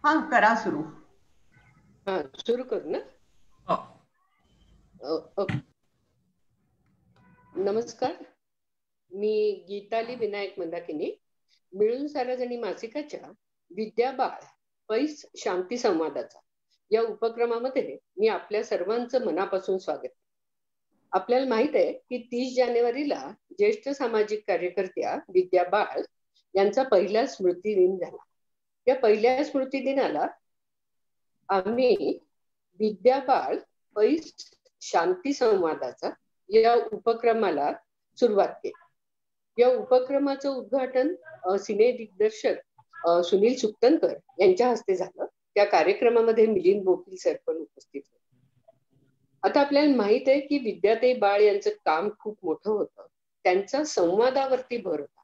हा करा सुरू. हा सुरू करू ना. नमस्कार, मी गीताली विनायक मंदाकिनी, मिळून सारा जणी मासिकाच्या विद्या बाळ पैस शांती संवादाचा या उपक्रमामध्ये मी आपल्या सर्वांचं मनापासून स्वागत. आपल्याला माहित आहे की 30 जानेवारीला ज्येष्ठ सामाजिक कार्यकर्त्या विद्या बाळ यांचा पहिला स्मृतिदिन झाला. या पहिल्या स्मृतिदिनाला आम्ही विद्या बाळ पैस शांती संवादाचा या उपक्रमाला सुरुवात केली. या उपक्रमाचं उद्घाटन सिने दिग्दर्शक सुनील सुक्तनकर यांच्या हस्ते झालं. त्या कार्यक्रमामध्ये मिलिंद बोकील सर पण उपस्थित होते. आता आपल्याला माहित आहे की विद्याताई बाळ यांचं काम खूप मोठं होतं. त्यांचा संवादावरती भर होता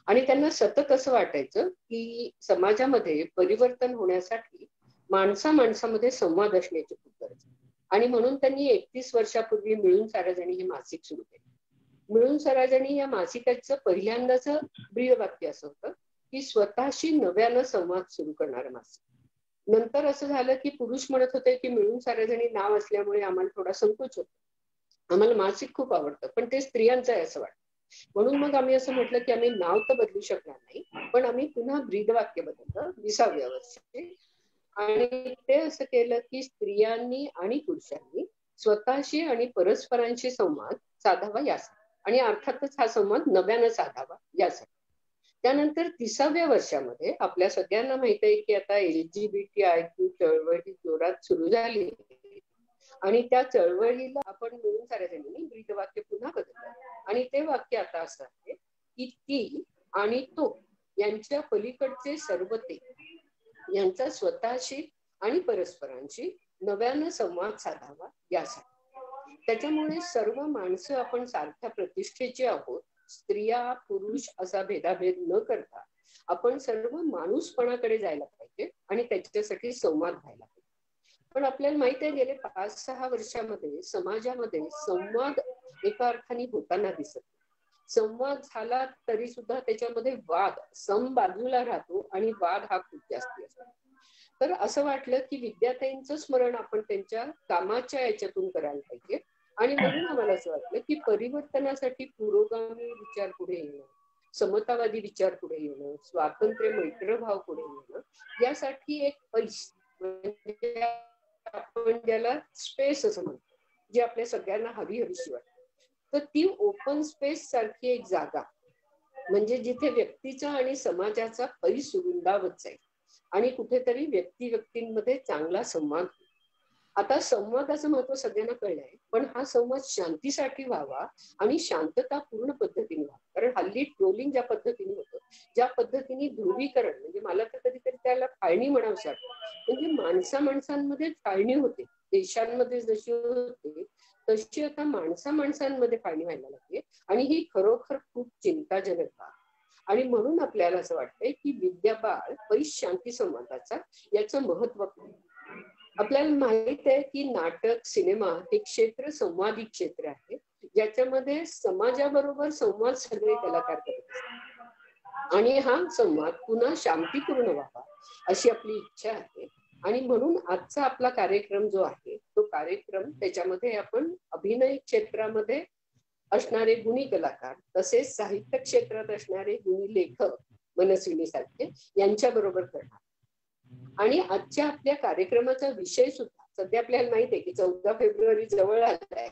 आणि त्यांना सतत असं वाटायचं की समाजामध्ये परिवर्तन होण्यासाठी माणसामध्ये संवाद असण्याची खूप गरज आहे. आणि म्हणून त्यांनी 31 वर्षापूर्वी मिळून सारा जणी हे मासिक सुरू केले. मिळून सारा जणी या मासिकाचं पहिल्यांदाच ब्रीदवाक्य असं होतं की स्वतःशी नव्यानं संवाद सुरू करणारं मासिक. नंतर असं झालं की पुरुष म्हणत होते की मिळून सारा जणी नाव असल्यामुळे आम्हाला थोडा संकोच होतो, आम्हाला मासिक खूप आवडतं, पण ते स्त्रियांचं आहे असं वाटतं. म्हणून मग आम्ही असं म्हटलं की आम्ही नाव तर बदलू शकणार नाही, पण आम्ही पुन्हा ब्रीदवाक्य बदललं 20व्या वर्षी. आणि ते असं केलं की स्त्रियांनी आणि पुरुषांनी स्वतःशी आणि परस्परांशी संवाद साधावा यासाठी, आणि अर्थातच हा संवाद नव्यानं साधावा यासाठी. त्यानंतर 30व्या वर्षामध्ये आपल्या सगळ्यांना माहित आहे की आता LGBTIQ चळवळी जोरात सुरू झाली आणि त्या चळवळीला आपण मिळून साऱ्या जणांनी ब्रीदवाक्य पुन्हा बदललं. आणि ते वाक्य आता असं आहे की ती आणि तो यांच्या पलीकडचे सर्व ते यांचा स्वतःशी आणि परस्परांशी नव्यानं संवाद साधावा यासाठी. त्याच्यामुळे सर्व माणसं आपण सारख्या प्रतिष्ठेची आहोत. स्त्रिया पुरुष असा भेदाभेद न करता आपण सर्व माणूसपणाकडे जायला पाहिजे आणि त्याच्यासाठी संवाद व्हायला पाहिजे. पण आपल्याला माहित आहे गेले 5-6 वर्षामध्ये समाजामध्ये संवाद एका अर्थाने होताना दिसत. संवाद झाला तरी सुद्धा त्याच्यामध्ये वाद बाजूला राहतो आणि वाद हा खूप जास्ती असतो. तर असं वाटलं की विद्याताईंचं स्मरण आपण त्यांच्या कामाच्या याच्यातून करायला पाहिजे. आणि म्हणून आम्हाला असं वाटलं की परिवर्तनासाठी पुरोगामी विचार पुढे येणं, समतावादी विचार पुढे येणं, स्वातंत्र्य मैत्रभाव पुढे येणं, यासाठी एक पैस म्हणजे आपण ज्याला स्पेस असं म्हणतो, जी आपल्या सगळ्यांना हवीशी वाटते, तर ती ओपन स्पेस सारखी एक जागा म्हणजे जिथे व्यक्तीचा आणि समाजाचा पैस रुंदावत जाईल आणि कुठेतरी व्यक्तींमध्ये चांगला संवाद. आता संवादाचं महत्व सगळ्यांना कळलंय, पण हा संवाद शांतीसाठी व्हावा आणि शांततापूर्ण पद्धतीने व्हावा. कारण हल्ली ट्रोलिंग ज्या पद्धतीने होतं, ज्या पद्धतीने ध्रुवीकरण, म्हणजे मला तर कधीतरी त्याला फाळणी म्हणावंसं वाटतं. म्हणजे माणसांमध्ये फाळणी होते, देशांमध्ये जशी होते तशी आता माणसांमध्ये फाळणी व्हायला लागली आणि ही खरोखर खूप चिंताजनक बाब. आणि म्हणून आपल्याला असं वाटतंय की विद्या बाळ पैस शांती संवादाचा याचं महत्व. आपल्याला माहित आहे की नाटक सिनेमा हे क्षेत्र संवादी क्षेत्र आहे, ज्याच्यामध्ये समाजाबरोबर संवाद सगळे कलाकार करत असतात आणि हा संवाद पुन्हा शांतीपूर्ण व्हावा अशी आपली इच्छा आहे. आणि म्हणून आजचा आपला कार्यक्रम जो आहे तो कार्यक्रम त्याच्यामध्ये आपण अभिनय क्षेत्रामध्ये असणारे गुणी कलाकार तसेच साहित्य क्षेत्रात असणारे गुणी लेखक मनस्विनी सारखे यांच्या बरोबर करणार. आणि आजच्या आपल्या कार्यक्रमाचा विषय सुद्धा सध्या आपल्याला माहिती आहे की 14 फेब्रुवारी जवळ आलाय,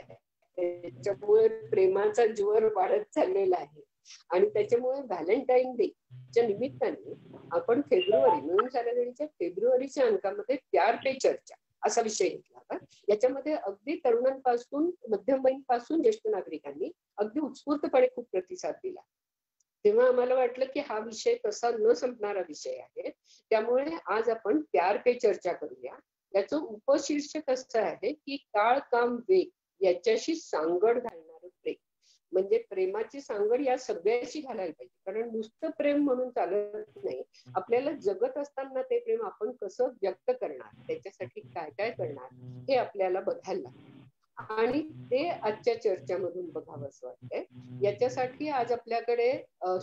त्याच्यामुळे प्रेमाचा ज्वर वाढत चाललेला आहे आणि त्याच्यामुळे व्हॅलेंटाईन डे च्या निमित्ताने आपण मिळून साऱ्या फेब्रुवारीच्या अंकामध्ये प्यार पे चर्चा असा विषय घेतला होता. याच्यामध्ये अगदी तरुणांपासून मध्यमवयीन ज्येष्ठ नागरिकांनी अगदी उत्स्फूर्तपणे खूप प्रतिसाद दिला. तेव्हा आम्हाला वाटलं की हा विषय तसा न संपणारा विषय आहे, त्यामुळे आज आपण प्यार पे चर्चा करूया. याचं उपशीर्षक असं आहे की काळ काम वेग याच्याशी सांगड घालणारं प्रेम. म्हणजे प्रेमाची सांगड या सगळ्याशी घालायला पाहिजे, कारण नुसतं प्रेम म्हणून चालत नाही. आपल्याला जगत असताना ते प्रेम आपण कसं व्यक्त करणार, त्याच्यासाठी काय काय करणार हे आपल्याला बघायला लागतं. आणि ते आजच्या चर्चामधून बघावं असं वाटतंय. याच्यासाठी आज आपल्याकडे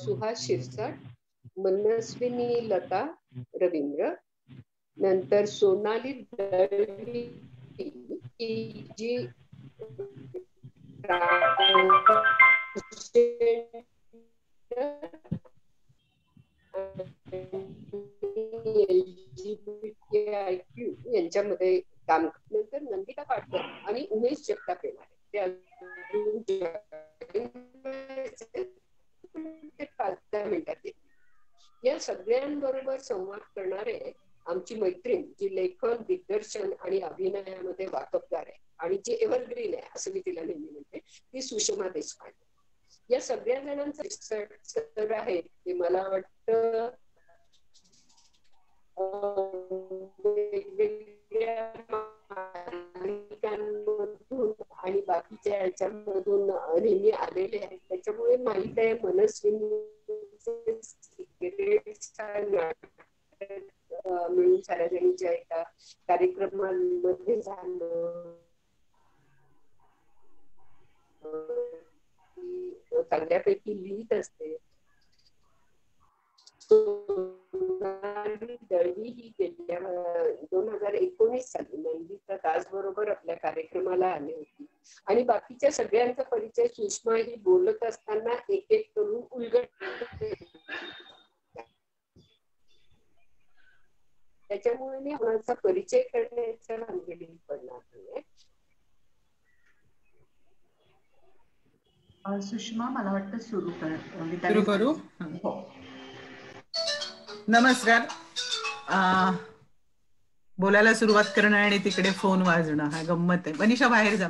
सुहास शिरसाट, मनस्विनी लता रवींद्र, नंतर सोनाली दळवी जी LGBTIQ यांच्यामध्ये काम, नंतर नंदिता पाटकर आणि उमेश जगताप येणार ते 5-10 मिनिटात. या सगळ्यांबरोबर संवाद करणारे आमची मैत्रीण, जी लेखन, दिग्दर्शन आणि अभिनयामध्ये वाकबगार आहे आणि जी एव्हरग्रीन आहे असं मी तिला नेहमी म्हणते, ती सुषमा देशपांडे. या सगळ्या जणांचं आहे ते मला वाटतं वेगवेगळ्या मालिकांमधून आणि बाकीच्या ह्याच्यामधून नेहमी आलेले आहेत. त्याच्यामुळे माहित आहे मनस्विनी मिळून सार्वजनिकच्या एका कार्यक्रमांमध्ये झालं, चांगल्यापैकी लिहित असते. दळवी ही गेल्या 2019 साली नंदिता दास बरोबर आपल्या कार्यक्रमाला आली होती आणि बाकीच्या सगळ्यांचा परिचय सुषमा ही बोलत असताना एक एक करून उलगडते. त्याच्यामुळे मी कोणाचा परिचय करण्याच्या भानगडीत पडणार नाहीये. सुषमा मला वाटतं सुरू करू. हो. नमस्कार. बोलायला सुरुवात करणं आणि तिकडे फोन वाजणं हा गंमत आहे. मनीषा बाहेर जा.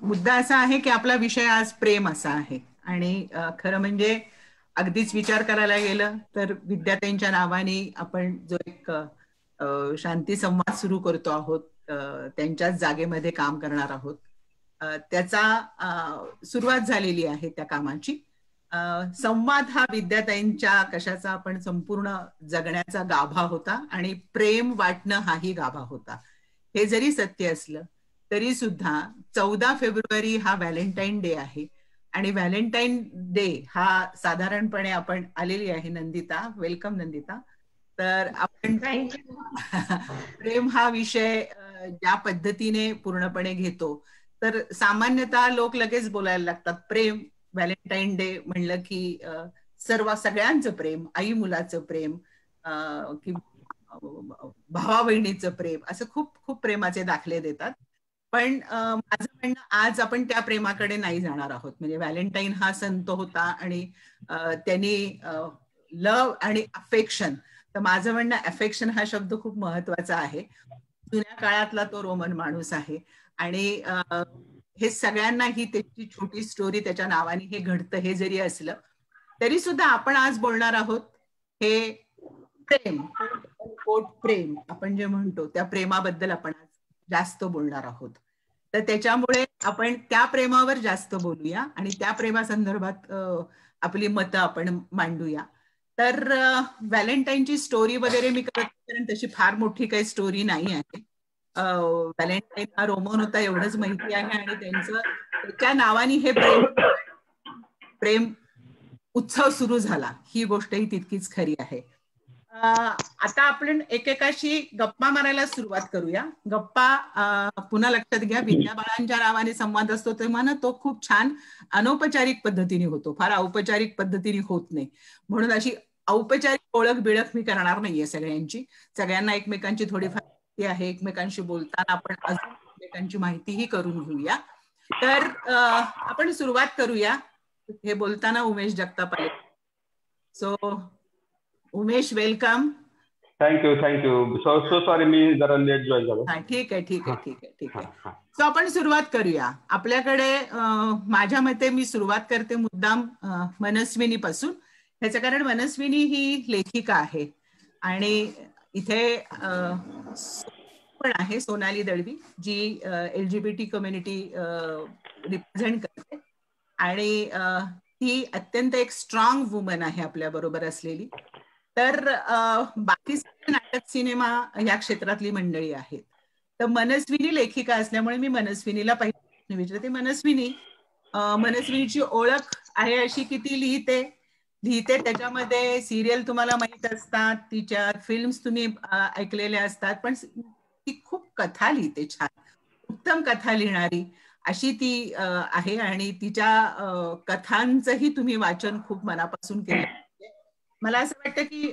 मुद्दा असा आहे की आपला विषय आज प्रेम असा आहे आणि खरं म्हणजे अगदीच विचार करायला गेलं तर विद्यार्थ्यांच्या नावाने आपण जो एक शांती संवाद सुरू करतो आहोत, त्यांच्याच जागेमध्ये काम करणार आहोत, त्याचा सुरुवात झालेली आहे त्या कामाची. संवाद हा विद्यार्थ्यांच्या कशाचा आपण संपूर्ण जगण्याचा गाभा होता आणि प्रेम वाटणं हाही गाभा होता. हे जरी सत्य असलं तरी सुद्धा 14 फेब्रुवारी हा व्हॅलेंटाईन डे आहे आणि व्हॅलेंटाईन डे हा साधारणपणे आपण आलेली आहे नंदिता. वेलकम नंदिता. तर आपण प्रेम हा विषय ज्या पद्धतीने पूर्णपणे घेतो तर सामान्यतः लोक लगेच बोलायला लागतात प्रेम. व्हॅलेंटाईन डे म्हणलं की सगळ्यांचं प्रेम, आई मुलाचं प्रेम, भावा बहिणीचं प्रेम, असं खूप खूप प्रेमाचे दाखले देतात. पण माझं म्हणणं आज आपण त्या प्रेमाकडे नाही जाणार आहोत. म्हणजे व्हॅलेंटाईन हा संत होता आणि त्यांनी लव आणि अफेक्शन, तर माझं म्हणणं अफेक्शन हा शब्द खूप महत्वाचा आहे. जुन्या काळातला तो रोमन माणूस आहे आणि हे सगळ्यांना ही त्याची छोटी स्टोरी त्याच्या नावाने हे घडतं हे जरी असलं तरी सुद्धा आपण आज बोलणार आहोत हे प्रेम, प्रेम आपण जे म्हणतो त्या प्रेमाबद्दल आपण आज जास्त बोलणार आहोत. तर त्याच्यामुळे आपण त्या प्रेमावर जास्त बोलूया आणि त्या प्रेमासंदर्भात आपली मतं आपण मांडूया. तर व्हॅलेंटाईनची स्टोरी वगैरे मी करत कारण तशी फार मोठी काही स्टोरी नाही आहे. व्हॅलेंटाईन हा रोमन होता एवढंच माहिती आहे आणि त्याच्या नावाने हे प्रेम उत्सव सुरू झाला ही गोष्टही तितकीच खरी आहे. आता आपण एकेकाशी गप्पा मारायला सुरुवात करूया. गप्पा पुन्हा लक्षात घ्या, विद्याबाळांच्या नावाने संवाद असतो तेव्हा ना तो खूप छान अनौपचारिक पद्धतीने होतो, फार औपचारिक पद्धतीने होत नाही. म्हणून अशी औपचारिक ओळख बिळख मी करणार नाहीये सगळ्यांची. सगळ्यांना एकमेकांची थोडीफार माहिती आहे, एकमेकांशी बोलताना आपण अजून एकमेकांची माहितीही करून घेऊया. तर आपण सुरुवात करूया. हे बोलताना उमेश जगताप आले. So Umesh, welcome. Thank you. So sorry मी जरा लेट जॉईन झालो. ठीक आहे. सो आपण सुरुवात करूया. आपल्याकडे माझ्या मते मी सुरुवात करते मुद्दाम मनस्विनी पासून. ह्याचं कारण मनस्विनी ही लेखिका आहे आणि इथे पण आहे सोनाली दळवी जी LGBT कम्युनिटी रिप्रेझेंट करते आणि ती अत्यंत एक स्ट्रॉंग वुमन आहे आपल्या बरोबर असलेली. तर बाकी नाटक सिनेमा या क्षेत्रातली मंडळी आहेत. तर मनस्विनी लेखिका असल्यामुळे मी मनस्विनीला पहिला प्रश्न विचारते. मनस्विनीची ओळख आहे अशी की ती लिहिते त्याच्यामध्ये सिरियल तुम्हाला माहित असतात, तिच्या फिल्म्स तुम्ही ऐकलेल्या असतात, पण ती खूप कथा लिहिते, छान उत्तम कथा लिहिणारी अशी ती आहे. आणि तिच्या कथांचंही तुम्ही वाचन खूप मनापासून केलं. मला असं वाटतं की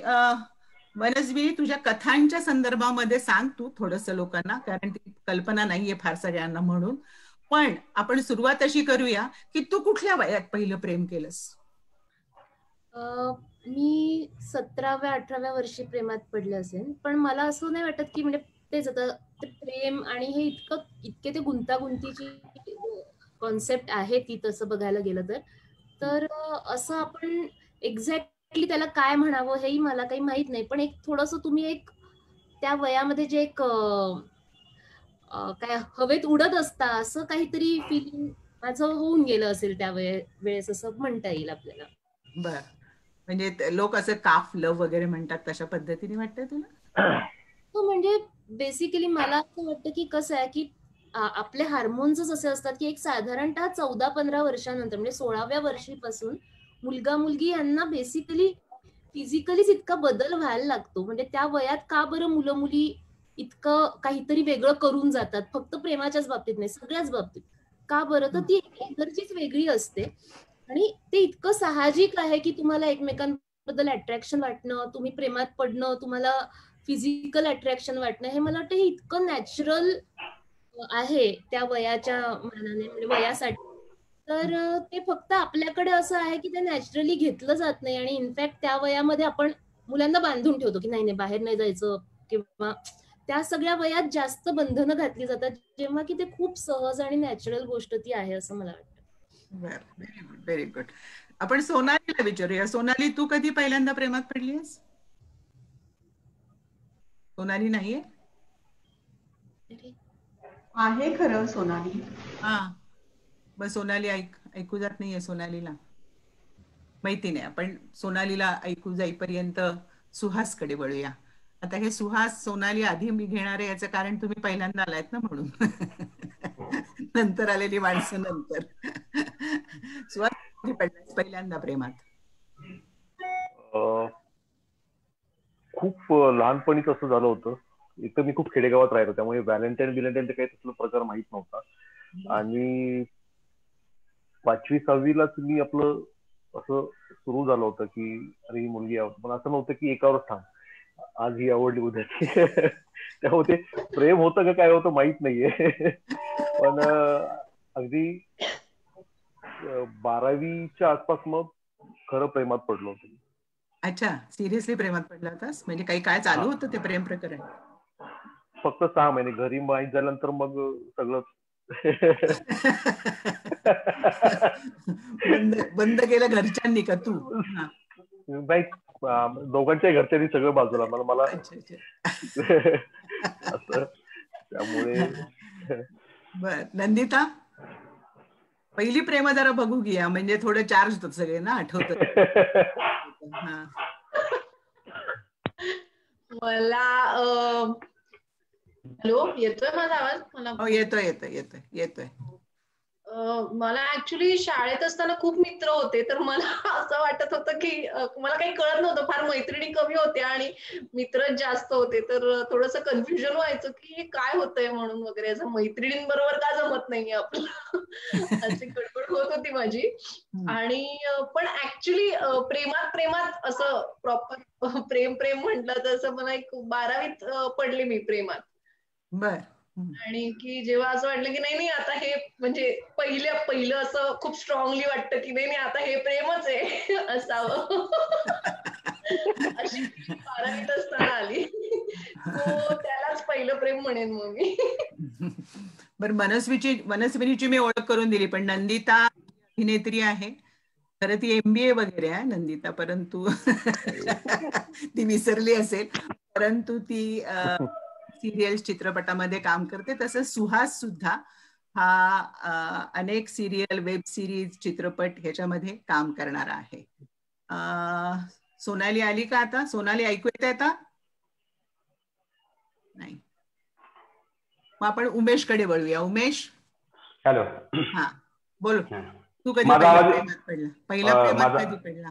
मनस्विनी, तुझ्या कथांच्या संदर्भामध्ये सांग तू थोडंसं लोकांना, कारण ती कल्पना नाहीये फार सगळ्यांना म्हणून. पण आपण सुरुवात अशी करूया की तू कुठल्या वयात पहिलं प्रेम केलंस? मी 17व्या-18व्या वर्षी प्रेमात पडले असेल, पण मला असं नाही वाटत की म्हणजे तेच आता ते प्रेम आणि हे इतके ते गुंतागुंतीची कॉन्सेप्ट आहे ती, तसं बघायला गेलं तर असं आपण एक्झॅक्टली त्याला काय म्हणावं हेही मला काही माहित नाही. पण एक थोडंसं तुम्ही एक त्या वयामध्ये जे एक काय हवेत उडत असता असं काहीतरी फिलिंग माझं होऊन गेलं असेल त्या वेळेस, असं म्हणता येईल आपल्याला. बर, म्हणजे लोक असं काफ लव वगैरे म्हणतात तशा पद्धतीने वाटतंय तुला? म्हणजे बेसिकली मला असं वाटतं की कसं आहे की आपले हार्मोन्सच असे असतात की एक साधारणतः 14-15 वर्षानंतर म्हणजे 16व्या वर्षीपासून मुलगा मुलगी यांना बेसिकली फिजिकलीच इतका बदल व्हायला लागतो. म्हणजे त्या वयात का बरं मुलं मुली इतकं काहीतरी वेगळं करून जातात, फक्त प्रेमाच्याच बाबतीत नाही, सगळ्याच बाबतीत. का बरं? तर ती एनर्जीच वेगळी असते आणि ते इतकं साहजिक आहे की तुम्हाला एकमेकांबद्दल अट्रॅक्शन वाटणं, तुम्ही प्रेमात पडणं, तुम्हाला फिजिकल अट्रॅक्शन वाटणं, हे मला वाटतं हे इतकं नॅचरल आहे त्या वयाच्या मानाने, म्हणजे वयासाठी. तर ते फक्त आपल्याकडे असं आहे की ते नॅचरली घेतलं जात नाही. आणि इनफॅक्ट त्या वयामध्ये आपण मुलांना बांधून ठेवतो की नाही बाहेर नाही जायचं, किंवा त्या सगळ्या वयात जास्त बंधनं घातली जातात, जेव्हा की ते खूप सहज आणि नॅचरल गोष्ट ती आहे असं मला वाटतं. Very good, very good. आपण सोनालीला विचारूया. सोनाली, तू कधी पहिल्यांदा प्रेमात पडलीस? सोनाली नाहीये? आहे खरं सोनाली. हा, मग सोनाली ऐकू जात नाहीये सोनालीला, माहिती नाही. आपण सोनालीला ऐकू जाईपर्यंत सुहासकडे वळूया. आता हे सुहास सोनाली आधी मी घेणार आहे याचं कारण तुम्ही पहिल्यांदा आलायत ना म्हणून. नंतर आलेली माणसं नंतर. सुहास, कधी पडलास पहिल्यांदा प्रेमात? खूप लहानपणीच असं झालं होतं. एक तर मी खूप खेडेगावात राहिलो, त्यामुळे व्हॅलेंटाईन काही तसला प्रकार माहित नव्हता. आणि 5वी-6वीलाच मी आपलं असं सुरू झालं होतं की अरे ही मुलगी आवडते, पण असं नव्हतं की एकावरच थांब, आज ही आवडली उद्या. त्यामुळे ते प्रेम होतं का काय होतं माहित नाहीये. पण अगदी 12वीच्या आसपास मग खरं प्रेमात पडलो होतो. अच्छा, सिरियसली प्रेमात पडला होतास? म्हणजे काही काय चालू होतं ते प्रेम प्रकरण? फक्त 6 महिने. घरी माहीत झाल्यानंतर मग सगळं बंद केलं घरच्यांनी का तू? नाही, दोघांच्या घरच्यांनी सगळं बाजूला. मला असं, त्यामुळे. बर, नंदिता, पहिली प्रेम जरा बघू घ्या, म्हणजे थोडं चार्ज होत सगळे ना, आठवत. मला हॅलो, येतोय माझा आवाज? मला येतोय. मला ऍक्च्युली शाळेत असताना खूप मित्र होते, तर मला असं वाटत होतं की मला काही कळत नव्हतं, फार मैत्रिणी कमी होत्या आणि मित्रच जास्त होते, तर थोडंसं कन्फ्युजन व्हायचं की काय होतंय म्हणून वगैरे, असं मैत्रिणींबरोबर का जमत नाहीये आपलं, अशी गडबड होत होती माझी. आणि पण ऍक्च्युली प्रेमात असं प्रॉपर प्रेम म्हटलं तर असं मला एक 12वीत पडले मी प्रेमात. बर. आणि की जेव्हा असं वाटलं की नाही आता हे म्हणजे पहिलं असं खूप स्ट्रॉंगली वाटतं की नाही आता हे प्रेमच आहे असावं. अशी 12वीत असताना आली. तो त्यालाच पहिलं प्रेम म्हणेन मग मी. बरं, मनस्विनीची मी ओळख करून दिली, पण नंदिता अभिनेत्री आहे. खरं ती MBA वगैरे आहे नंदिता, परंतु ती विसरली असेल, परंतु ती सिरियल्स, चित्रपटामध्ये काम करते. तसंच सुहास सुद्धा हा अनेक सिरियल, वेब सिरीज, चित्रपट ह्याच्यामध्ये काम करणारा आहे. सोनाली आली का आता? सोनाली ऐकू येत आता? नाही. मग आपण उमेशकडे वळूया. उमेश, हॅलो. हा बोल. तू कधी माझा आवाज प्रेमात पडला? पहिल्या प्रेमात कधी पडला?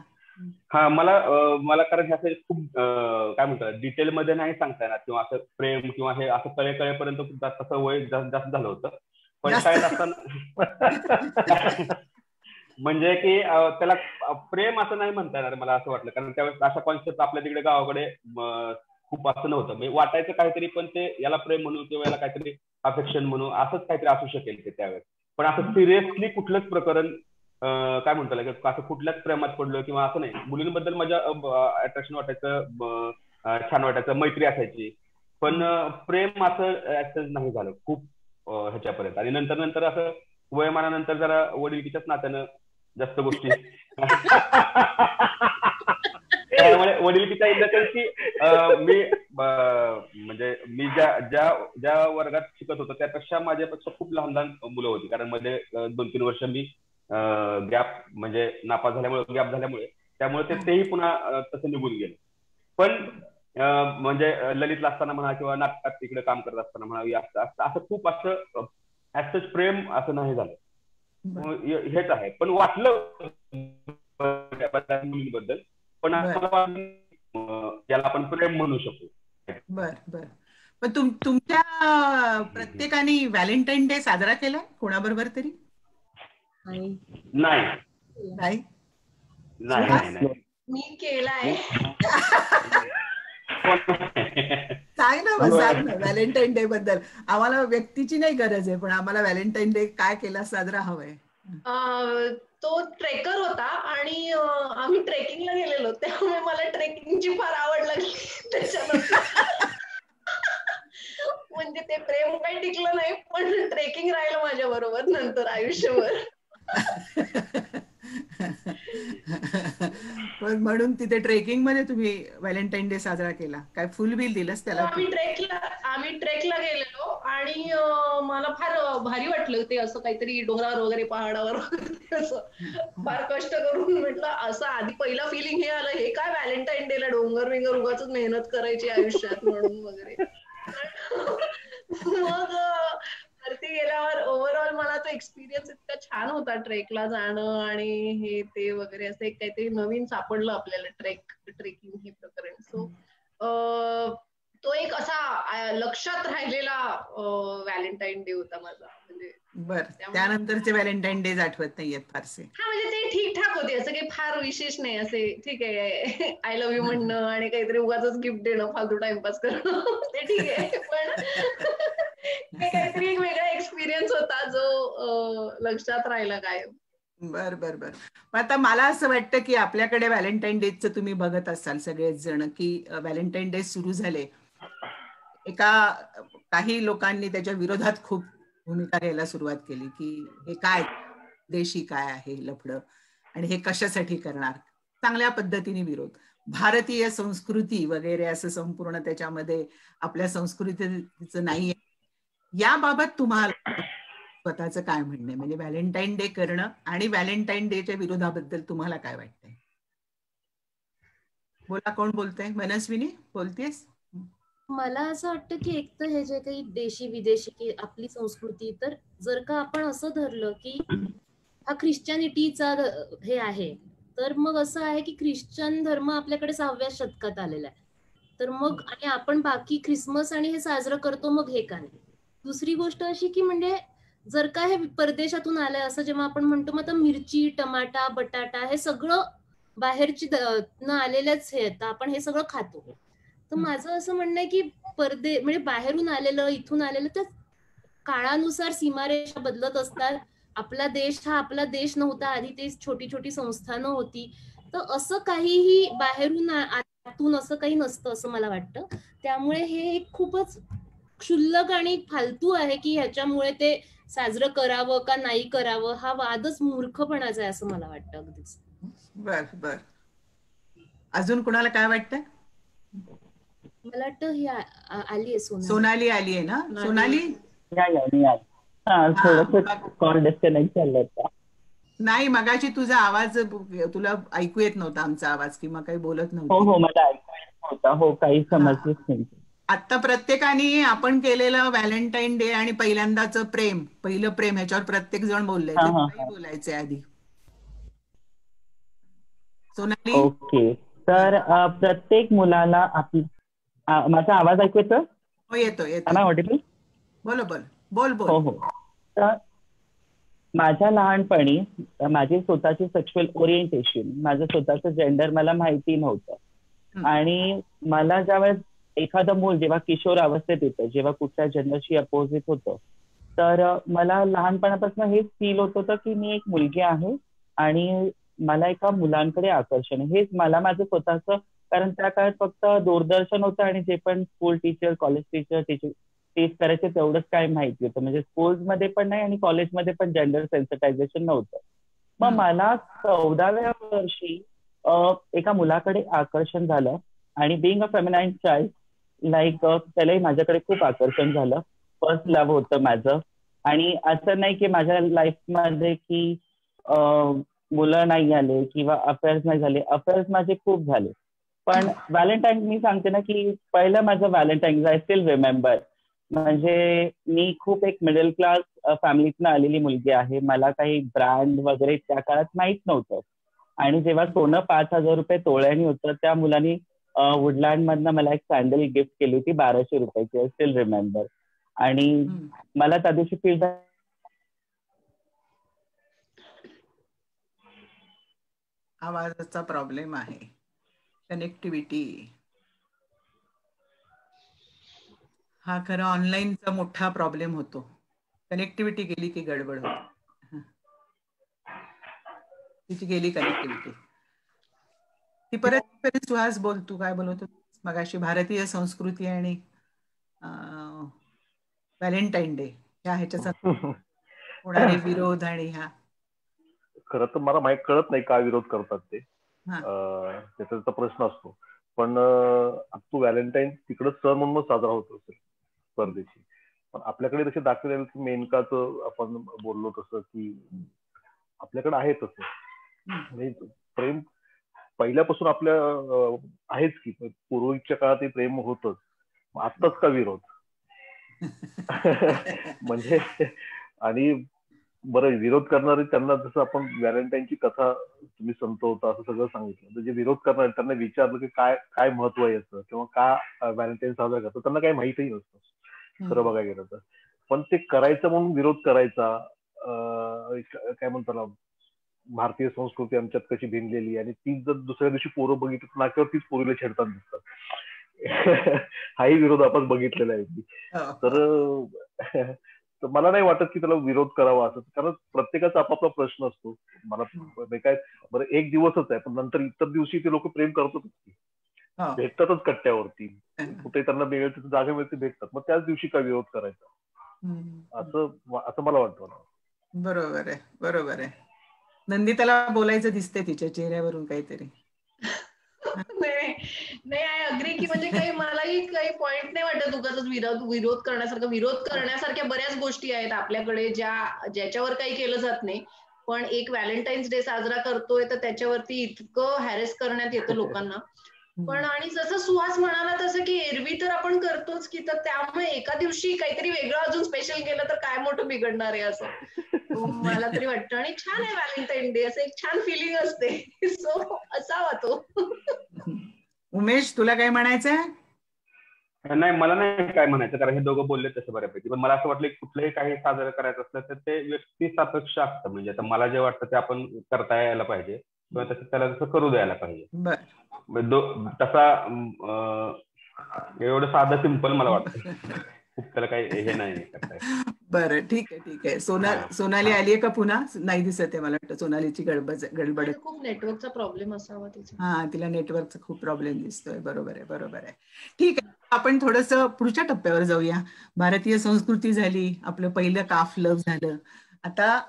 हा मला कारण हे असं खूप काय म्हणतात डिटेल मध्ये नाही सांगता येणार किंवा असं प्रेम किंवा हे असं कळेपर्यंत तसं वय जास्त झालं होतं. पण शाळेत असताना म्हणजे की त्याला प्रेम असं नाही म्हणता येणार मला असं वाटलं, कारण त्यावेळेस अशा कॉन्सेप्ट आपल्या तिकडे गावाकडे खूप असं नव्हतं. म्हणजे वाटायचं काहीतरी, पण ते याला प्रेम म्हणू किंवा याला काहीतरी अफेक्शन म्हणू असंच काहीतरी असू शकेल ते त्यावेळेस. पण असं सिरियसली कुठलंच प्रकरण काय म्हणता येईल असं कुठल्याच प्रेमात पडलो किंवा असं नाही. मुलींबद्दल माझ्या अट्रॅक्शन वाटायचं, छान वाटायचं, मैत्री असायची, पण प्रेम असं नाही झालं खूप ह्याच्यापर्यंत. आणि नंतर असं वयोमानानंतर जरा वडिलकीच्याच नात्यानं जास्त गोष्टी त्यामुळे वडिलकीच्या इन द सेन्स की मी म्हणजे मी ज्या वर्गात शिकत होतो त्यापेक्षा माझ्यापेक्षा खूप लहान मुलं होती, कारण मध्ये 2-3 वर्ष मी गॅप म्हणजे नापास झाल्यामुळे त्यामुळे तेही पुन्हा तसं निघून गेलं. पण म्हणजे ललितला असताना म्हणा किंवा नाटकात तिकडे काम करत असताना म्हणा असं खूप असं ऍज प्रेम असं नाही झालं. हेच आहे. पण वाटलं मुलींबद्दल, पण याला आपण प्रेम म्हणू शकतो. बर. पण तुमच्या प्रत्येकाने व्हॅलेंटाईन डे साजरा केला कोणाबरोबर तरी? नाही. मी केलाय. सांग ना व्हॅलेंटाईन डे बद्दल. आम्हाला व्यक्तीची नाही गरज आहे, पण आम्हाला व्हॅलेंटाईन डे काय केला साजरा हवाय. तो ट्रेकर होता आणि आम्ही ट्रेकिंगला गेलेलो, त्यामुळे मला ट्रेकिंगची फार आवड लागली त्याच्यानंतर. म्हणजे ते प्रेम काही टिकलं नाही, पण ट्रेकिंग राहिलं माझ्या बरोबर नंतर आयुष्यभर. म्हणून तिथे ट्रेकिंग मध्ये तुम्ही व्हॅलेंटाईन डे साजरा केला? काय फुल बिल दिलंस त्याला? आम्ही ट्रेकला गेलेलो आणि मला फार भारी वाटलं ते, असं काहीतरी डोंगरावर वगैरे पहाडावर असं फार कष्ट करून म्हटलं. असं आधी पहिला फिलिंग हे आलं, हे काय व्हॅलेंटाईन डेला डोंगर उगाच मेहनत करायची आयुष्यात म्हणून वगैरे. मग वरती गेल्यावर ओव्हरऑल मला तो एक्सपिरियन्स इतका छान होता ट्रेकला जाणं आणि हे ते वगैरे. असं एक काहीतरी नवीन सापडलं आपल्याला ट्रेकिंग हे प्रकरण. सो तो एक असा लक्षात राहिलेला व्हॅलेंटाईन डे होता माझा. म्हणजे त्यानंतरचे व्हॅलेंटाईन डेज आठवत नाहीयेत फारसे. हा म्हणजे ते ठीकठाक होते, असं काही फार विशेष नाही. असे ठीक आहे, आय लव्ह यू म्हणणं आणि काहीतरी उगाच गिफ्ट देणं, फालतू टाइमपास करणं, ते ठीक आहे. पण काहीतरी एक वेगळा एक्सपिरियन्स होता जो लक्षात राहिला कायम. बर. आता मला असं वाटतं की आपल्याकडे व्हॅलेंटाईन डेचं तुम्ही बघत असाल सगळेच जण की व्हॅलेंटाईन डे सुरू झाले, काही लोकांनी त्याच्या विरोधात खूप भूमिका घ्यायला सुरुवात केली की हे काय देशी काय आहे लफडं आणि हे कशासाठी करणार. चांगल्या पद्धतीने विरोध. भारतीय संस्कृती वगैरे असं संपूर्ण त्याच्यामध्ये आपल्या संस्कृतीचं नाहीये. याबाबत तुम्हाला स्वतःचं काय म्हणणं आहे? म्हणजे व्हॅलेंटाईन डे करणं आणि व्हॅलेंटाईन डेच्या विरोधाबद्दल तुम्हाला काय वाटतंय? बोला, कोण बोलतंय? मनस्विनी बोलतेस? मला असं वाटतं की एक तर हे जे काही देशी विदेशी की आपली संस्कृती, तर जर का आपण असं धरलं की हा ख्रिश्चनिटीचा हे आहे, तर मग असं आहे की ख्रिश्चन धर्म आपल्याकडे 6व्या शतकात आलेला आहे. तर मग आणि आपण बाकी ख्रिसमस आणि हे साजरं करतो, मग हे का नाही? दुसरी गोष्ट अशी की म्हणजे जर का हे परदेशातून आलंय असं जेव्हा आपण म्हणतो, मग आता मिरची, टमाटा, बटाटा हे सगळं बाहेरची न आलेल्याच हे आहेत, आपण हे सगळं खातो. तर माझं असं म्हणणं आहे की म्हणजे बाहेरून आलेलं, इथून आलेलं, तर काळानुसार सीमारेषा बदलत असतात. आपला देश हा आपला देश नव्हता आधी, ते छोटी छोटी संस्थानं होती. तर असं काहीही बाहेरून आतून असं काही नसतं असं मला वाटतं. त्यामुळे हे एक खूपच क्षुल्लक आणि फालतू आहे की ह्याच्यामुळे ते साजरं करावं का नाही करावं, हा वादच मूर्खपणाचा आहे असं मला वाटतं. अगदीच. बर. अजून कुणाला काय वाटतं? मला वाटतं ही आली आहे सोनाली आली आहे ना? सोनाली कॉल डिस्कनेक्ट झाला होता. नाही, मगाशी तुझा आवाज, तुला ऐकू येत नव्हता आमचा आवाज किंवा काही बोलत नव्हता. हो मला ऐकू येत नव्हता. हो, काही समजलंच नाही. आता प्रत्येकाने आपण केलेलं व्हॅलेंटाईन डे आणि पहिल्यांदाचं पहिलं प्रेम ह्याच्यावर प्रत्येक जण बोललंय. हा ते हा काही बोलायचंय आधी. सोनाली. ओके. तर प्रत्येक मुलाला माझा आवाज ऐकू येतोय? हो, येतो येतो. I Audible? बोल बोल बोल बोल. हो हो. तर माझ्या लहानपणी माझी स्वतःची सेक्शुअल ओरिएंटेशन, माझं स्वतःचं जेंडर मला माहिती नव्हतं. आणि मला ज्यावेळेस एखादं मूल जेव्हा किशोर अवस्थेत येतं, जेव्हा कुठल्या जेंडरशी अपोजिट होतं, तर मला लहानपणापासून हेच फील होत होतं की मी एक मुलगी आहे आणि मला एका मुलांकडे आकर्षण आहे. हेच मला माझं स्वतःचं, कारण त्या काळात फक्त दूरदर्शन होतं आणि जे पण स्कूल टीचर, कॉलेज टीचर टीच करायचे तेवढंच काय माहिती होतं. म्हणजे स्कूल्समध्ये पण नाही आणि कॉलेजमध्ये पण जेंडर सेन्सिटायझेशन नव्हतं. मग मला 14व्या वर्षी एका मुलाकडे आकर्षण झालं आणि being a feminine child, like त्यालाही माझ्याकडे खूप आकर्षण झालं. फर्स्ट लव्ह होतं माझं. आणि असं नाही की माझ्या लाईफमध्ये की मुलं नाही आले किंवा अफेअर्स नाही झाले. अफेअर्स माझे खूप झाले. पण व्हॅलेंटाईन, मी सांगते ना की पहिलं माझं व्हॅलेंटाईन आय स्टील रिमेंबर. म्हणजे मी खूप एक मिडल क्लास फॅमिलीतनं आलेली मुलगी आहे. मला काही ब्रँड वगैरे त्या काळात माहित नव्हतं. आणि जेव्हा सोनं 5,000 रुपये तोळ्याने होतं, त्या मुलांनी वुडलँड मधनं मला एक सँडल गिफ्ट केली होती 1200 रुपयाची. I still remember. आणि मला त्या दिवशी फील झालं. आवाजाचा प्रॉब्लेम आहे, कनेक्टिव्हिटी हा खरं ऑनलाईनचा मोठा प्रॉब्लेम होतो. कनेक्टिव्हिटी गेली की गडबड होते. तिची गेली कनेक्टिव्हिटी. ती परत सुहास बोल, तू काय बोलत होतीस मगाशी? भारतीय संस्कृती आणि व्हॅलेंटाईन डे ह्या ह्याच्याचा होणारे विरोध आणि ह्या. खरं तर मला कळत नाही का विरोध करतात ते, त्याचा प्रश्न असतो. पण तो व्हॅलेंटाईन तिकडं सण म्हणून साजरा होत असेल परदेशी. पण आपल्याकडे तसे दाखवलेलं मेनकाच आपण बोललो तसं की आपल्याकडे आहे तसं. म्हणजे प्रेम पहिल्यापासून आपल्या आहेच की. पूर्वीच्या काळात प्रेम होतच. आत्ताच का विरोध? म्हणजे आणि बरं, विरोध करणारे त्यांना, जसं आपण व्हॅलेंटाईनची कथा तुम्ही संत होता असं सगळं सांगितलं, तर जे विरोध करणारे त्यांना विचारलं की काय काय महत्व आहे याचं किंवा का व्हॅलेंटाईन साजरा करतो, त्यांना काही माहितीही नसतं खरं बघायला गेलं तर. पण ते करायचं म्हणून विरोध करायचा, काय म्हणतात, भारतीय संस्कृती आमच्यात कशी भिनलेली, आणि ती जर दुसऱ्या दिवशी पोरं बघितलं नाक्यावर तीच पोरीला छेडताना दिसतात. हाही विरोध आपण बघितलेला आहे. तर मला नाही वाटत की त्याला विरोध करावा असं, कारण प्रत्येकाचा आपापला प्रश्न असतो. मला काय बरं, एक दिवसच आहे, पण नंतर इतर दिवशी ते लोक प्रेम करतातच, भेटतातच कट्ट्यावरती, कुठे त्यांना मिळेल तिथे जागा मिळते भेटतात. मग त्याच दिवशी का विरोध करायचा असं मला वाटतं. बरोबर आहे, बरोबर आहे. नंदिताला बोलायचं दिसते तिच्या चेहऱ्यावरून काहीतरी. नाही, आय अग्री की म्हणजे काही मलाही काही पॉइंट नाही वाटत उगाच विरोध करण्यासारखं. विरोध करण्यासारख्या बऱ्याच गोष्टी आहेत आपल्याकडे ज्याच्यावर काही केलं जात नाही. पण एक व्हॅलेंटाईन्स डे साजरा करतोय तर त्याच्यावरती इतकं हॅरेस करण्यात येतं लोकांना. पण आणि जसं सुहास म्हणाला तसं की एरवी तर आपण करतोच की, तर त्यामुळे एका दिवशी काहीतरी वेगळं अजून स्पेशल केलं तर काय मोठं बिघडणार आहे असं मला तरी वाटतं. आणि छान आहे व्हॅलेंटाईन डे, असं एक छान फिलिंग असते. सो असावा तो. उमेश, तुला काय म्हणायचंय? नाही, मला नाही काय म्हणायचं, कारण हे दोघं बोलले तसं बऱ्यापैकी. पण मला असं वाटलं की कुठलंही काही साजरं करायचं असलं तर ते व्यक्ती सापेक्ष असतं. म्हणजे आता मला जे वाटतं ते आपण करता यायला पाहिजे किंवा तसं त्याला तसं करू द्यायला पाहिजे. तसा एवढं साधं सिंपल मला वाटतं. खूप त्याला काही हे नाही करताय. बरं, ठीक आहे, ठीक आहे. सोनाली आलीये का पुन्हा? नाही दिसत आहे मला वाटतं. सोनालीची गडबड. खूप नेटवर्कचा प्रॉब्लेम असावा तिचा. हा, तिला नेटवर्कचा खूप प्रॉब्लेम दिसतोय. बरोबर आहे, बरोबर आहे. ठीक आहे, आपण थोडंसं पुढच्या टप्प्यावर जाऊया. भारतीय संस्कृती झाली, आपलं पहिलं काफ लव्ह झालं. आता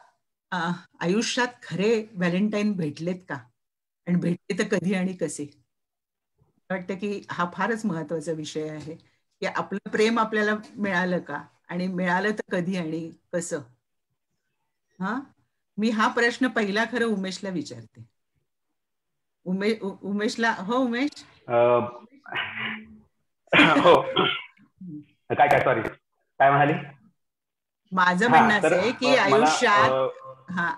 आयुष्यात खरे व्हॅलेंटाईन भेटलेत का, आणि भेटले तर कधी आणि कसे? वाटतं की हा फारच महत्वाचा विषय आहे की आपलं प्रेम आपल्याला मिळालं का, आणि मिळालं तर कधी आणि कसं. मी हा प्रश्न पहिला खरं उमेशला विचारते. उमेशला. हो उमेश. हो, काय काय सॉरी काय म्हणाली? माझं म्हणणं असं आहे की आयुष्यात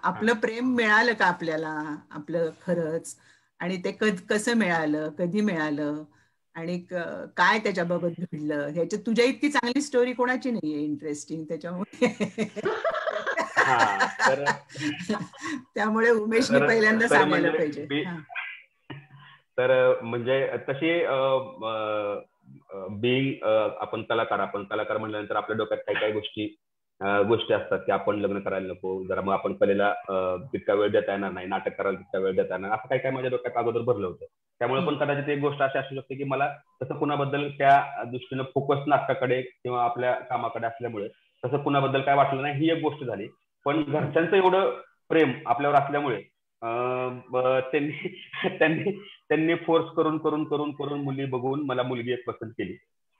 आपलं प्रेम मिळालं का आपल्याला, आपलं खरंच, आणि ते कसं मिळालं, कधी मिळालं, आणि काय त्याच्याबाबत घडलं, ह्याच्यात तुझ्या इतकी चांगली स्टोरी कोणाची नाहीये इंटरेस्टिंग, त्याच्यामुळे त्यामुळे उमेशने पहिल्यांदा सांगायला पाहिजे. तर म्हणजे तशी बिईंग आपण कलाकार म्हटल्यानंतर आपल्या डोक्यात काही काही गोष्टी असतात की आपण लग्न करायला नको, जरा मग आपण कलेला तितका वेळ देता येणार नाही, नाटक करायला तितका वेळ देता येणार, असं काही काही माझ्या डोक्यात अगोदर भरलं होतं. त्यामुळे पण कदाचित एक गोष्ट अशी असू शकते की मला तसं कुणाबद्दल त्या दृष्टीनं फोकस नाटकाकडे किंवा आपल्या कामाकडे असल्यामुळे तसं कुणाबद्दल काय वाटलं नाही, ही एक गोष्ट झाली. पण घरच्यांचं एवढं प्रेम आपल्यावर असल्यामुळे त्यांनी फोर्स करून करून करून करून मुली बघून मला मुलगी एक पसंत केली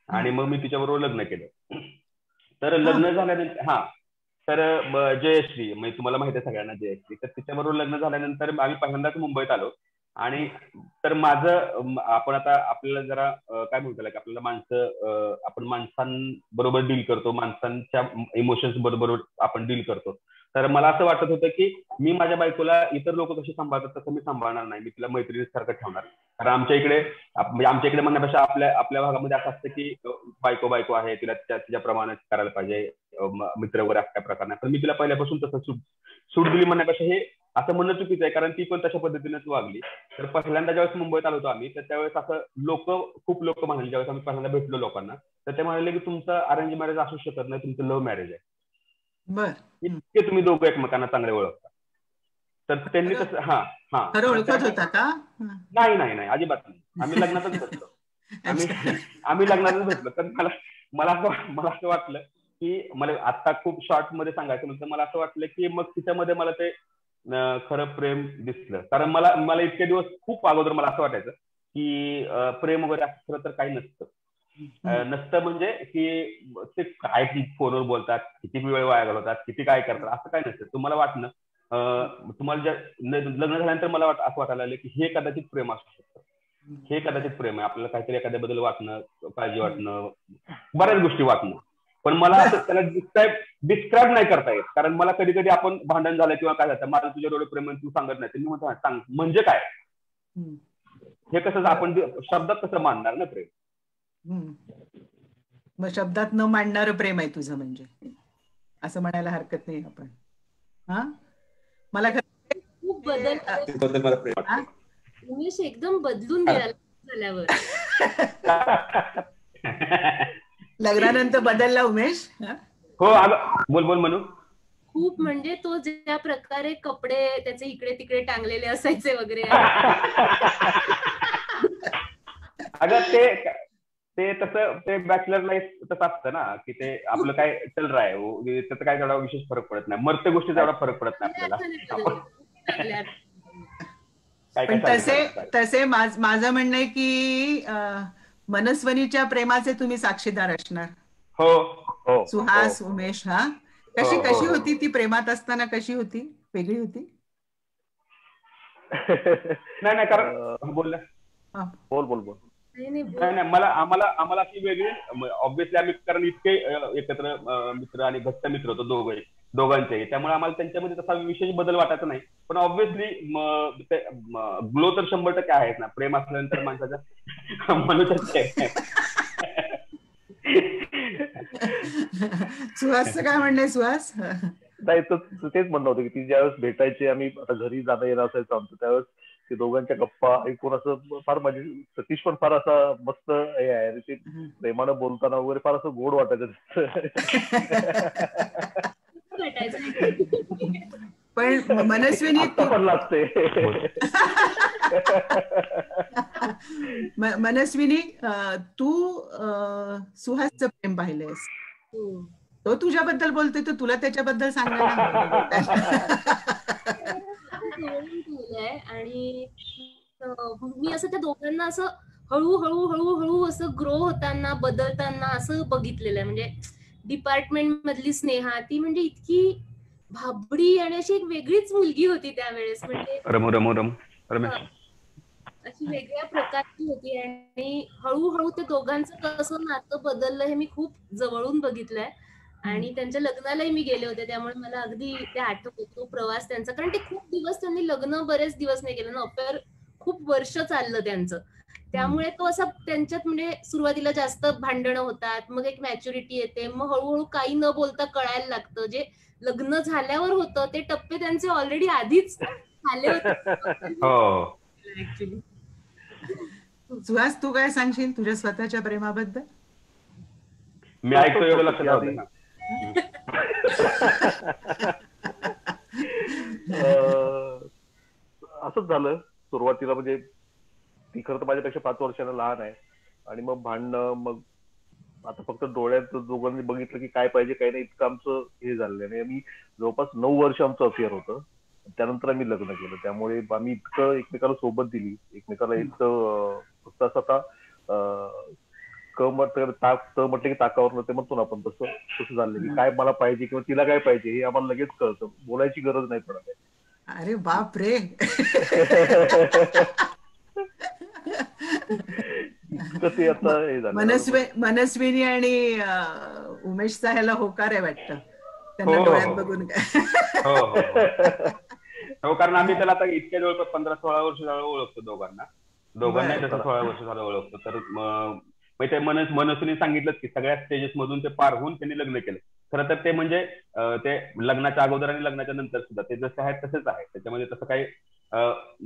आणि मग मी तिच्याबरोबर लग्न केलं. तर लग्न झाल्यानंतर तर जयश्री, म्हणजे तुम्हाला माहिती आहे सगळ्यांना जयश्री, तर तिच्याबरोबर लग्न झाल्यानंतर आम्ही पहिल्यांदाच मुंबईत आलो. आणि तर माझं आपण आता आपल्याला जरा काय म्हणतो की आपल्याला आपण माणसांबरोबर डील करतो, माणसांच्या इमोशन्स बरोबर आपण डील करतो. तर मला असं वाटत होतं की मी माझ्या बायकोला इतर लोक कशी सांभाळतात तसं मी सांभाळणार नाही, मी तिला मैत्रिणीसारखं ठेवणार. कारण आमच्या इकडे म्हणण्यापेक्षा आपल्या भागामध्ये असं असतं की बायको आहे, तिला तिच्याप्रमाणे करायला पाहिजे, मित्र वगैरे असं काय प्रकार नाही. पण मी तिला पहिल्यापासून तसं सूट दिली म्हणण्यापेक्षा हे असं म्हणणं चुकीचं आहे, कारण ती पण तशा पद्धतीनेच वागली. तर पहिल्यांदा ज्यावेळेस मुंबईत आलो होतो आम्ही, तर त्यावेळेस असं खूप लोक म्हणाले, ज्यावेळेस आम्ही पहिल्यांदा भेटलो लोकांना, तर ते म्हणाले की तुमचं अरेंज मॅरेज असू शकत नाही, तुमचं लव्ह मॅरेज आहे. इतके तुम्ही दोघं एकमेकांना चांगले ओळखता. तर त्यांनी तसं ओळखत होता का? नाही अजिबात नाही. आम्ही लग्नातच भेटलो. आम्ही लग्नातच भेटलो. तर मला असं वाटलं की मला आता खूप शॉर्ट मध्ये सांगायचं म्हणजे मला असं वाटलं की मग तिच्यामध्ये मला ते खरं प्रेम दिसलं. कारण मला इतके दिवस खूप अगोदर मला असं वाटायचं की प्रेम वगैरे असं खरं तर काही नसतं म्हणजे की ते काय फोनवर बोलतात, किती वेळ वाया घालवतात, किती काय करतात, असं काय नसतं. तुम्हाला वाटणं तुम्हाला लग्न झाल्यानंतर मला असं वाटायला लागलं की हे कदाचित प्रेम असू शकतं, हे कदाचित प्रेम आहे. आपल्याला काहीतरी एखाद्याबद्दल वाटणं, काळजी वाटणं, बऱ्याच गोष्टी वाटणं. पण मला असं त्याला डिस्क्राईब नाही करता येत. कारण मला कधी कधी आपण भांडण झालं किंवा काय झालं, मला तुझ्या डोळे प्रेम तू सांगत नाही, मी म्हणतो सांग म्हणजे काय, हे कसं आपण शब्दात कसं मांडणार ना प्रेम. मग शब्दात न मांडणारं प्रेम आहे तुझं, म्हणजे असं म्हणायला हरकत नाही आपण. मला खूप बदल उमेश एकदम बदलून गेला झाल्यावर. लग्नानंतर बदलला उमेश? हो बोल म्हणू. खूप म्हणजे तो ज्या प्रकारे कपडे त्याचे इकडे तिकडे टांगलेले असायचे वगैरे. अगं ते तसं ते बॅचलर लाईफ तसं असतं ना की ते आपलं काय चल रहा है, त्याचा काय तेवढा विशेष फरक पडत नाही, मरते गोष्टीचा एवढा फरक पडत नाही आपल्याला. पण तसे माझं म्हणणं आहे की मनस्वनीच्या प्रेमाचे तुम्ही साक्षीदार असणार. हो सुहास, उमेश. कशी होती ती प्रेमात असताना? कशी होती? वेगळी होती? नाही कारण बोल. नाही आम्हाला अशी वेगळी ऑब्व्हियसली आम्ही कारण इतके एकत्र मित्र आणि घट्ट मित्र होतो दोघांचे, त्यामुळे आम्हाला त्यांच्यामध्ये तसा विशेष बदल वाटायचा नाही. पण ऑब्व्हियसली ग्लो तर 100% आहेच ना, प्रेम असल्यानंतर माणसाच्या मनुष्याचे. सुहासचं काय म्हणणं? सुहास नाही तेच म्हणणं होतं की ती ज्यावेळेस भेटायची, आम्ही आता घरी जाणं येणं असायचं आमचं, त्यावेळेस ते दोघांच्या गप्पा ऐकून असं फार म्हणजे सतीश पण फार असा मस्त हे आहे, ते प्रेमानं बोलताना वगैरे फार असं गोड वाटायचं. पण मनस्विनी पण लागते. मनस्विनी, तू सुहासचं प्रेम पाहिलंयस, तो तुझ्याबद्दल बोलतोय, तर तुला त्याच्याबद्दल सांगायला. आणि मी असं त्या दोघांना असं हळूहळू असं ग्रो होताना, बदलताना असं बघितलेलं आहे. म्हणजे डिपार्टमेंट मधली स्नेहा, ती म्हणजे इतकी भाबडी आणि अशी एक वेगळीच मुलगी होती त्यावेळेस. म्हणजे अशी वेगळ्या प्रकारची होती आणि हळूहळू ते दोघांचं कसं नातं बदललं हे मी खूप जवळून बघितलंय. आणि त्यांच्या लग्नालाही मी गेले होते, त्यामुळे मला अगदी ते आठवतो तो प्रवास त्यांचा. कारण ते खूप दिवस त्यांनी लग्न बरेच दिवस नाही केलं ना, अफेअर खूप वर्ष चाललं त्यांचं. त्यामुळे तो असा त्यांच्यात म्हणजे सुरुवातीला जास्त भांडणं होतात, मग एक मॅच्युरिटी येते, मग हळूहळू काही न बोलता कळायला लागतं. जे लग्न झाल्यावर होतं ते टप्पे त्यांचे ऑलरेडी आधीच झाले होते ऍक्च्युली. सुहास, तू काय सांगशील तुझ्या स्वतःच्या प्रेमाबद्दल? मी ऐकतो एवढं लक्षात राहतं. असंच झालं सुरुवातीला. म्हणजे ती खरं तर माझ्यापेक्षा 5 वर्षांना लहान आहे आणि मग भांडणं, मग आता फक्त डोळ्यात दोघांनी बघितलं की काय पाहिजे काय नाही इतकं आमचं हे झालेलं आहे. मी जवळपास 9 वर्ष आमचं अफेअर होतं. त्यानंतर आम्ही लग्न केलं. त्यामुळे आम्ही इतकं एकमेकाला सोबत दिली, एकमेकाला इतकं फक्त असं आता म्हटलं की ताकावर ते म्हणतो ना आपण, तसं झालं की काय मला पाहिजे किंवा तिला काय पाहिजे हे आम्हाला लगेच कळतं. बोलायची गरज नाही पडत. अरे बाप रे. ते आता हे झालं. मनस्विनी आणि उमेशचा ह्याला होकार आहे वाटतं त्यांना डोळ्यात बघून. हो, कारण आम्ही त्याला आता इतक्या जवळपास 15-16 वर्ष झालं ओळखतो दोघांनाही तसं 16 वर्ष झालं ओळखतो. तर मग ते मनस्विनी सांगितलं की सगळ्या स्टेजेस मधून ते पार होऊन त्यांनी लग्न केलं. खरं तर ते म्हणजे ते लग्नाच्या अगोदर आणि लग्नाच्या नंतर सुद्धा ते जसे आहेत तसेच आहे. त्याच्यामध्ये तसं काही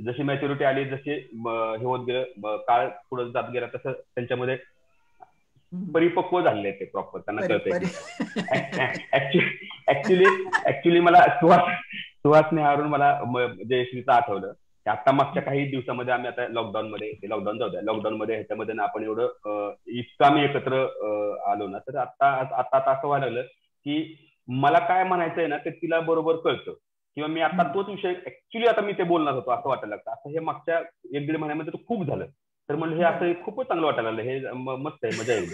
जशी मॅच्युरिटी आली, जशी हे होत गेलं, काळ पुढे जात गेला, तसं त्यांच्यामध्ये परिपक्व झाले ते प्रॉपर. त्यांना कळतंय. ऍक्च्युली मला सुहास नेहारून मला जयश्रीचं आठवलं. आता मागच्या काही दिवसामध्ये आम्ही आता लॉकडाऊन मध्ये ह्याच्यामध्ये ना आपण एवढं इतकं आम्ही एकत्र आलो ना, तर आता असं व्हायला लागलं की मला काय म्हणायचंय ना ते तिला बरोबर कळतं, किंवा मी आता तोच विषय ऍक्च्युली आता मी ते बोलणार होतो असं वाटायला लागतं. असं हे मागच्या 1-1.5 महिन्यामध्ये तर खूप झालं. तर म्हणलं हे असं खूपच चांगलं वाटायला लागलं. हे मस्त आहे, मजा येईल.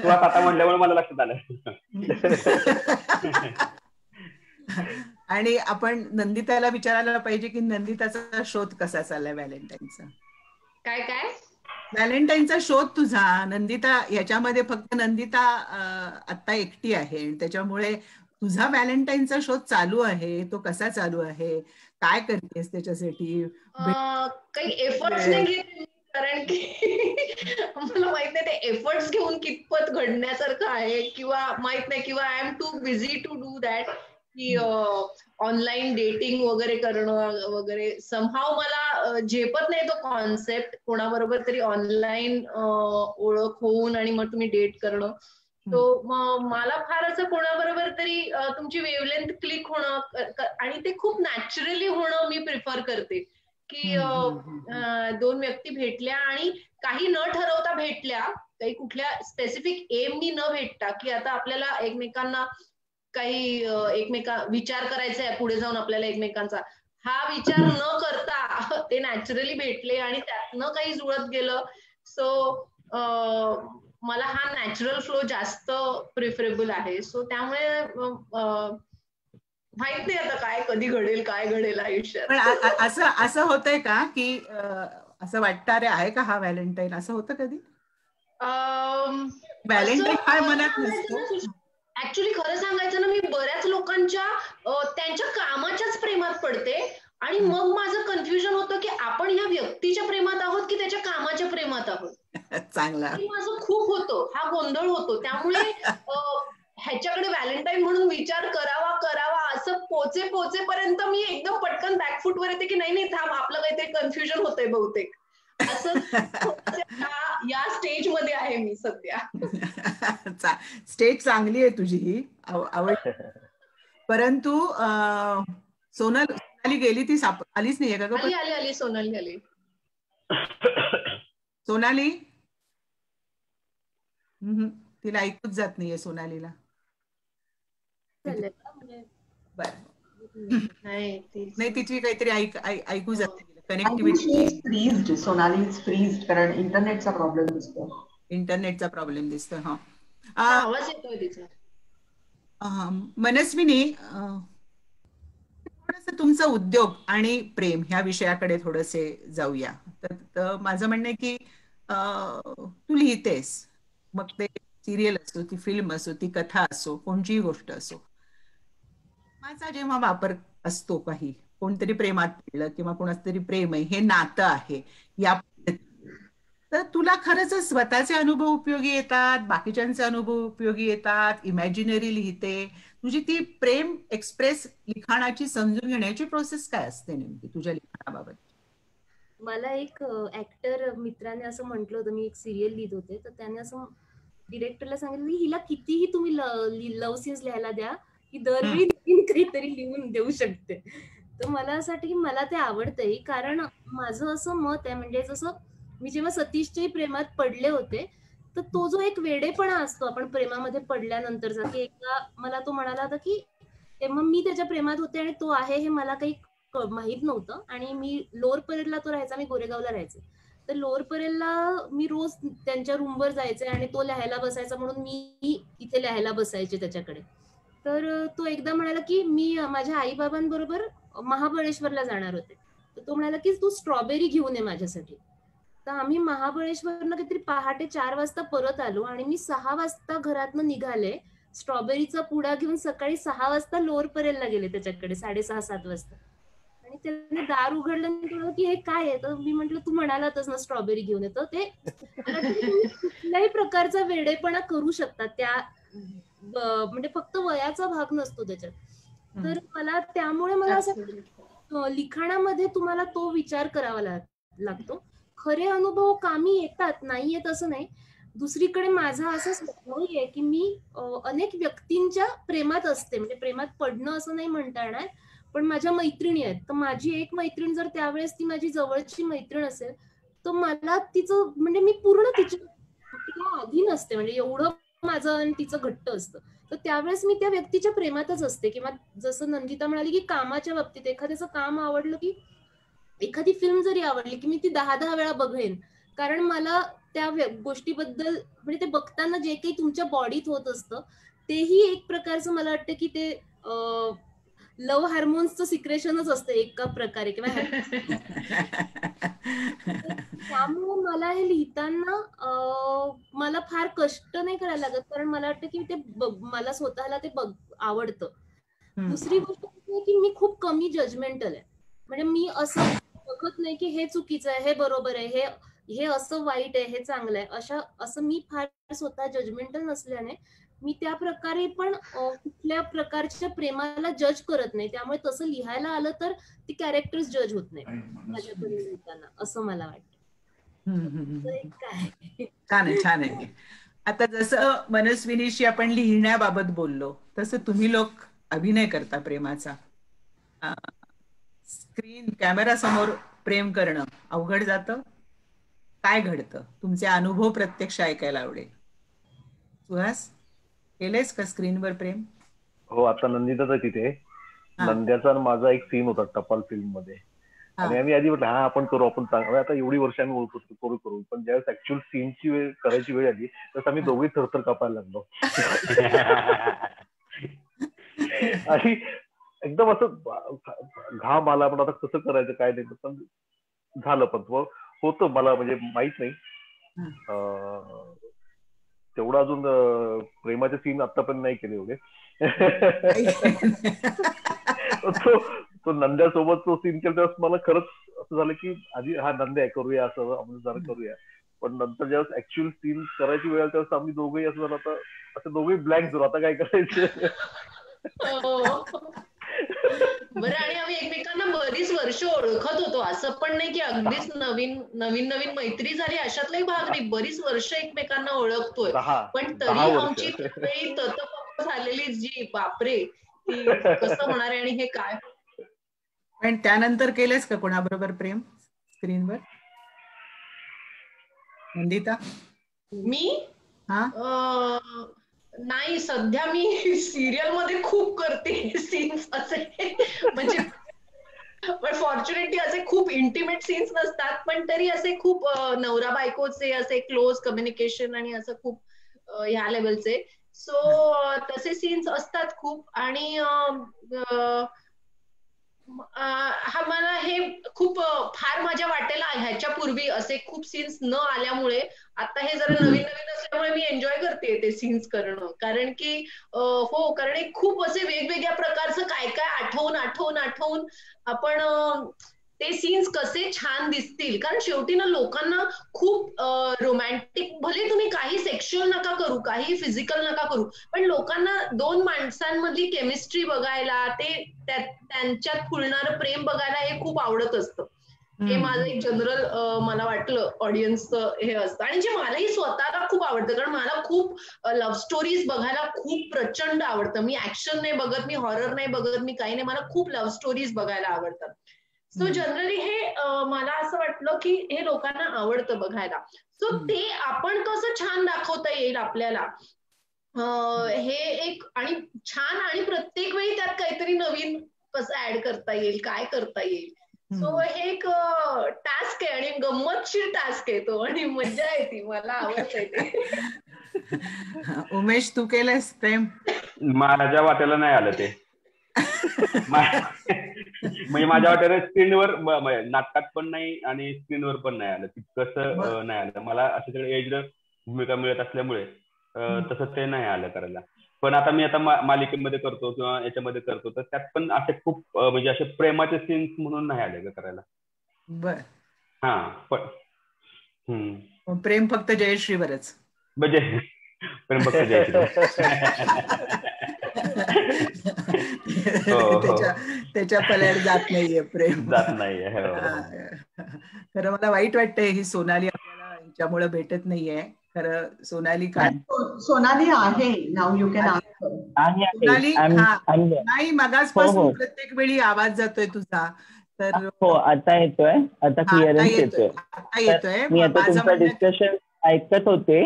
तू आता म्हणल्यामुळे मला लक्षात आलं. आणि आपण नंदिताला विचारायला पाहिजे की नंदिताचा शोध कसा चाललाय व्हॅलेंटाईनचा. काय व्हॅलेंटाईनचा शोध तुझा. नंदिता याच्यामध्ये फक्त नंदिता आता एकटी आहे, त्याच्यामुळे तुझा व्हॅलेंटाईनचा शोध चालू आहे. तो कसा चालू आहे, काय करतेस त्याच्यासाठी? काही एफर्ट्स नाही घेत, कारण की मला माहित नाही ते एफर्ट्स घेऊन कितपत घडण्यासारखं आहे किंवा माहित नाही, किंवा I am too busy to do that, की ऑनलाईन डेटिंग वगैरे करणं वगैरे. समहाव मला झेपत नाही तो कॉन्सेप्ट. कोणाबरोबर तरी ऑनलाईन ओळख होऊन आणि मग तुम्ही डेट करणं, तो मला फार असं कोणाबरोबर तरी तुमची वेवलेंथ क्लिक होणं आणि ते खूप नॅचरली होणं मी प्रिफर करते. की 2 व्यक्ती भेटल्या आणि काही न ठरवता भेटल्या, काही कुठल्या स्पेसिफिक एमनी न भेटता, की आता आपल्याला एकमेकांना काही विचार करायचा आहे पुढे जाऊन आपल्याला एकमेकांचा, हा विचार न करता ते नॅचरली भेटले आणि त्यातनं काही जुळत गेलं. सो मला हा नॅचरल फ्लो जास्त प्रिफरेबल आहे. सो त्यामुळे माहित नाही आता काय कधी घडेल, काय घडेल आयुष्यात. पण असं होतंय का की असं वाटतं अरे आहे का हा व्हॅलेंटाईन, असं होतं कधी? व्हॅलेंटाईन काय मनात नसतं ऍक्च्युली. खरं सांगायचं ना, मी बऱ्याच लोकांच्या त्यांच्या कामाच्याच प्रेमात पडते आणि मग माझं कन्फ्युजन होतं की आपण ह्या व्यक्तीच्या प्रेमात आहोत की त्याच्या कामाच्या प्रेमात आहोत. चांगला माझं खूप होतो, हा गोंधळ होतो. त्यामुळे ह्याच्याकडे व्हॅलेंटाईन म्हणून विचार करावा असं पोचेपर्यंत मी एकदम पटकन बॅकफुटवर येते की नाही थांब, आपलं काहीतरी कन्फ्युजन होतंय बहुतेक. असं या स्टेज मध्ये आहे मी सध्या. स्टेज चांगली आहे तुझी ही, आवड. परंतु सोनाली गेली, ती आलीच नाहीये का? आली सोनाली आली. सोनाली तिला ऐकूच जात नाहीये सोनालीला. नाही तिची काहीतरी ऐकू जात नाही, कनेक्टिव्हिटी. सोनाली इज फ्रीज्ड कारण इंटरनेटचा प्रॉब्लेम दिसतोय. हा, आवाज येतोय तिचा. मनस्विनी, थोडस तुमचा उद्योग आणि प्रेम ह्या विषयाकडे थोडेसे जाऊया. तर माझं म्हणणं आहे की तू लिहितेस, मग ते सिरियल असो, ती फिल्म असो, ती कथा असो, कोणतीही गोष्ट असो, माझा जेव्हा वापर असतो, काही कोणतरी प्रेमात पडलं किंवा कोणाचं तरी प्रेम आहे, हे नातं आहे या पद्धतीने, तर तुला खरंच स्वतःचे अनुभव उपयोगी येतात, बाकीच्यांचे अनुभव उपयोगी येतात, इमॅजिनरी लिहिते, तुझी ती प्रेम एक्सप्रेस लिखाणाची समजून घेण्याची प्रोसेस काय असते नेमकी तुझ्या लिखाणाबाबत? मला एक ऍक्टर मित्राने असं म्हटलं होतं, मी एक सिरियल लिहित होते, तर त्याने असं डिरेक्टरला सांगितलं की हिला कितीही तुम्ही लव्ह सीन्स लिहायला द्या, ही दरवेळी नवीन काहीतरी लिहून देऊ शकते. तर मला असं वाटतं की मला ते आवडतंय, कारण माझं असं मत आहे, म्हणजे जसं मी जेव्हा सतीशच्याही प्रेमात पडले होते, तर तो जो एक वेडेपणा असतो आपण प्रेमामध्ये पडल्यानंतरचा, की एकदा मला तो म्हणाला होता की मग मी त्याच्या प्रेमात होते आणि तो आहे हे मला काही माहित नव्हतं, आणि मी लोअर परेलला तो राहायचा, मी गोरेगावला राहायचे, तर लोअर परेलला मी रोज त्यांच्या रूमवर जायचे आणि तो लिहायला बसायचा म्हणून मी इथे लिहायला बसायचे त्याच्याकडे. तर तो एकदा म्हणाला की मी माझ्या आईबाबांबरोबर महाबळेश्वरला जाणार होते, तर तो म्हणाला की तू स्ट्रॉबेरी घेऊन ये माझ्यासाठी. तर आम्ही महाबळेश्वरनं काहीतरी पहाटे 4 वाजता परत आलो आणि मी 6 वाजता घरातनं निघाले, स्ट्रॉबेरीचा पुडा घेऊन सकाळी 6 वाजता लोअर परेलला गेले त्याच्याकडे, 6:30-7 वाजता. आणि त्याने दार उघडलं आणि म्हटलं की हे काय आहे, तर मी म्हंटल तू म्हणालातच ना स्ट्रॉबेरी घेऊन येतो. ते कुठल्याही प्रकारचा वेडेपणा करू शकतात त्या, म्हणजे फक्त वयाचा भाग नसतो त्याच्यात. तर मला त्यामुळे मला असं लिखाणामध्ये तुम्हाला तो विचार करावा लागतो. खरे अनुभव कामी येतात, नाही येत असं नाही. दुसरीकडे माझा असं स्वभावही आहे की मी अनेक व्यक्तींच्या प्रेमात असते, म्हणजे प्रेमात पडणं असं नाही म्हणता येणार, पण माझ्या मैत्रिणी आहेत. तर माझी एक मैत्रीण जर त्यावेळेस ती माझी जवळची मैत्रीण असेल, तर मला तिचं म्हणजे मी पूर्ण तिच्या अधीन असते, म्हणजे एवढं माझं आणि तिचं घट्ट असतं. तर त्यावेळेस मी त्या व्यक्तीच्या प्रेमातच असते. किंवा जसं नंदिता म्हणाली की कामाच्या बाबतीत एखाद्याचं काम आवडलं की, एखादी फिल्म जरी आवडली की मी ती 10-10 वेळा बघेन, कारण मला त्या गोष्टीबद्दल, म्हणजे ते बघताना जे काही तुमच्या बॉडीत होत असतं, तेही एक प्रकारचं मला वाटतं की ते लव्ह हार्मोन्सचं सिक्रेशनच असतं एका प्रकारे, किंवा त्यामुळे मला हे लिहिताना मला फार कष्ट नाही करायला लागत, कारण मला वाटतं की ते मला स्वतःला ते आवडतं. दुसरी गोष्ट की मी खूप कमी जजमेंटल आहे, म्हणजे मी असं बघत नाही की हे चुकीचं आहे, हे बरोबर आहे, हे असं वाईट आहे, हे चांगलं आहे, असं मी फार स्वतः जजमेंटल नसल्याने मी त्या प्रकारे पण कुठल्या प्रकारच्या प्रेमाला जज करत नाही. त्यामुळे तसं लिहायला आलं तर ती कॅरेक्टर्स जज होत नाही माझ्याकडे लिहिताना, असं मला वाटतं. छान आहे, छान आहे. आता जसं मनस्विनीशी आपण लिहिण्याबाबत बोललो, तसं तुम्ही लोक अभिनय करता प्रेमाचा. स्क्रीन कॅमेरा समोर प्रेम करणं अवघड जातं, काय घडतं? तुमचे अनुभव प्रत्यक्ष ऐकायला आवडेल. सुहास, केलेस का स्क्रीनवर प्रेम? हो, आता नंदिताच तिथे नंद्याचा माझा एक सीन होता टपाल फिल्म मध्ये, आणि आम्ही आधी म्हटलं हा आपण करू, आपण चांगलं, आता एवढी वर्ष आम्ही ओळखतो, करू. पण ज्यावेळेस ऍक्च्युअल सीनची वेळ करायची वेळ आली, तर आम्ही दोघे थरथर कापायला लागलो. आणि एकदम असं घाम आला, पण आता कसं करायचं काय नाही, पण झालं. पण होतं, मला म्हणजे माहित नाही तेवढं अजून प्रेमाचे सीन आतापर्यंत नाही केले एवढे. तो नंद्यासोबत तो सीन केला तेव्हा मला खरंच असं झालं की आधी हा नंद्या करूया, असं आपण जरा करूया, पण नंतर ज्यावेळेस ऍक्च्युअल सीन करायची वेळ त्यावेळेस आम्ही दोघेही असं झालं, आता असं दोघेही ब्लँक झालो, आता काय करायचं. बरं, आणि आम्ही एकमेकांना बरीच वर्ष ओळखत होतो, असं पण नाही की अगदीच नवीन मैत्री झाली अशातलाही भाग नाही, बरीच वर्ष एकमेकांना ओळखतोय, पण तरी आमची तत झालेली जी बापरे, ती कसं होणार आहे आणि हे काय. पण त्यानंतर केलंस का कोणाबरोबर प्रेम स्क्रीनवर, नंदिता? मी नाही, सध्या मी सिरियल मध्ये खूप करते सीन्स असे, म्हणजे पण फॉर्च्युनेटली असे खूप इंटिमेट सीन्स नसतात, पण तरी असे खूप नवरा बायकोचे असे क्लोज कम्युनिकेशन आणि असं खूप ह्या लेवलचे, सो तसे सीन्स असतात खूप. आणि हा मला हे खूप फार माझ्या वाटेला ह्याच्या पूर्वी असे खूप सीन्स न आल्यामुळे आता हे जरा नवीन नवीन असल्यामुळे मी एन्जॉय करते ते सीन्स करणं. कारण की हो, कारण एक खूप असे वेगवेगळ्या प्रकारचं काय काय आठवून आठवून आठवून आपण ते सीन्स कसे छान दिसतील. कारण शेवटी ना लोकांना खूप रोमॅन्टिक, भले तुम्ही काही सेक्शुअल नका करू, काही फिजिकल नका करू, पण लोकांना दोन माणसांमधली केमिस्ट्री बघायला, ते त्यांच्यात फुलणारं प्रेम बघायला हे खूप आवडत असतं. हे माझं एक जनरल मला वाटलं ऑडियन्सचं हे असतं, आणि जे मलाही स्वतःला खूप आवडतं. कारण मला खूप लव्ह स्टोरीज बघायला खूप प्रचंड आवडतं. मी ऍक्शन नाही बघत, मी हॉरर नाही बघत, मी काही नाही, मला खूप लव्ह स्टोरीज बघायला आवडतात. सो जनरली हे मला असं वाटलं की हे लोकांना आवडतं बघायला. सो ते आपण कसं छान दाखवता येईल आपल्याला, हे एक आणि छान, आणि प्रत्येक वेळी त्यात काहीतरी नवीन कसं ऍड करता येईल, काय करता येईल. सो हे एक टास्क आहे आणि गंमतशीर टास्क आहे तो, आणि मजा येते, मला आवडतंय ते. उमेश, तू केलंस प्रेम? माझ्या वाट्याला नाही आलं ते. म्हणजे माझ्या वाट्याला स्क्रीनवर, नाटकात पण नाही आणि स्क्रीनवर पण नाही आलं, तितकंसं नाही आलं मला. असे सगळे एज भूमिका मिळत असल्यामुळे तसं ते नाही आलं करायला. पण आता मी मालिकेमध्ये करतो किंवा याच्यामध्ये करतो, तर त्यात पण असे खूप म्हणजे असे प्रेमाचे सीन्स म्हणून नाही आले का करायला. बर. हा, पण प्रेम फक्त जयश्रीवरच, म्हणजे प्रेम फक्त जयश्री. त्याच्या पल्याड जात नाहीये प्रेम, जात नाहीये. खरं मला वाईट वाटतंय ही सोनाली आपल्याला हिच्यामुळे भेटत नाहीये. खरं सोनाली काय, सोनाली आहे नाव, यू कॅन आस्क. सोनाली, नाही मगाचपासून प्रत्येक वेळी आवाज जातोय तुझा. तर हो, आता येतोय, आता क्लिअरन्स येतोय. मी आता तुमचं डिस्कशन ऐकत होते,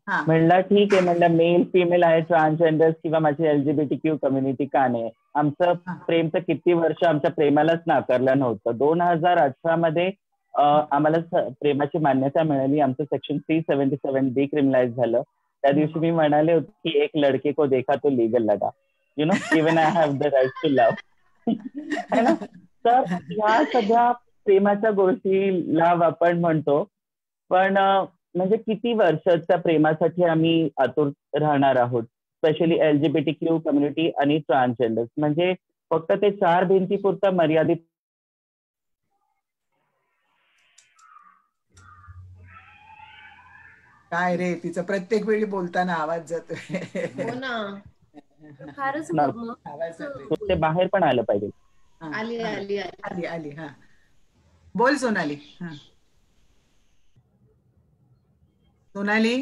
म्हणलं ठीक आहे, म्हणलं मेल फिमेल आहे, ट्रान्सजेंडर्स किंवा माझी LGBTQ कम्युनिटी का नाही. आमचं प्रेम तर किती वर्ष आमच्या प्रेमालाच नाकारलं नव्हतं. 2018 मध्ये आम्हाला प्रेमाची मान्यता मिळाली. आमचं सेक्शन 377 डिक्रिमिनलाइज झालं. त्या दिवशी मी म्हणाले होते की एक लडके को देखा तो लीगल लगा, you know, even I have the right to love, है ना. तर ह्या सगळ्या प्रेमाच्या गोष्टीला आपण म्हणतो, पण म्हणजे किती वर्षाच्या प्रेमासाठी आम्ही आतुर राहणार आहोत, स्पेशली LGBTQ कम्युनिटी आणि ट्रान्सजेंडर्स. म्हणजे फक्त ते 4 भिंतीपुरता मर्यादित. काय रे, तिचं प्रत्येक वेळी बोलताना आवाज जातोय. हो ना, फारच ते बाहेर पण आलं पाहिजे. आली आली आली आली. हा, बोल सोनाली. हा, सोनाली.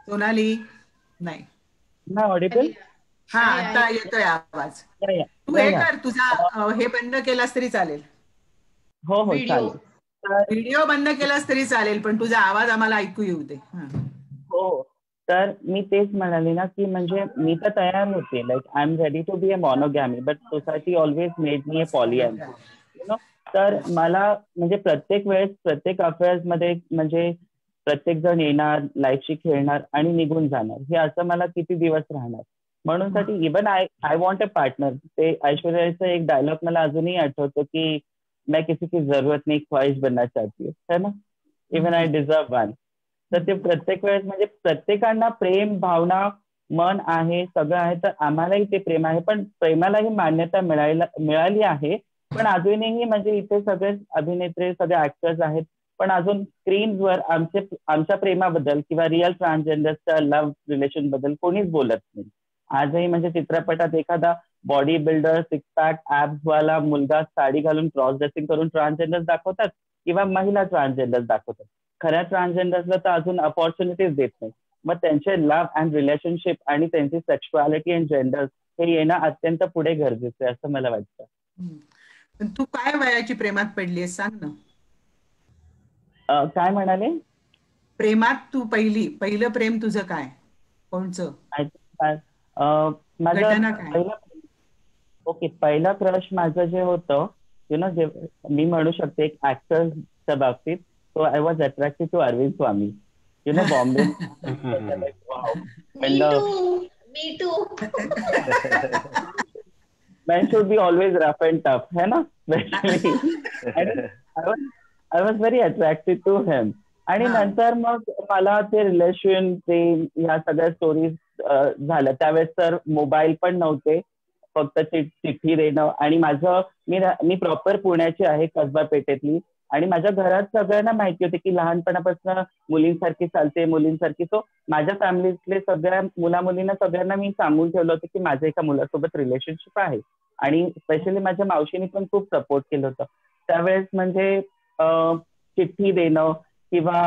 सोनाली नाही ऑडिबल. हा, आता येतोय आवाज. तू हे कर, तुझा हे बंद केलास तरी चालेल. हो हो, चालेल. व्हिडिओ बंद केलास तरी चालेल, पण तुझा आवाज आम्हाला ऐकू येऊ दे. हो, तर मी तेच म्हणाले ना की म्हणजे मी तर तयार होते, like I am ready to be a monogamy, but society always made me a polygamy, you know. तर मला म्हणजे प्रत्येक वेळेस प्रत्येक अफेअर्स मध्ये म्हणजे प्रत्येक जण येणार, लाईफशी खेळणार आणि निघून जाणार, हे असं मला किती दिवस राहणार. म्हणून साठी even I want a partner. ते ऐश्वर्याचं एक डायलॉग मला अजूनही आठवतो की मैं किसी की जरूरत नहीं ख्वाहिश बनना चाहती है ना, इवन आय डिझर्व वन. तर ते प्रत्येक वेळेस म्हणजे प्रत्येकांना प्रेम, भावना, मन आहे, सगळं आहे, तर आम्हालाही ते प्रेम आहे, पण प्रेमालाही मान्यता मिळाली आहे. पण अजूनही म्हणजे इथे सगळे अभिनेत्री, सगळे ऍक्टर्स आहेत, पण अजून स्क्रीनवर आमच्या प्रेमाबद्दल किंवा रिअल ट्रान्सजेंडरच्या लव्ह रिलेशन बद्दल कोणीच बोलत नाही. आजही म्हणजे चित्रपटात एखादा body builder, six pack, abs वाला मुलगा साडी घालून क्रॉस ड्रेसिंग करून ट्रान्सजेंडर्स दाखवतात किंवा महिला ट्रान्सजेंडर्स दाखवतात. खऱ्या ट्रान्सजेंडर्सला तर अजून अपॉर्च्युनिटीज देत नाही. मग त्यांचे लव्ह अँड रिलेशनशिप आणि त्यांची सेक्शुअलिटी अँड जेंडर हे येणं अत्यंत पुढे गरजेचं आहे असं मला वाटतं. तू काय वयाची प्रेमात पडलीस सांग ना. काय म्हणाले? प्रेमात तू पहिलं प्रेम तुझं काय, कोणचं? माझं पहिला क्रश माझं जे होतं, यु नो, जे मी म्हणू शकते एक ऍक्टरच्या बाबतीत, so I was attracted to Arvind Swami, you know, Bombay. Me too. Men should be always rough and tough, है ना? I was very attracted to him. आणि नंतर मग मला ते रिलेशन ते ह्या सगळ्या स्टोरीज झाल्या. त्यावेळेस तर मोबाईल पण नव्हते, फक्त चिठ्ठी देणं. आणि मी प्रॉपर पुण्याची आहे, कसबा पेठेतली. आणि माझ्या घरात सगळ्यांना माहिती होते की लहानपणापासून मुलींसारखी चालते, मुलींसारखी. सो माझ्या फॅमिलीतले सगळ्या मुलींना सगळ्यांना मी सांगून ठेवलं होतं की माझ्या एका मुलासोबत रिलेशनशिप आहे. आणि स्पेशली माझ्या मावशीने पण खूप सपोर्ट केलं होतं त्यावेळेस. म्हणजे चिठ्ठी देणं किंवा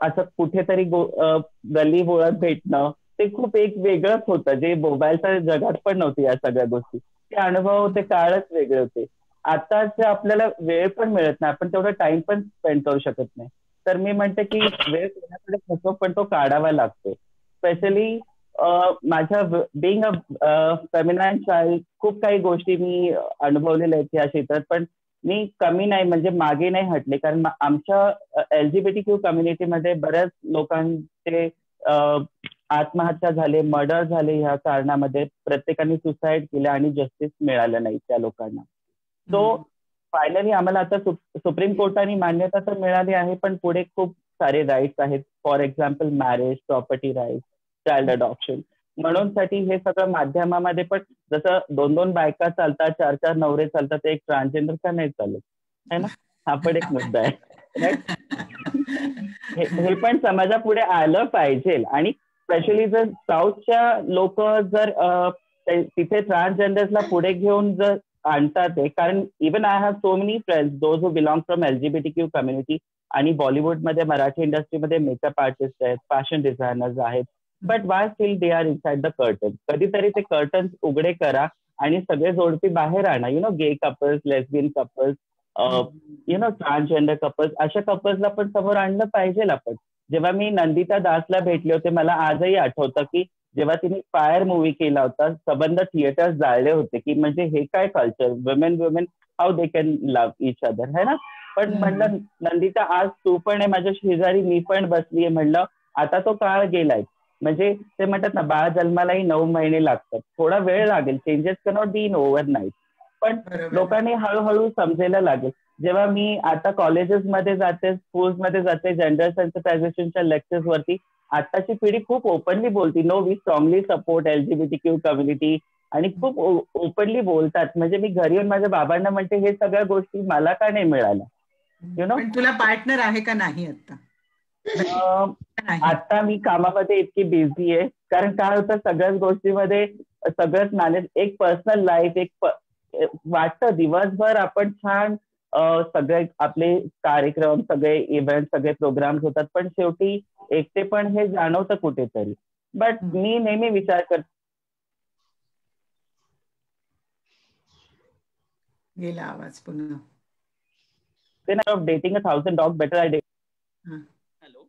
असं कुठेतरी गल्ली बोळात भेटणं ते खूप एक वेगळंच होतं, जे मोबाईलच्या जगात पण नव्हते या सगळ्या गोष्टी. ते अनुभव, ते काळच वेगळे होते. आताच आपल्याला वेळ पण मिळत नाही, आपण तेवढा टाइम पण स्पेंड करू शकत नाही. तर मी म्हणते की वेळ कोणाकडे नसतो, पण तो काढावा लागतो. स्पेशली माझ्या बिंग अ फेमिनाईन चाइल्ड खूप काही गोष्टी मी अनुभवलेल्या आहेत या क्षेत्रात. पण मी कमी नाही, म्हणजे मागे नाही हटले. कारण आमच्या LGBTQ कम्युनिटीमध्ये बऱ्याच लोकांचे आत्महत्या झाले, मर्डर झाले. ह्या कारणामध्ये प्रत्येकाने सुसाईड केलं आणि जस्टिस मिळालं नाही त्या लोकांना. सो फायनली आम्हाला आता सुप्रीम कोर्टाने मान्यता तर मिळाली आहे, पण पुढे खूप सारे राईट्स आहेत. For example marriage, property rights, child adoption. म्हणून साठी हे सगळं माध्यमामध्ये पण जसं 2-2 बायका चालतात, 4-4 नवरे चालतात, एक ट्रान्सजेंडर का नाही चालत, है ना? हा पण एक मुद्दा आहे. हे पण समाजापुढे आलं पाहिजे. आणि स्पेशली जर साऊथच्या लोक जर तिथे ट्रान्सजेंडर्सला पुढे घेऊन जर आणतात ते, कारण even I have so many friends those who belong from LGBTQ community. आणि बॉलिवूडमध्ये, मराठी इंडस्ट्रीमध्ये मेकअप आर्टिस्ट आहेत, फॅशन डिझायनर्स आहेत. But why steel they are inside the curtain. कधीतरी ते कर्टन्स उघडे करा आणि सगळे जोडपी बाहेर आणा. Gay couples, lesbian couples, transgender couples, अशा कपल्सला पण समोर आणलं पाहिजे आपण. जेव्हा मी नंदिता दासला भेटले होते, मला आजही आठवतं की जेव्हा तिने फायर मूवी केला होता, सबंध थिएटर्स जाळले होते की म्हणजे हे काय culture, women how they can love each other, है ना? पण म्हणलं नंदिता, आज तू पण आहे माझ्या शेजारी, मी पण बसलीये. म्हणलं आता तो काळ गेलाय. म्हणजे ते म्हणतात ना, बाळ जन्मालाही 9 महिने लागतात, थोडा वेळ लागेल. Changes cannot be in overnight. पण लोकांनी हळूहळू समजायला लागेल. जेव्हा मी आता कॉलेजेसमध्ये जाते, स्कूल्समध्ये जाते, जेंडर सेन्सिटायझेशनच्या लेक्चर्स वरती, आताची पिढी खूप ओपनली बोलती. No, we strongly support LGBTQ community. आणि खूप ओपनली बोलतात. म्हणजे मी घरी येऊन माझ्या बाबांना म्हणते, हे सगळ्या गोष्टी मला का नाही मिळाल्या? पण तुला पार्टनर आहे का नाही आता? आता मी कामामध्ये इतकी बिझी आहे, कारण काय होतं सगळ्याच गोष्टीमध्ये सगळंच मॅनेज. एक पर्सनल लाईफ, एक वाटतं दिवसभर आपण छान सगळे आपले कार्यक्रम, सगळे इव्हेंट, सगळे प्रोग्राम्स होतात, पण शेवटी एकटे पण हे जाणवतं कुठेतरी. बट मी नेहमी विचार करते, गेला आवाज पुन्हा. Dating 1000 dog better I date. Hello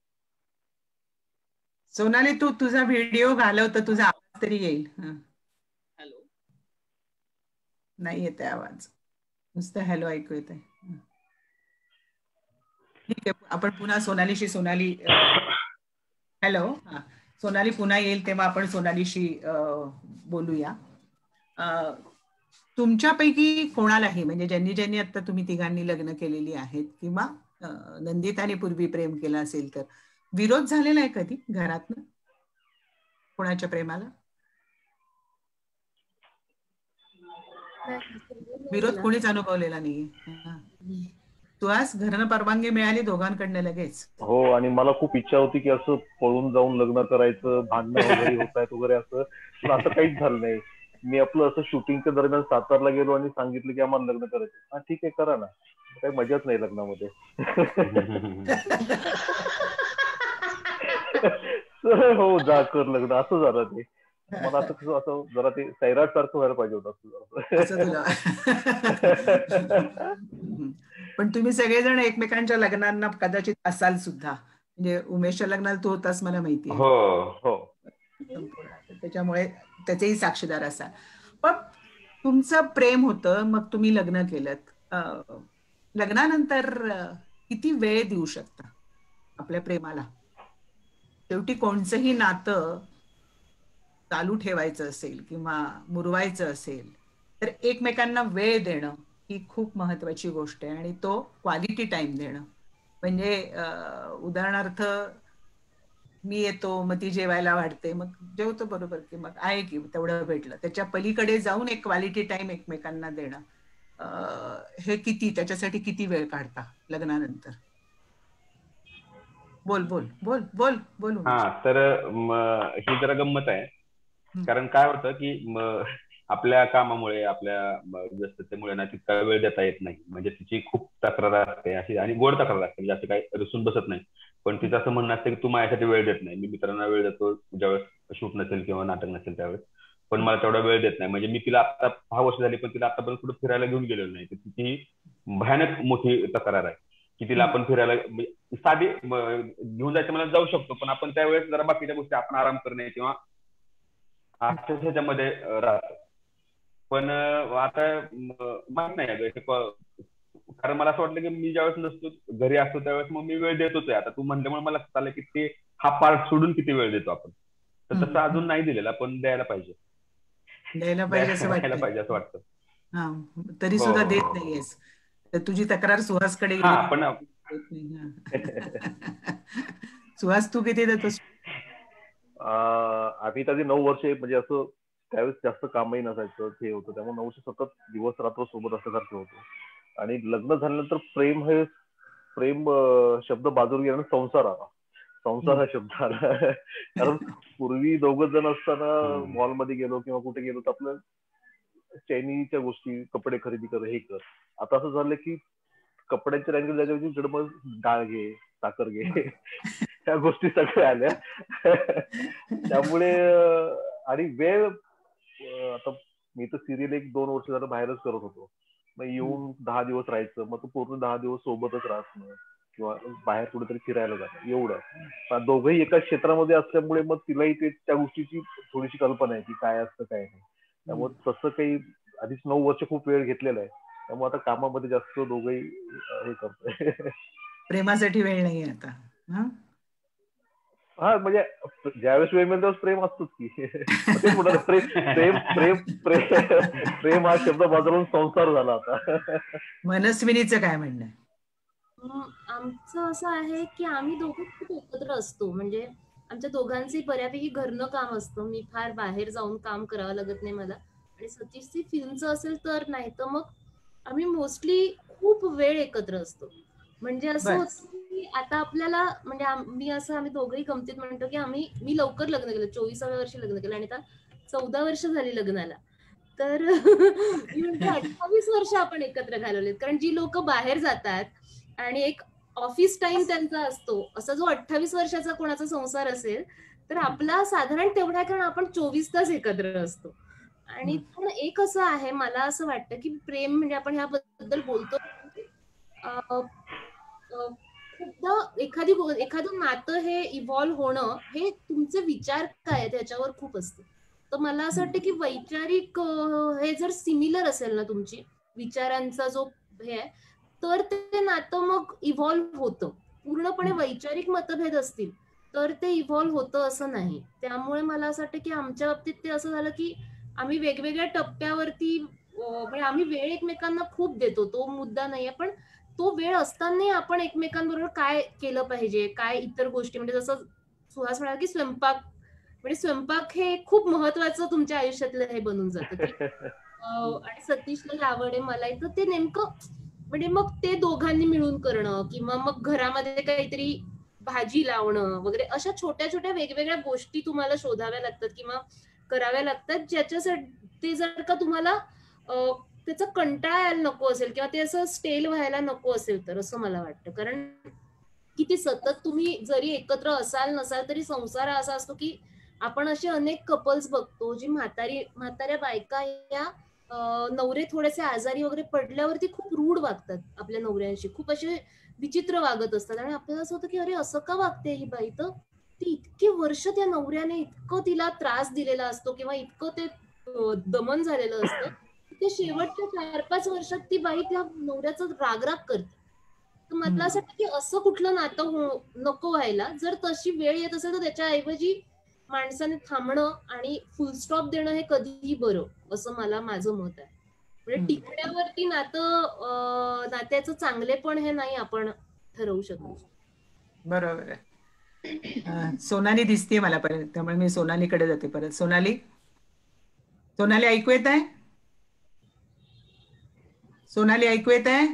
Sonali, तू तुझा व्हिडिओ घालव तर तुझा आवाज तरी येईल. हॅलो, नाही येते आवाज, नुसतं हॅलो ऐकू येत आहे. ठीक आहे, आपण पुन्हा सोनाली हॅलो. हा, सोनाली पुन्हा येईल तेव्हा आपण सोनालीशी बोलूया. तुमच्यापैकी कोणालाही, म्हणजे ज्यांनी आता तुम्ही तिघांनी लग्न केलेली आहेत किंवा नंदिताने पूर्वी प्रेम केलं असेल, तर विरोध झालेला आहे कधी घरातनं कोणाच्या प्रेमाला? विरोध कोणीच अनुभवलेला नाहीये. तू आज घरानं परवानगी मिळाली दोघांकडनं लगेच? हो, आणि मला खूप इच्छा होती की असं पळून जाऊन लग्न करायचं, भांडणं वगैरे होत आहेत वगैरे असं, पण असं काहीच झालं नाही. मी आपलं असं शूटिंगच्या दरम्यान सातारला गेलो आणि सांगितलं की आम्हाला लग्न करायचं. हा ठीक आहे, करा ना, काही मजाच नाही लग्नामध्ये. हो, जा कर लग्न, असं झालं ते. मला असं कसं असं जरा ते सैराट सारखं व्हायला पाहिजे होतं. पण तुम्ही सगळेजण एकमेकांच्या लग्नांना कदाचित असाल सुद्धा, म्हणजे उमेशच्या लग्नाला तू होतास मला माहिती आहे. हो, त्याच्यामुळे त्याचेही साक्षीदार असाल. पण तुमचं प्रेम होतं, मग तुम्ही लग्न केलं. लग्नानंतर किती वेळ देऊ शकता आपल्या प्रेमाला? शेवटी कोणचंही नातं चालू ठेवायचं असेल किंवा मुरवायचं असेल तर एकमेकांना वेळ देणं ही खूप महत्वाची गोष्ट आहे. आणि तो क्वालिटी टाइम देणं म्हणजे उदाहरणार्थ मी येतो, मग ती जेवायला वाढते, मग जेवतो बरोबर, की मग आहे की तेवढं भेटलं. त्याच्या पलीकडे जाऊन एक क्वालिटी टाइम एकमेकांना देणं हे किती, त्याच्यासाठी किती वेळ काढता लग्नानंतर? बोल बोल बोल बोल बोल. हा, तर ही जरा गंमत आहे. कारण काय होतं की आपल्या कामामुळे, आपल्या व्यस्ततेमुळे ना तितका वेळ देता येत नाही. म्हणजे तिची खूप तक्रार असते अशी, आणि गोड तक्रार असते, म्हणजे असं काही रुसून बसत नाही. पण तिचं असं म्हणणं असतं की तू माझ्यासाठी वेळ देत नाही. मी मित्रांना वेळ देतो ज्यावेळेस शूट नसेल किंवा नाटक नसेल त्यावेळेस, पण मला तेवढा वेळ देत नाही. म्हणजे मी तिला आता 6 वर्ष झाली, पण तिला आतापर्यंत कुठे फिरायला घेऊन गेलेलो नाही. तर तिची भयानक मोठी तक्रार आहे की तिला आपण फिरायला साधी घेऊन जायचं मला जाऊ शकतो, पण आपण त्यावेळेस जरा बाकीच्या गोष्टी, आपण आराम करणे किंवा अशाच ह्याच्यामध्ये राहतो. पण आता माहित नाही, कारण मला असं वाटलं की मी ज्यावेळेस नसतो घरी असतो त्यावेळेस मग मी वेळ देतोच आहे. आता तू म्हणल्यामुळे मला लक्षात आलं की ते हा पार्ट सोडून किती वेळ देतो आपण. तर तसं अजून नाही दिलेला, पण द्यायला पाहिजे. द्यायला पाहिजे असं वाटतं. हा, तरी सुद्धा देत नाहीयेस. तर तुझी तक्रार सुहासकडे गेली. पण सुहास, तू किती देतोस? आम्ही त्याची 9 वर्ष, म्हणजे असं त्यावेळेस जास्त कामही नसायचं, हे होतं, त्यामुळे 9 वर्ष सतत दिवस रात्र सोबत असल्यासारखं होतं. आणि लग्न झाल्यानंतर प्रेम शब्द बाजूला गेला, संसार आला. संसार हा शब्द आला. कारण पूर्वी दोघं जण असताना मॉलमध्ये गेलो किंवा कुठे गेलो तर आपलं चैनीच्या गोष्टी, कपडे खरेदी कर, हे कर. आता असं झालं की कपड्यांच्या रँगल जायच्या इकडे मग डाळ घे, साखर घे, त्या गोष्टी सगळ्या आल्या. त्यामुळे आणि वेळ, आता मी तर सिरियल 1-2 वर्ष झालं बाहेरच करत होतो. मग येऊन 10 दिवस राहायचं, मग तू पूर्ण 10 दिवस सोबतच राहणं किंवा बाहेर कुठेतरी फिरायला जाणं, एवढं. दोघंही एका क्षेत्रामध्ये असल्यामुळे मग तिलाही त्या गोष्टीची थोडीशी कल्पना आहे की काय असतं काय नाही. त्यामुळे तसं काही आधीच 9 वर्ष खूप वेळ घेतलेला आहे. त्यामुळे आता कामामध्ये जास्त दोघंही हे करतोय. प्रेमासाठी वेळ नाही आता. हा, म्हणजे ज्यावेळेस वेळ मिळेल त्यावेळेस प्रेम असतोच की. तेच म्हणतात, प्रेम प्रेम प्रेम प्रेम हा शब्द बदलून संसार झाला आता. मनस्विनीचं काय म्हणणं आहे? आमचं असं आहे की आम्ही दोघं खूप एकत्र असतो. म्हणजे आमच्या दोघांचे बऱ्यापैकी घरनं काम असतं. मी फार बाहेर जाऊन काम करावं लागत नाही मला. आणि सतीशची फिल्मचं असेल तर नाही, तर मग आम्ही मोस्टली खूप वेळ एकत्र असतो. म्हणजे असं होतं की आता आपल्याला, म्हणजे आम्ही दोघंही गमतीत म्हणतो की मी लवकर लग्न केलं, 24व्या वर्षी लग्न केलं आणि आता 14 वर्ष झाली लग्नाला. तर मी म्हणते 28 वर्ष आपण एकत्र घालवलेत. कारण जी लोक बाहेर जातात आणि एक ऑफिस टाइम त्यांचा असतो, असा जो 28 वर्षाचा कोणाचा संसार असेल तर आपला साधारण तेवढा, कारण आपण 24 तास एकत्र असतो. आणि पण एक असं आहे, मला असं वाटतं की प्रेम म्हणजे आपण ह्याबद्दल बोलतो, खूपदा एखादं नातं हे इव्हॉल्व्ह होणं, हे तुमचे विचार काय त्याच्यावर खूप असतं. तर मला असं वाटतं की वैचारिक हे जर सिमिलर असेल ना, तुमची विचारांचा जो हे आहे, तर ते नातं मग इव्हॉल्व्ह होतं. पूर्णपणे वैचारिक मतभेद असतील तर ते इव्हॉल्व्ह होतं असं नाही. त्यामुळे मला असं वाटतं की आमच्या बाबतीत ते असं झालं की आम्ही वेगवेगळ्या टप्प्यावरती, म्हणजे आम्ही वेळ एकमेकांना खूप देतो, तो मुद्दा नाहीये, पण तो वेळ असतानाही आपण एकमेकांबरोबर काय केलं पाहिजे, काय इतर गोष्टी, म्हणजे जसं सुहास म्हणाला की स्वयंपाक, म्हणजे स्वयंपाक हे खूप महत्वाचं तुमच्या आयुष्यातलं हे बनून जातं. आणि सतीशला आवड आहे, मला तर ते नेमकं, म्हणजे मग ते दोघांनी मिळून करणं किंवा मग घरामध्ये काहीतरी भाजी लावणं वगैरे, अशा छोट्या छोट्या वेगवेगळ्या गोष्टी तुम्हाला शोधाव्या लागतात किंवा कराव्या लागतात, ज्याच्यासाठी ते जर का तुम्हाला त्याचा कंटाळा यायला नको असेल किंवा ते असं स्टेल व्हायला नको असेल तर, असं मला वाटतं. कारण किती सतत तुम्ही जरी एकत्र असाल नसाल तरी संसार असा असतो की आपण असे अनेक कपल्स बघतो जी म्हाताऱ्या बायका या नवरे थोडेसे आजारी वगैरे पडल्यावरती खूप रूढ वागतात आपल्या नवऱ्यांशी, खूप असे विचित्र वागत असतात. आणि आपल्याला असं होतं की अरे असं का वागते ही बाई, तर ती इतके वर्ष त्या नवऱ्याने इतकं तिला त्रास दिलेला असतो किंवा इतकं ते दमन झालेलं असतं, ते शेवटच्या 4-5 वर्षात ती बाई त्या नवऱ्याचं रागराग करते. तर मला असं वाटतं की असं कुठलं नातं नको व्हायला. जर तशी वेळ येत असेल तर त्याच्याऐवजी माणसाने थांबणं आणि फुलस्टॉप देणं हे कधीही बरं, असं माझं मत आहे. म्हणजे टिकण्यावरती नात्याचं चांगलेपण हे नाही आपण ठरवू शकतो. बरोबर आहे. सोनाली दिसतीये मला परत, त्यामुळे मी सोनालीकडे जाते परत. सोनाली ऐकू येत आहे? सोनाली ऐकू येत आहे?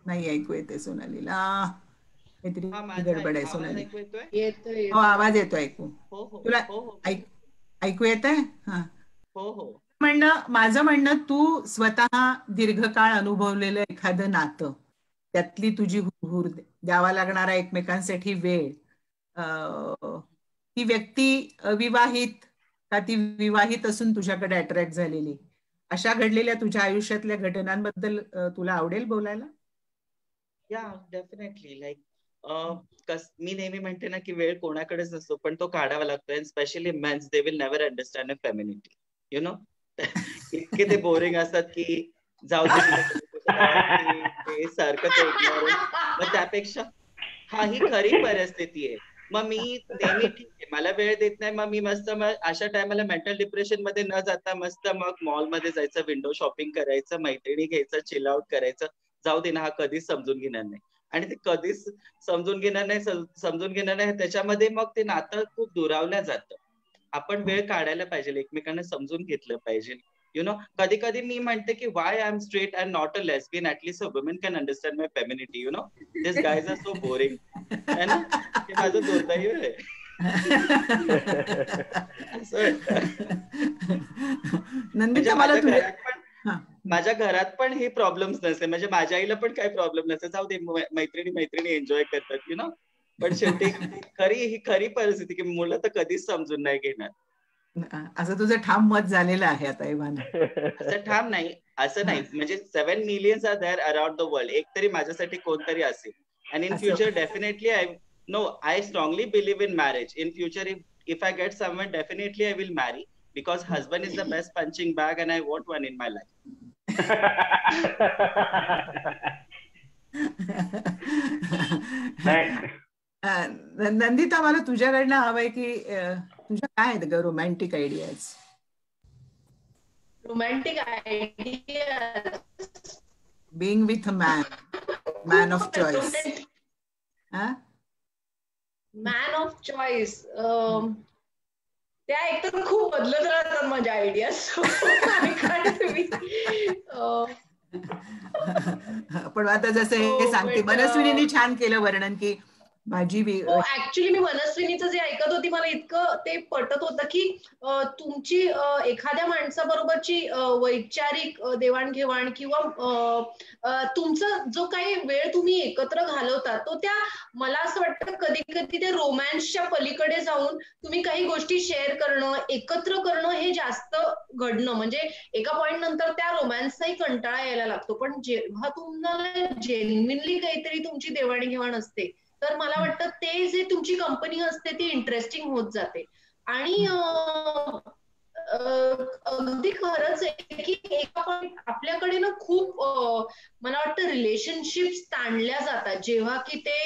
नाही ऐकू येते सोनालीला, काहीतरी गडबड आहे. सोनाली हो, आवाज येतो ऐकू. तुला ऐकू येत आहे? हा, माझं म्हणणं, तू स्वतः दीर्घकाळ अनुभवलेलं एखादं नातं, त्यातली तुझी हुरहुर, द्यावा लागणारा एकमेकांसाठी वेळ, ती व्यक्ती अविवाहित का ती विवाहित असून तुझ्याकडे अट्रॅक्ट झालेली, अशा घडलेल्या तुझ्या आयुष्यातल्या घटनांबद्दल तुला आवडेल बोलायला? या डेफिनेटली. लाईक मी नेहमी म्हणते ना की वेळ कोणाकडेच नसतो, पण तो काढावा लागतो. And specially mens, they will never understand femininity, you know. इतके ते बोरिंग असतात की जाऊ दे सारखं ते इग्नोर. मग त्यापेक्षा हा ही खरी परिस्थिती आहे. मग मी नेहमी ठीक आहे, मला वेळ देत नाही, मग मी मस्त अशा टायमाला मेंटल डिप्रेशन मध्ये न जाता मस्त मग मॉलमध्ये जायचं, विंडो शॉपिंग करायचं, मैत्रिणी घ्यायचं, चिल आउट करायचं. जाऊ दे ना, हा कधीच समजून घेणार नाही. आणि ते कधीच समजून घेणार नाही त्याच्यामध्ये मग ते नातं खूप दुरावलं जातं. आपण वेळ काढायला पाहिजे, एकमेकांना समजून घेतलं पाहिजे, यु नो. कधी कधी मी म्हणते की Y I am straight and not a lesbian, at least a woman can understand my femininity, you no. This guys are so boring. है ना, हे माझं दुर्दैव आहे. नंदिता, माझ्या घरात पण हे प्रॉब्लेम्स नसते, म्हणजे माझ्या आईला पण काही प्रॉब्लेम नसते. जाऊ दे, मैत्रिणी एन्जॉय करतात, यु नो. पण शेवटी ही खरी परिस्थिती की मुलं तर कधीच समजून नाही घेणार. असं तुझं ठाम मत झालेलं आहे आता इव्हाना? असं ठाम नाही, असं नाही. म्हणजे 7 million are there around the world, एकतरी माझ्यासाठी कोणतरी असेल. And in future definitely I strongly believe in marriage. In future, if I get someone, definitely I will marry, because husband is the best punching bag and I want one in my life. Nandita, मला तुझ्याकडनं हवंय की तुझ्या काय आहेत ग romantic ideas? Romantic ideas being with a man of choice. Man of choice, त्या एकतर खूप बदलत राहतात माझ्या आयडियाज. पण आता जसं हे सांगते, मनस्विनीने छान केलं वर्णन की माझी ऍक्च्युली मी मनस्विनीचं जे ऐकत होती, मला इतकं ते पटत होतं की तुमची एखाद्या माणसाबरोबरची वैचारिक देवाणघेवाण किंवा तुमचा जो काही वेळ तुम्ही एकत्र घालवता, तो त्या, मला असं वाटतं कधी कधी ते रोमॅन्सच्या पलीकडे जाऊन तुम्ही काही गोष्टी शेअर करणं, एकत्र करणं, हे जास्त घडणं. म्हणजे एका पॉइंट नंतर त्या रोमॅन्सचाही कंटाळा यायला लागतो. पण जेव्हा तुम्हाला जेन्युइनली काहीतरी तुमची देवाणघेवाण असते, तर मला वाटतं ते जे तुमची कंपनी असते ती इंटरेस्टिंग होत जाते. आणि अगदी खरंच आहे की आपल्याकडे ना खूप मला वाटतं रिलेशनशिप्स ताणल्या जातात, जेव्हा की ते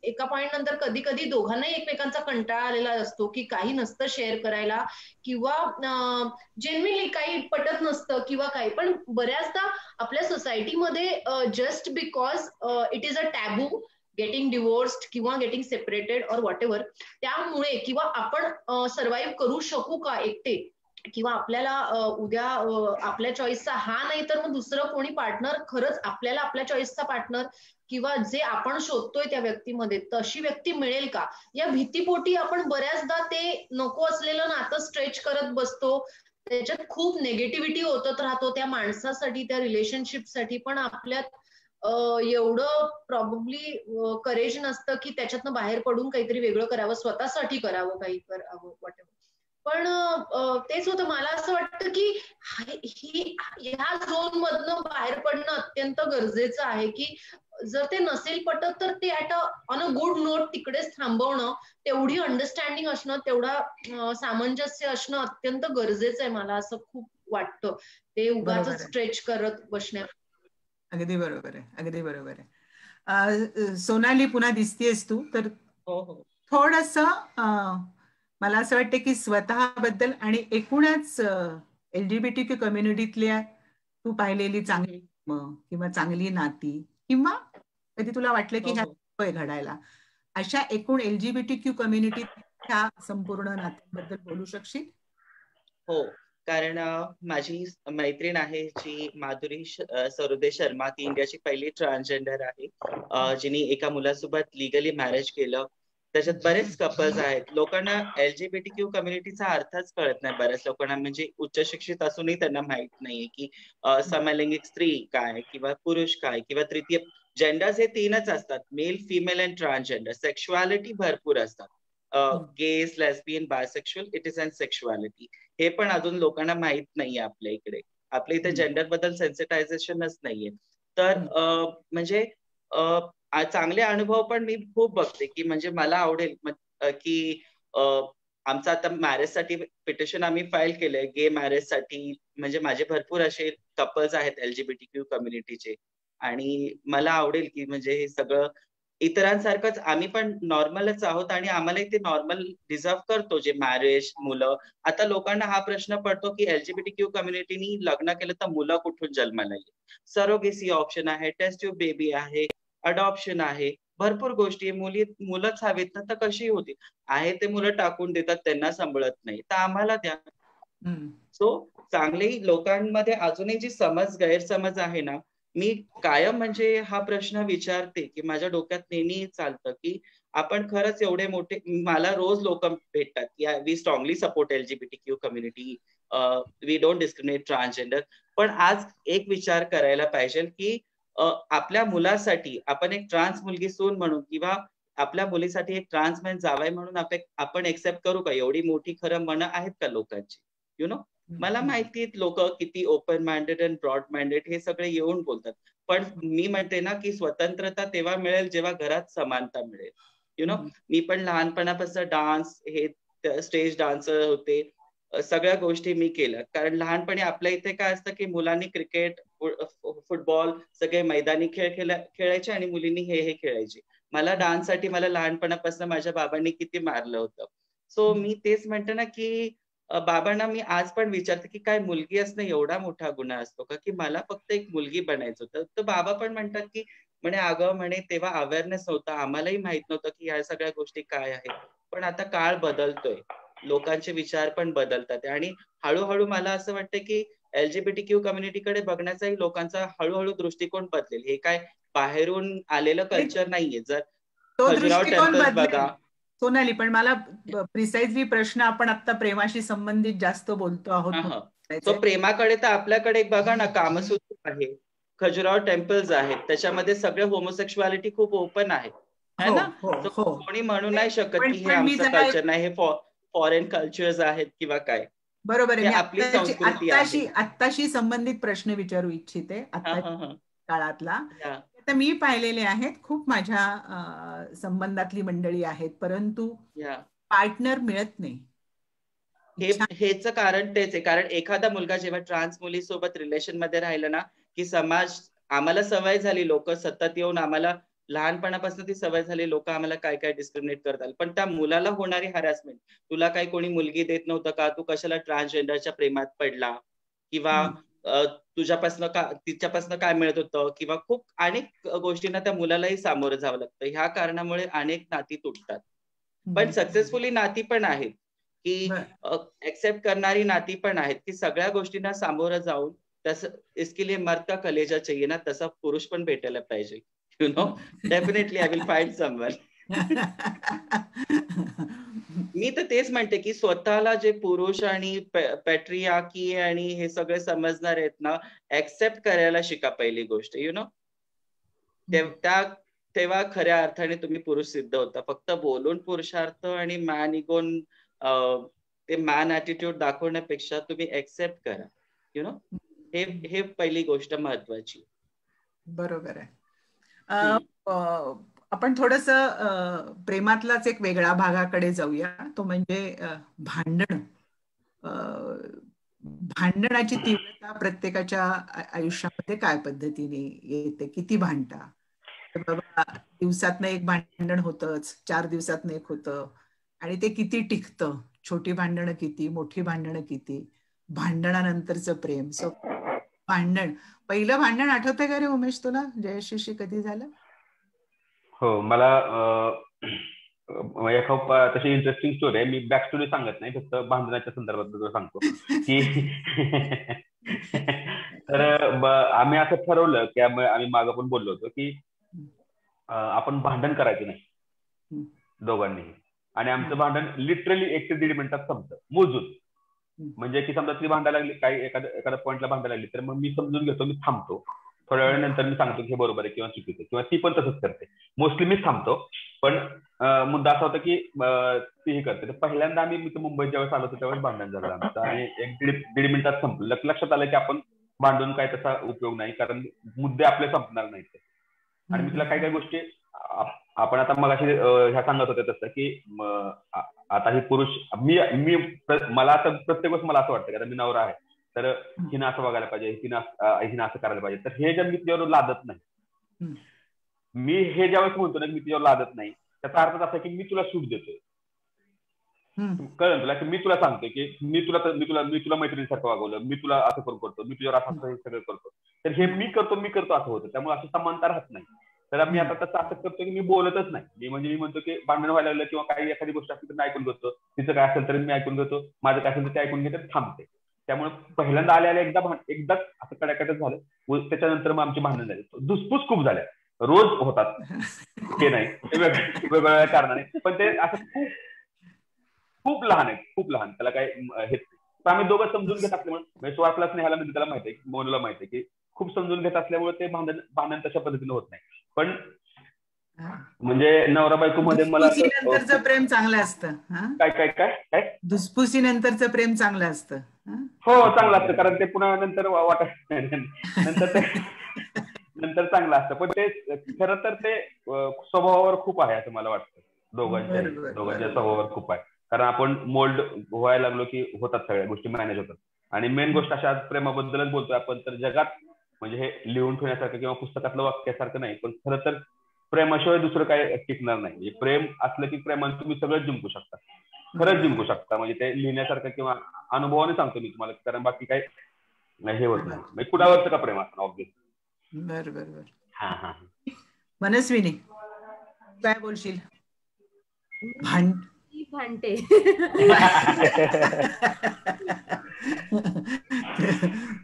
एका पॉइंट नंतर कधी कधी दोघांनाही एकमेकांचा कंटाळा आलेला असतो की काही नसतं शेअर करायला, किंवा जेन्युइनली काही पटत नसतं किंवा काही. पण बऱ्याचदा आपल्या सोसायटीमध्ये just because it is a taboo getting divorced किंवा गेटिंग सेपरेटेड और व्हॉट एव्हर, त्यामुळे किंवा आपण सर्व्हाइव्ह करू शकू का एकटे, किंवा आपल्याला उद्या आपल्या चॉईसचा हा नाही तर मग दुसरं कोणी पार्टनर, खरंच आपल्याला आपल्या चॉईसचा पार्टनर किंवा जे आपण शोधतोय त्या व्यक्तीमध्ये तशी व्यक्ती मिळेल का, या भीतीपोटी आपण बऱ्याचदा ते नको असलेलं नातं स्ट्रेच करत बसतो. त्याच्यात खूप नेगेटिव्हिटी होतच राहतो त्या माणसासाठी, त्या रिलेशनशिपसाठी. पण आपल्यात एवढं प्रॉब्ली करेज नसतं की त्याच्यातनं बाहेर पडून काहीतरी वेगळं करावं, स्वतःसाठी करावं, काही करावं, व्हॉटेव्हर. पण तेच होतं, मला असं वाटतं की ह्या झोन मधनं बाहेर पडणं अत्यंत गरजेचं आहे. की जर ते नसेल पटत तर ते ऑन अ गुड नोट तिकडेच थांबवणं, तेवढी अंडरस्टँडिंग असणं, तेवढा सामंजस्य असणं अत्यंत गरजेचं आहे, मला असं खूप वाटतं. ते उगाच स्ट्रेच करत बसण्या. अगदी बरोबर आहे, अगदी बरोबर आहे. सोनाली, पुन्हा दिसतीयस तू तर थोडंसं मला असं वाटतं की स्वतःबद्दल आणि एकूणच LGBTQ कम्युनिटीतल्या तू पाहिलेली चांगली किंवा चांगली नाती किंवा कधी तुला वाटलं की ह्या होय घडायला, अशा एकूण LGBTQ कम्युनिटीच्या संपूर्ण नात्यांबद्दल बोलू शकशील? हो, कारण माझी मैत्रीण आहे जी माधुरी सरोदे शर्मा, ती इंडियाची पहिली ट्रान्सजेंडर आहे जिने एका मुलासोबत लिगली मॅरेज केलं. त्याच्यात बरेच कपल्स आहेत. लोकांना LGBTQ कम्युनिटीचा अर्थच कळत नाही बऱ्याच लोकांना, म्हणजे उच्च शिक्षित असूनही त्यांना माहित नाहीये की समलैंगिक स्त्री काय किंवा पुरुष काय किंवा तृतीय जेंडर्स हे 3च असतात, male, female and transgender. Sexuality भरपूर असतात, gays, lesbian, bisexual, it is and sexuality. हे पण अजून लोकांना माहित नाहीये आपल्या इकडे. आपल्या इथे जेंडर बद्दल सेन्सिटायझेशनच नाहीये. तर म्हणजे चांगले अनुभव पण मी खूप बघते की म्हणजे मला आवडेल की आमचं आता मॅरेजसाठी पिटिशन आम्ही फाईल केलंय गे मॅरेजसाठी. म्हणजे माझे भरपूर असे कपल्स आहेत LGBTQ कम्युनिटीचे, आणि मला आवडेल की म्हणजे हे सगळं इतरांसारखंच आम्ही पण नॉर्मलच आहोत आणि आम्हाला ते नॉर्मल डिझर्व करतो, जे मॅरेज, मुलं. आता लोकांना हा प्रश्न पडतो की LGBTQ कम्युनिटीनी लग्न केलं तर मुलं कुठून जन्माला येईल. सरोगेसी ऑप्शन आहे, टेस्ट ट्यूब बेबी आहे, अडॉप्शन आहे, भरपूर गोष्टी. मुलंच हवेत ना तर कशी होती. आहे ते मुलं टाकून देतात, त्यांना सांभाळत नाही, तर आम्हाला द्या. सो चांगले लोकांमध्ये अजूनही जी गैरसमज आहे ना, मी कायम म्हणजे हा प्रश्न विचारते की माझ्या डोक्यात नेहमी चालतं की आपण खरंच एवढे मोठे, मला रोज लोक भेटतात की we strongly support LGBTQ community, we don't discriminate transgender. पण आज एक विचार करायला पाहिजे की आपल्या मुलासाठी आपण एक ट्रान्स मुलगी सून म्हणून किंवा आपल्या मुलीसाठी एक ट्रान्समॅन जावई म्हणून आपण एक्सेप्ट करू का? एवढी मोठी खरं मनं आहेत का लोकांची? यु नो, मला माहिती आहेत लोक किती open minded and broad minded हे सगळे येऊन बोलतात, पण मी म्हणते ना की स्वतंत्रता तेव्हा मिळेल जेव्हा घरात समानता मिळेल. यु नो, मी पण लहानपणापासून डान्स, हे स्टेज डान्सर होते, सगळ्या गोष्टी मी केल्या. कारण लहानपणी आपल्या इथे काय असतं की मुलांनी क्रिकेट, फुटबॉल, सगळे मैदानी खेळ खेळायचे आणि मुलींनी हे खेळायचे. मला डान्ससाठी मला लहानपणापासून माझ्या बाबांनी किती मारलं होतं. सो मी तेच म्हणते ना की बाबांना मी आज पण विचारते की काय मुलगी असणं एवढा मोठा गुन्हा असतो का, की मला फक्त एक मुलगी बनायचं होतं. तर बाबा पण म्हणतात की म्हणे अगं म्हणे तेव्हा अवेअरनेस नव्हता, आम्हालाही माहित नव्हतं की ह्या सगळ्या गोष्टी काय आहेत. पण आता काळ बदलतोय, लोकांचे विचार पण बदलतात आणि हळूहळू मला असं वाटतं की LGBTQ कम्युनिटीकडे बघण्याचाही लोकांचा हळूहळू दृष्टिकोन बदलेल. हे काय बाहेरून आलेलं कल्चर नाहीये. जर तो खजुराहो दृष्टिकोन टेम्पल्स बदलेल बघा. सोनाली, पण मला प्रिसाइजली प्रश्न, आपण आता प्रेमाशी संबंधित जास्त बोलतो आहोत. तो प्रेमाकडे तर आपल्याकडे बघा ना, कामसूत्र आहे, खजुराहो टेम्पल्स आहेत, त्याच्यामध्ये सगळे होमोसेक्शुअलिटी खूप ओपन आहे है ना. कोणी म्हणू नाही शकत की हे आमचं कल्चर नाही, हे फॉरेन कल्चर्स आहेत किंवा काय. बरोबर आहे. आपली संस्कृती आहे. आत्ताशी संबंधित प्रश्न विचारू इच्छिते, आत्ताच्या काळातला. तर मी पाहिलेले आहेत, खूप माझ्या संबंधातली मंडळी आहेत, परंतु पार्टनर मिळत नाही. हेच कारण तेच आहे, कारण एखादा मुलगा जेव्हा ट्रान्स मुलीसोबत रिलेशन मध्ये राहिला ना, की समाज, आम्हाला सवय झाली, लोक सतत येऊन आम्हाला लहानपणापासून ती सवय झाली, लोक आम्हाला काय काय डिस्क्रिमिनेट करतात. पण त्या मुलाला होणारी हॅरॅसमेंट, तुला काही कोणी मुलगी देत नव्हतं का, तू कशाला ट्रान्सजेंडरच्या प्रेमात पडला, किंवा तिच्यापासून काय मिळत होतं, किंवा खूप अनेक गोष्टींना त्या मुलालाही सामोरं जावं लागतं. ह्या कारणामुळे अनेक नाती तुटतात. पण सक्सेसफुली नाती पण आहेत, की एक्सेप्ट करणारी नाती पण आहेत, की सगळ्या गोष्टींना सामोरं जाऊन, तसं इसके लिए मर्द का कलेजा चाहिए ना, तसा पुरुष पण भेटायला पाहिजे. You know, definitely I will find someone. मी तर तेच म्हणते की स्वतःला जे पुरुष आणि पॅट्रियार्की आणि हे सगळे समजणार आहेत ना, एक्सेप्ट करायला शिका पहिली गोष्ट. यु नो, तेव्हा खऱ्या अर्थाने तुम्ही पुरुष सिद्ध होता. फक्त बोलून पुरुषार्थ आणि मॅन इगोन, ते मॅन ऍटिट्यूड दाखवण्यापेक्षा तुम्ही एक्सेप्ट करा. यु नो, हे पहिली गोष्ट महत्वाची. बरोबर आहे. आपण थोडस प्रेमातलाच एक वेगळ्या भागाकडे जाऊया, तो म्हणजे भांडण. भांडणाची तीव्रता प्रत्येकाच्या आयुष्यामध्ये काय पद्धतीने येते, किती भांडता, बाबा दिवसातनं एक भांडण होतच, 4 दिवसातनं एक होतं, आणि ते किती टिकतं, छोटी भांडणं किती, मोठी भांडणं किती, भांडणानंतरचं प्रेम. सो पहिलं भांडण आठवतंय का रे उमेश तुला जयश्रीशी कधी झालं? हो, मला तशी इंटरेस्टिंग स्टोरी आहे. मी बॅक स्टोरी सांगत नाही, फक्त भांडणाच्या संदर्भात सांगतो की तर आम्ही असं ठरवलं की आम्ही मागं पण बोललो होतो की आपण भांडण करायचं नाही दोघांनीही, आणि आमचं भांडण लिटरली 1 ते 1.5 मिनिटात संपतं मोजून. म्हणजे की समजा ती भांडायला लागली, काही एखाद्या पॉईंटला भांडायला लागली, तर मग मी समजून घेतो, मी थांबतो, थोड्या वेळानंतर मी सांगतो की हे बरोबर आहे किंवा चुकीचं, किंवा ती पण तसंच करते. मोस्टली मीच थांबतो, पण मुद्दा असा होता की तीही करते. तर पहिल्यांदा आम्ही मुंबईत ज्यावेळेस आलो होतो त्यावेळेस भांडण झालं आमचं, आणि 1-1.5 मिनिटात संपलं. लक्षात आलं की आपण भांडून काय तसा उपयोग नाही, कारण मुद्दे आपले संपणार नाहीत. आणि मी तिला काही काही गोष्टी आपण आता मगाशी ह्या सांगत होते तसं की आता ही पुरुष मला आता प्रत्येक वेळेस मला असं वाटतं की आता मी नवरा आहे, तर हिनं असं बघायला पाहिजे, हिनं असं करायला पाहिजे. तर हे जर मी तिच्यावर लादत नाही, मी हे ज्यावेळेस म्हणतो ना मी तिच्यावर लादत नाही, त्याचा अर्थ असा की मी तुला सूट देतोय. कळलं तुला की मी तुला सांगतोय की मी तुला मैत्रिणीसारखं वागवलं, मी तुला असं करून करतो, मी तुझ्यावर असं हे सगळं करतो. तर हे मी करतो असं होतं, त्यामुळे असं समानता राहत नाही. तर मी आता तसं असं करतो की मी बोलतच नाही. मी म्हणतो की भांडण व्हायला लागलं किंवा काही एखादी गोष्ट असली तर मी ऐकून घेतो, तिचं काय असेल तर मी ऐकून घेतो, माझं काय असेल तर ते ऐकून घेतो, थांबते. त्यामुळे पहिल्यांदा आल्या एकदाच असं कडाकटच झालं, त्याच्यानंतर मग आमची भांडण झाली. धुसफूस खूप झाल्या, रोज होतात, हे नाही वेगवेगळ्या कारणाने, पण ते असं खूप लहान आहे, खूप लहान, त्याला काय हेच. आम्ही दोघं समजून घेत असल्यामुळे सुहासला स्नेहाला म्हणजे त्याला माहिती आहे, मोनूला माहिती आहे की खूप समजून घेत असल्यामुळे ते भांडण तशा पद्धतीने होत नाही. पण म्हणजे नवरा बायको मध्ये मला नंतरचं प्रेम चांगलं असतं. काय धुसफुसीनंतरचं प्रेम चांगलं असतं. हो, चांगलं असतं, कारण ते पुन्हा नंतर वाटत नंतर चांगलं असतं. पण ते खरं तर ते स्वभावावर खूप आहे असं मला वाटतं, दोघांच्या स्वभावावर खूप आहे. कारण आपण मोल्ड व्हायला लागलो की होतात सगळ्या गोष्टी, मॅनेज होतात. आणि मेन गोष्ट अशा प्रेमाबद्दलच बोलतोय आपण, तर जगात म्हणजे हे लिहून ठेवण्यासारखं किंवा पुस्तकातलं वाक्यासारखं नाही, पण खरं तर प्रेमाशिवाय दुसरं काय टिकणार नाही. म्हणजे प्रेम असलं की प्रेमाने तुम्ही सगळं जिंकू शकता, खरंच जिंकू शकता. म्हणजे ते लिहिण्यासारखं किंवा अनुभवाने सांगतो मी तुम्हाला, कारण बाकी काय हे होत नाही. कुणावरचं का प्रेम असणार ऑब्व्हियसली. बरोबर. हा मनस्विनी काय बोलशील? भांडते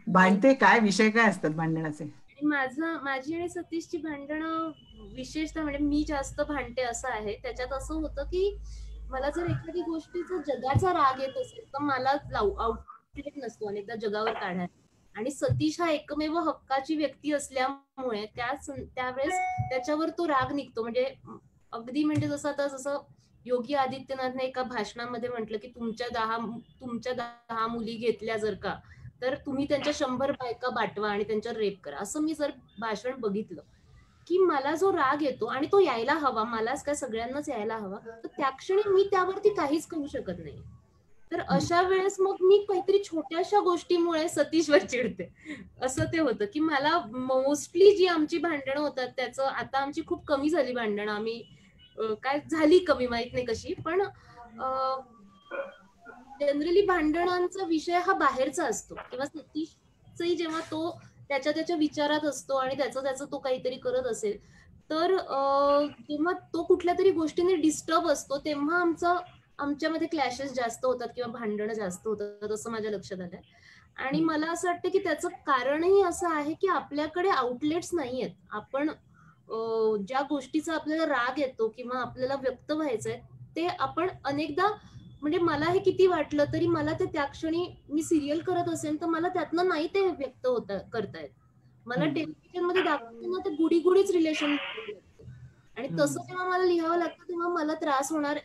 भांडते काय विषय काय असतात भांडणाचे? माझी आणि सतीशची भांडणं विशेषतः म्हणजे मी जास्त भांडते असं आहे. त्याच्यात असं होतं की मला जर एखादी गोष्टीचा जगाचा राग येत असेल तर मला आउटलेट नसतो अनेकदा जगावर काढायला, आणि सतीश हा एकमेव हक्काची व्यक्ती असल्यामुळे त्यावेळेस त्याच्यावर तो राग निघतो. म्हणजे अगदी म्हणजे जसं योगी आदित्यनाथने एका भाषणामध्ये म्हटलं की तुमच्या 10 मुली घेतल्या जर का, तर तुम्ही त्यांच्या 100 बायका बाटवा आणि त्यांच्यावर रेप करा. असं मी जर भाषण बघितलं की मला जो राग येतो, आणि तो यायला हवा, मलाच काय सगळ्यांनाच यायला हवा, तर त्या क्षणी मी त्यावरती काहीच करू शकत नाही. तर अशा वेळेस मग मी काहीतरी छोट्याशा गोष्टीमुळे सतीशवर चिडते. असं ते होतं की मला मोस्टली जी आमची भांडणं होतात त्याचं आता आमची खूप कमी झाली भांडणं, आम्ही काय झाली कमी माहित नाही कशी, पण जनरली भांडणांचा विषय हा बाहेरचा असतो, किंवा सतीशचाही जेव्हा तो त्याच्या विचारात असतो आणि त्याचं तो काहीतरी करत असेल, तर जेव्हा तो कुठल्या तरी गोष्टीने डिस्टर्ब असतो तेव्हा आमच्यामध्ये क्लॅशेस जास्त होतात किंवा भांडणं जास्त होतात, असं माझ्या लक्षात आलंय. आणि मला असं वाटतं की त्याचं कारणही असं आहे की आपल्याकडे आउटलेट्स नाहीयेत. आपण ज्या गोष्टीचा आपल्याला राग येतो किंवा आपल्याला व्यक्त व्हायचंय ते आपण अनेकदा, म्हणजे मला हे किती वाटलं तरी मला ते त्या क्षणी मी सिरियल करत असेल तर मला त्यातनं नाही ते व्यक्त करतायत. मला टेलिव्हिजन मध्ये दाखवताना ते गुडीच रिलेशन, आणि तसं जेव्हा मला लिहावं लागतं तेव्हा मला त्रास होणार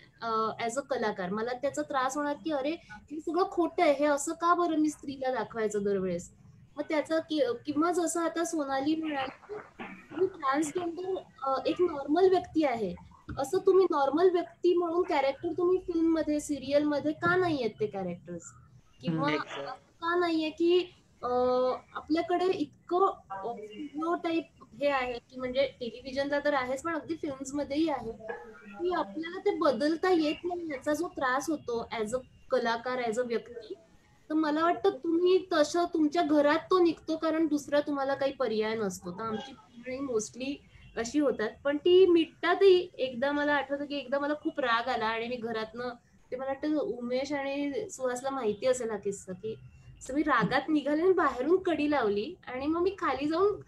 ऍज अ कलाकार. मला त्याचा त्रास होणार की अरे हे सगळं खोटं आहे, हे असं का बरं मी स्त्रीला दाखवायचं दरवेळेस. मग त्याचा किंवा जसं आता सोनाली म्हणाली की ट्रान्सजेंडर एक नॉर्मल व्यक्ती आहे, असं तुम्ही नॉर्मल व्यक्ती म्हणून कॅरेक्टर तुम्ही फिल्म मध्ये सिरियल मध्ये का नाही आहेत ते कॅरेक्टर्स, किंवा का नाहीये की आपल्याकडे इतकं टाईप हे आहे की म्हणजे टेलिव्हिजनला तर आहेच पण अगदी फिल्म्स मध्येही आहे की आपल्याला ते बदलता येत नाही याचा जो त्रास होतो ऍज अ कलाकार, ऍज अ व्यक्ती. तर मला वाटतं तुम्ही तसं तुमच्या घरात तो निघतो कारण दुसरा तुम्हाला काही पर्याय नसतो. तर आमची पिढी मोस्टली अशी होतात, पण ती मिटतातही. एकदा मला आठवतं की एकदा मला खूप राग आला आणि मी घरातनं, ते मला वाटतं उमेश आणि सुहासला माहिती असेल हा किस्सा, की मी रागात निघाले आणि बाहेरून कडी लावली आणि मग मी खाली जाऊन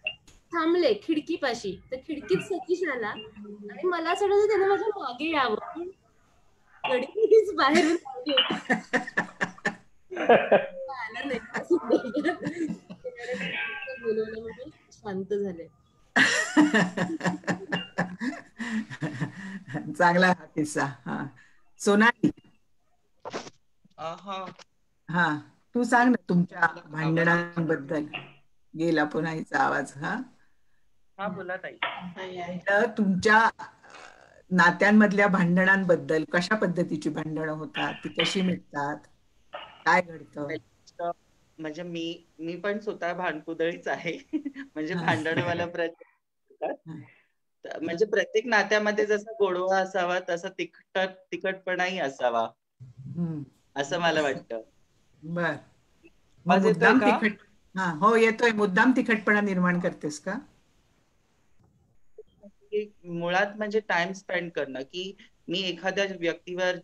थांबले खिडकीपाशी. तर खिडकीत सतीश आला आणि मला असं वाटतं त्याने माझ्या मागे यावं, पण कडी बाहेरून लावली होती. आला नाही बोलवलं म्हणून शांत झाले. चांगला हा किस्सा. हा सोनाली, हा तू सांग ना तुमच्या भांडणांबद्दल. गेला पुन्हा हिचा आवाज. हा बोला ताई. तर तुमच्या नात्यांमधल्या भांडणांबद्दल, कशा पद्धतीची भांडणं होतात, ती कशी मिटतात, काय घडतं? म्हणजे मी पण स्वतः भांडकुदळीच आहे. म्हणजे भांडण मला म्हणजे प्रत्येक नात्यामध्ये जसा गोडवा असावा तसा तिखटपणाही असावा असं मला वाटतं. बर, मुद्दाम तिखट. हा हो येतोय. मुद्दाम तिखटपणा निर्माण करतेस का? मुळात म्हणजे टाइम स्पेंड करणं, की मी एखाद्या व्यक्तीवर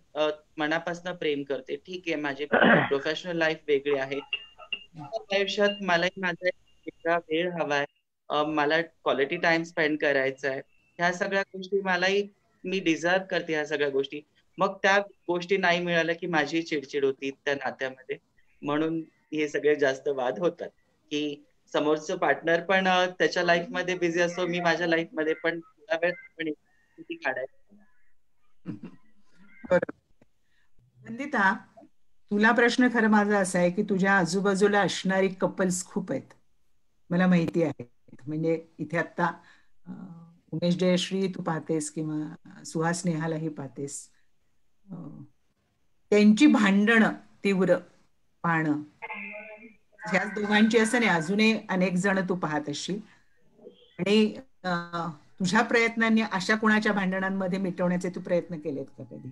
मनापासून प्रेम करते. ठीक आहे, माझे प्रोफेशनल लाईफ वेगळे आहे. आयुष्यात मलाही माझा वेगळा वेळ हवाय, मला क्वालिटी टाइम स्पेंड करायचा आहे. ह्या सगळ्या गोष्टी मलाही, मी डिझर्व करते ह्या सगळ्या गोष्टी. मग त्या गोष्टी नाही मिळाल्या की माझी चिडचिड होती त्या नात्यामध्ये. म्हणून हे सगळे जास्त वाद होतात, की समोरचं पार्टनर पण त्याच्या लाईफ मध्ये बिझी असतो, मी माझ्या लाईफ मध्ये पण थोडा वेळ पण काढायचा. बरोबर. वंदिता, तुला प्रश्न खरं माझा असा आहे की तुझ्या आजूबाजूला असणारी कपल्स खूप आहेत, मला माहिती आहे. म्हणजे इथे आता उमेश जयश्री तू पाहतेस किंवा सुहास नेहालाही पाहतेस, त्यांची भांडणं तीव्र पाहणं, ह्या दोघांची असं नाही, अजूनही अनेक जण तू पाहत असशील. आणि तुझ्या प्रयत्नांनी अशा कुणाच्या भांडणांमध्ये मिटवण्याचे तू प्रयत्न केलेत का कधी?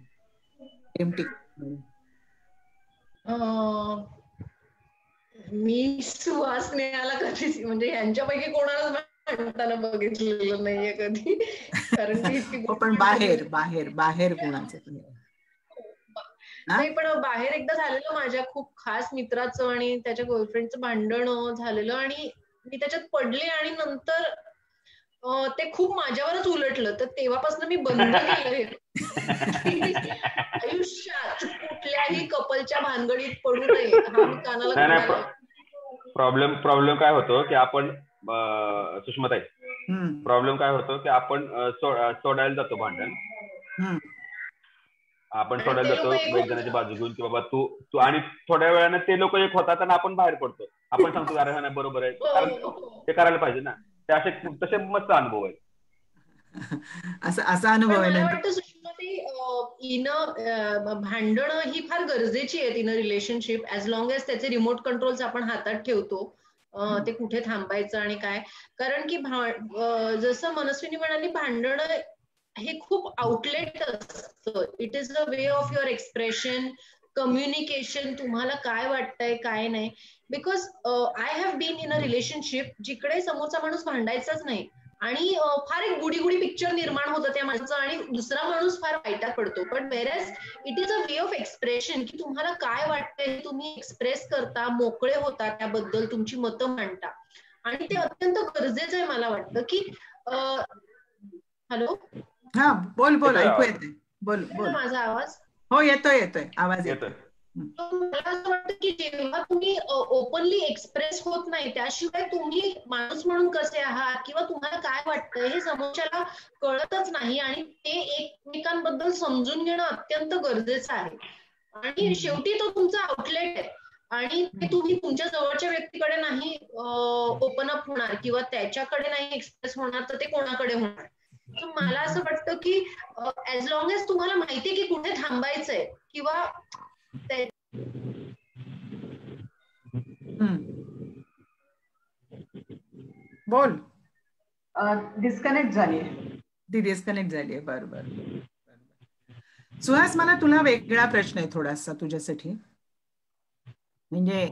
मी सुहास नेहाला कधीच, म्हणजे यांच्यापैकी कोणालाच भांडताना बघितलेलं नाहीये कधी. कारण की पण बाहेर बाहेर बाहेर कोणाचं नाही, पण बाहेर एकदा झालेलं माझ्या खूप खास मित्राचं आणि त्याच्या गर्लफ्रेंडचं भांडण झालेलं आणि मी त्याच्यात पडले आणि नंतर ते खूप माझ्यावरच उलटलं. तर तेव्हापासून मी बंद केलं आयुष्यात कुठल्याही कपलच्या भानगडीत पडू नये हा मी कानाला. प्रॉब्लेम काय होतो की आपण, सुषमाताई, प्रॉब्लेम काय होतो की आपण सोडायला जातो भांडण, आपण सोडायला जातो एक जणाची बाजू घेऊन की बाबा तू आणि थोड्या वेळाने ते लोक एक होतात आणि आपण बाहेर पडतो. आपण सांगतो अरे हा नाही बरोबर आहे, कारण ते करायला पाहिजे ना. ते असे तसे मस्त अनुभव आहे. असा अनुभव आहे. मला वाटतं सुषमाताई, भांडणं ही फार गरजेची आहेत in a relationship, as long as त्याचे रिमोट कंट्रोल्स आपण हातात ठेवतो. ते कुठे थांबायचं आणि काय. कारण की जसं मनस्विनी म्हणाली, भांडणं हे खूप आउटलेट असतं. It is a way of your expression, communication, तुम्हाला काय वाटतंय काय नाही. Because I have been in a relationship जिकडे समोरचा माणूस भांडायचाच नाही आणि फार एक गुडी गुडी पिक्चर निर्माण होतं त्या माणसाचं आणि दुसरा माणूस फार वाईटात पडतो. पण whereas it is a way of expression, की तुम्हाला काय वाटतंय तुम्ही एक्सप्रेस करता, मोकळे होता, त्याबद्दल तुमची मतं मांडता. आणि ते अत्यंत गरजेचं आहे मला वाटतं. की हॅलो, हा बोल ऐकू येते. बोल माझा आवाज? हो येतोय आवाज येतोय. मला असं वाटतं की जेव्हा तुम्ही ओपनली एक्सप्रेस होत नाही, त्याशिवाय तुम्ही माणूस म्हणून कसे आहात किंवा तुम्हाला काय वाटतंय हे समोरच्याला कळतच नाही आणि ते एकमेकांबद्दल समजून घेणं अत्यंत गरजेचं आहे. आणि शेवटी तो तुमचा आउटलेट आहे आणि ते तुम्ही तुमच्या जवळच्या व्यक्तीकडे नाही ओपन अप होणार किंवा त्याच्याकडे नाही एक्सप्रेस होणार, तर ते कोणाकडे होणार. मला असं वाटतं की ऍज लॉंग एज तुम्हाला माहितीये की कुठे थांबायचंय किंवा बोल. डिस्कनेक्ट झाली. ती डिस्कनेक्ट झाली आहे. बरोबर. सुहास, मला तुला वेगळा प्रश्न आहे थोडासा तुझ्यासाठी. म्हणजे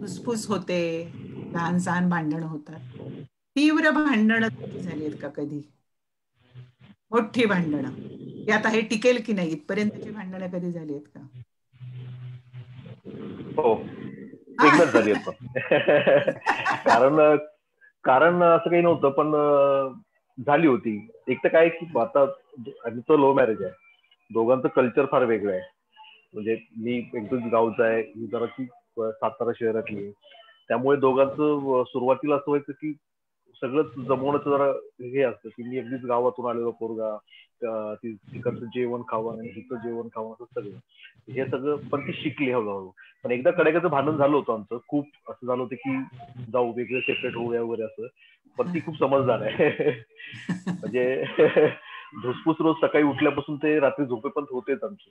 फुसफुस होते, लहान सहान भांडण होतात, तीव्र भांडणं झाली आहेत का कधी? मोठी भांडणं, यात हे टिकेल की नाही इथपर्यंतची भांडणं कधी झाली आहेत का? हो, एकदाच झाली आहेत पण कारण असं काही नव्हतं, पण झाली होती. एक तर काय की आता आमचं लव्ह मॅरेज आहे, दोघांचं कल्चर फार वेगळं आहे. म्हणजे मी एकदम गावचा आहे, ही जराशी सातारा शहरातली आहे. त्यामुळे दोघांचं सुरुवातीला असं व्हायचं की सगळंच जमवण्याचं जरा हे असतं की मी अगदीच गावातून आलेलो पोरगा, तिकडचं जेवण खावं आणि हिचं जेवण खावं, असं सगळं हे सगळं. पण ती शिकली हळूहळू. पण एकदा कडेकाचं भांडण झालं होतं आमचं, खूप असं झालं होतं की जाऊ वेगळे सेपरेट होऊया वगैरे असं. पण ती खूप समजदार आहे. म्हणजे धुसफूस रोज सकाळी उठल्यापासून ते रात्री झोपेपर्यंत होतेच आमची.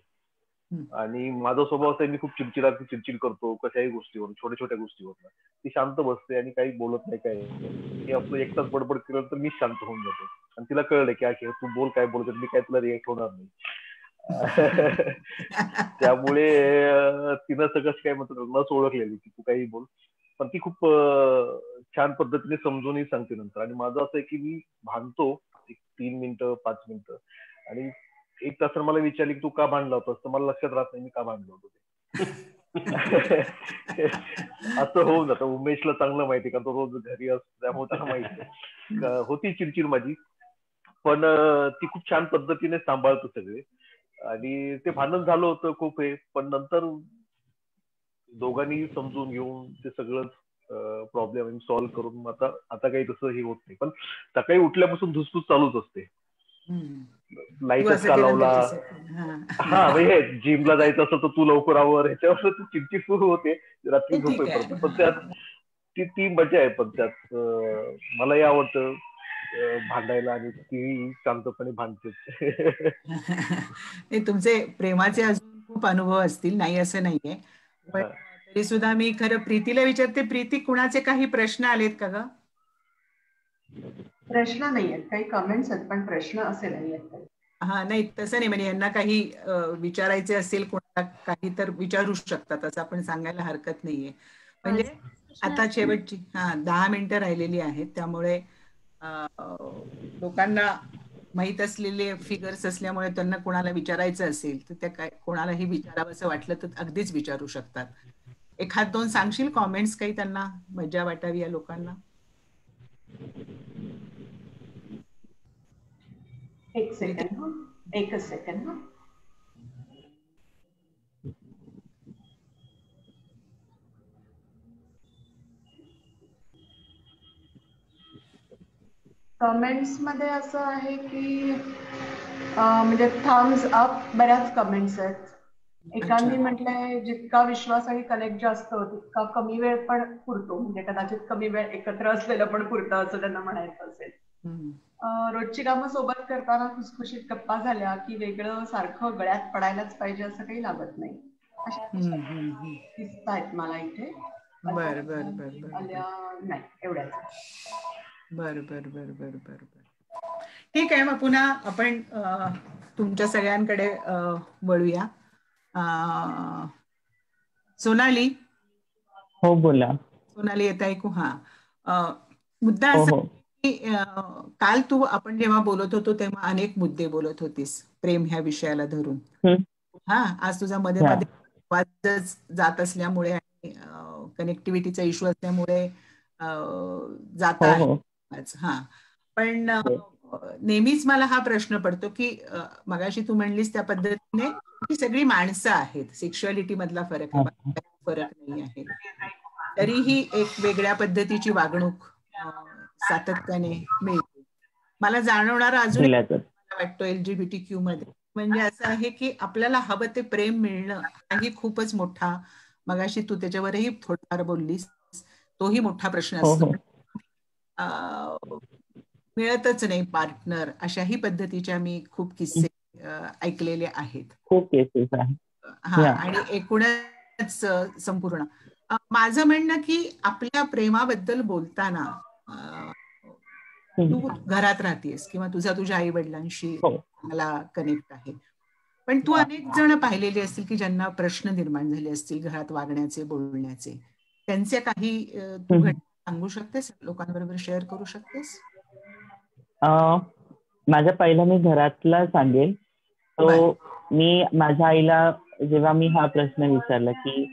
आणि माझा स्वभाव असा आहे, मी खूप चिडचिड करतो कशाही गोष्टीवर, छोट्या छोट्या गोष्टीवर. ती शांत बसते आणि काही बोलत नाही. काय मी आपलं एक तास बडबड केलं तर मी शांत होऊन जातो. आणि तिला कळलं की तू बोल, काय बोलत, मी काय तुला रिएक्ट होणार नाही. त्यामुळे तिनं सगळं काय म्हणतात नस ओळखलेली की तू काही बोल. पण ती खूप छान पद्धतीने समजूनही सांगते नंतर. आणि माझं असं आहे की मी भांडतो 3 मिनिटं 5 मिनिटं, आणि 1 तासानं मला विचारली की तू का भांडला होतास, तर मला लक्षात राहत नाही मी का भांडलो होतो ते. असं होऊन जातं. उमेशला चांगलं माहिती का, तो रोज घरी असतो, त्यामुळे त्याला माहिती होती चिडचिड माझी. पण ती खूप छान पद्धतीने सांभाळतो सगळे. आणि ते भांडण झालं होतं खूप हे, पण नंतर दोघांनी समजून घेऊन ते सगळं प्रॉब्लेम सॉल्व्ह करून आता काही तसं हे होत नाही. पण सकाळी उठल्यापासून धुसफूस चालूच असते. लाईटच का लावला, हा म्हणजे जिमला जायचं असं तर तू लवकर आवर, ह्याच्यावर ती चिडचिड सुरू होते रात्री झोपेपर्यंत. पण त्यात ती मजा आहे. पण त्यात मलाही आवडतं भांडायला आणि ती शांतपणे भांडते. तुमचे प्रेमाचे अजून खूप अनुभव असतील, नाही असं नाहीये. पण तरी सुद्धा मी खरं प्रीतीला विचारते, प्रीती कुणाचे काही प्रश्न आलेत का ग? प्रश्न नाहीयेत, काही कमेंट्स आहेत, पण प्रश्न असे नाहीयेत. हा, नाही तसं नाही, म्हणजे यांना काही विचारायचे असेल कोणाला काही तर विचारू शकतात, असं आपण सांगायला हरकत नाहीये. म्हणजे आता शेवटची 10 मिनिटं राहिलेली आहेत, त्यामुळे लोकांना माहित असलेले फिगर्स असल्यामुळे त्यांना कोणाला विचारायचं असेल तर त्या काय कोणालाही विचारावं असं वाटलं तर अगदीच विचारू शकतात. 1-2 सांगशील कॉमेंट्स काही त्यांना मजा वाटावी या लोकांना? एकच सेकंड. कमेंट्स मध्ये असं आहे की म्हणजे थम्स अप बऱ्याच कमेंट्स आहेत. एकांनी म्हटलंय जितका विश्वास आणि कनेक्ट जास्त तितका कमी वेळ पण पुरतो, म्हणजे कदाचित कमी वेळ एकत्र असलेलं पण पुरतं असं त्यांना म्हणायचं असेल. रोजची कामं सोबत करताना खुसखुशीत गप्पा झाल्या की वेगळं सारखं गळ्यात पडायलाच पाहिजे असं काही लागत नाही. दिसत आहेत मला इथे. बर नाही एवढ्याच. बर. ठीक आहे, मग पुन्हा आपण तुमच्या सगळ्यांकडे वळूया. सोनाली. हो बोला. सोनाली, येत ऐकू? मुद्दा असा की काल आपण जेव्हा बोलत होतो तेव्हा अनेक मुद्दे बोलत होतीस प्रेम ह्या विषयाला धरून. आज तुझा मध्ये आवाजच जात असल्यामुळे आणि कनेक्टिव्हिटीचा इश्यू असल्यामुळे जाता आहे. पण नेहमीच मला हा प्रश्न पडतो की मगाशी तू म्हणलीस त्या पद्धतीने ही सगळी माणसं आहेत, सेक्शुअलिटी मधला फरक नाही आहे, तरीही एक वेगळ्या पद्धतीची वागणूक सातत्याने मिळते. मला जाणवणारा अजून वाटतो LGBT मध्ये म्हणजे असं आहे की आपल्याला हवं ते प्रेम मिळणं हाही खूपच मोठा, मगाशी तू त्याच्यावरही थोडंफार बोललीस, तोही मोठा प्रश्न असतो. मिळतच नाही पार्टनर, अशाही पद्धतीच्या मी खूप किस्से ऐकलेले आहेत. खूप केसेस आहेत. आणि एकूणच संपूर्ण माझं म्हणणं की आपल्या प्रेमाबद्दल बोलताना तू घरात राहतेस किंवा तुझ्या आई वडिलांशी मला कनेक्ट आहे, पण तू अनेक जण पाहिलेले असतील की ज्यांना प्रश्न निर्माण झाले असतील घरात वागण्याचे, बोलण्याचे. त्यांचे काही तू सांगू शकतेस, लोकांबरोबर शेअर करू शकतेस? माझ्या पहिला मी घरातला सांगेल. तो मी माझ्या आईला जेव्हा मी हा प्रश्न विचारला की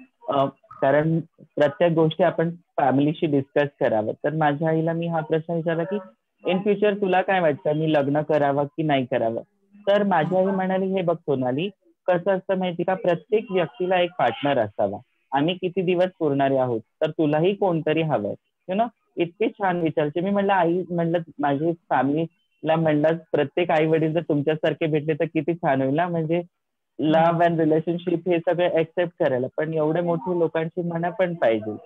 कारण प्रत्येक गोष्टी आपण फॅमिलीशी डिस्कस करावं, तर माझ्या आईला मी हा प्रश्न विचारला की इन फ्युचर तुला काय वाटतं, मी लग्न करावं की नाही करावं? तर माझी आई म्हणाली, हे बघ सोनाली, कसं असतं माहिती का, प्रत्येक व्यक्तीला एक पार्टनर असावा. आम्ही किती दिवस पुरणारे आहोत, तर तुलाही कोणतरी हवंय. यु नो, इतके छान विचारचे. मी म्हणलं आई, म्हणलं माझी फॅमिलीला म्हणलं प्रत्येक आई वडील जर तुमच्यासारखे भेटले तर किती छान होईल ना, म्हणजे लव्ह अँड रिलेशनशिप हे सगळे ऍक्सेप्ट करायला. पण एवढे मोठे लोकांची मनं पण पाहिजे.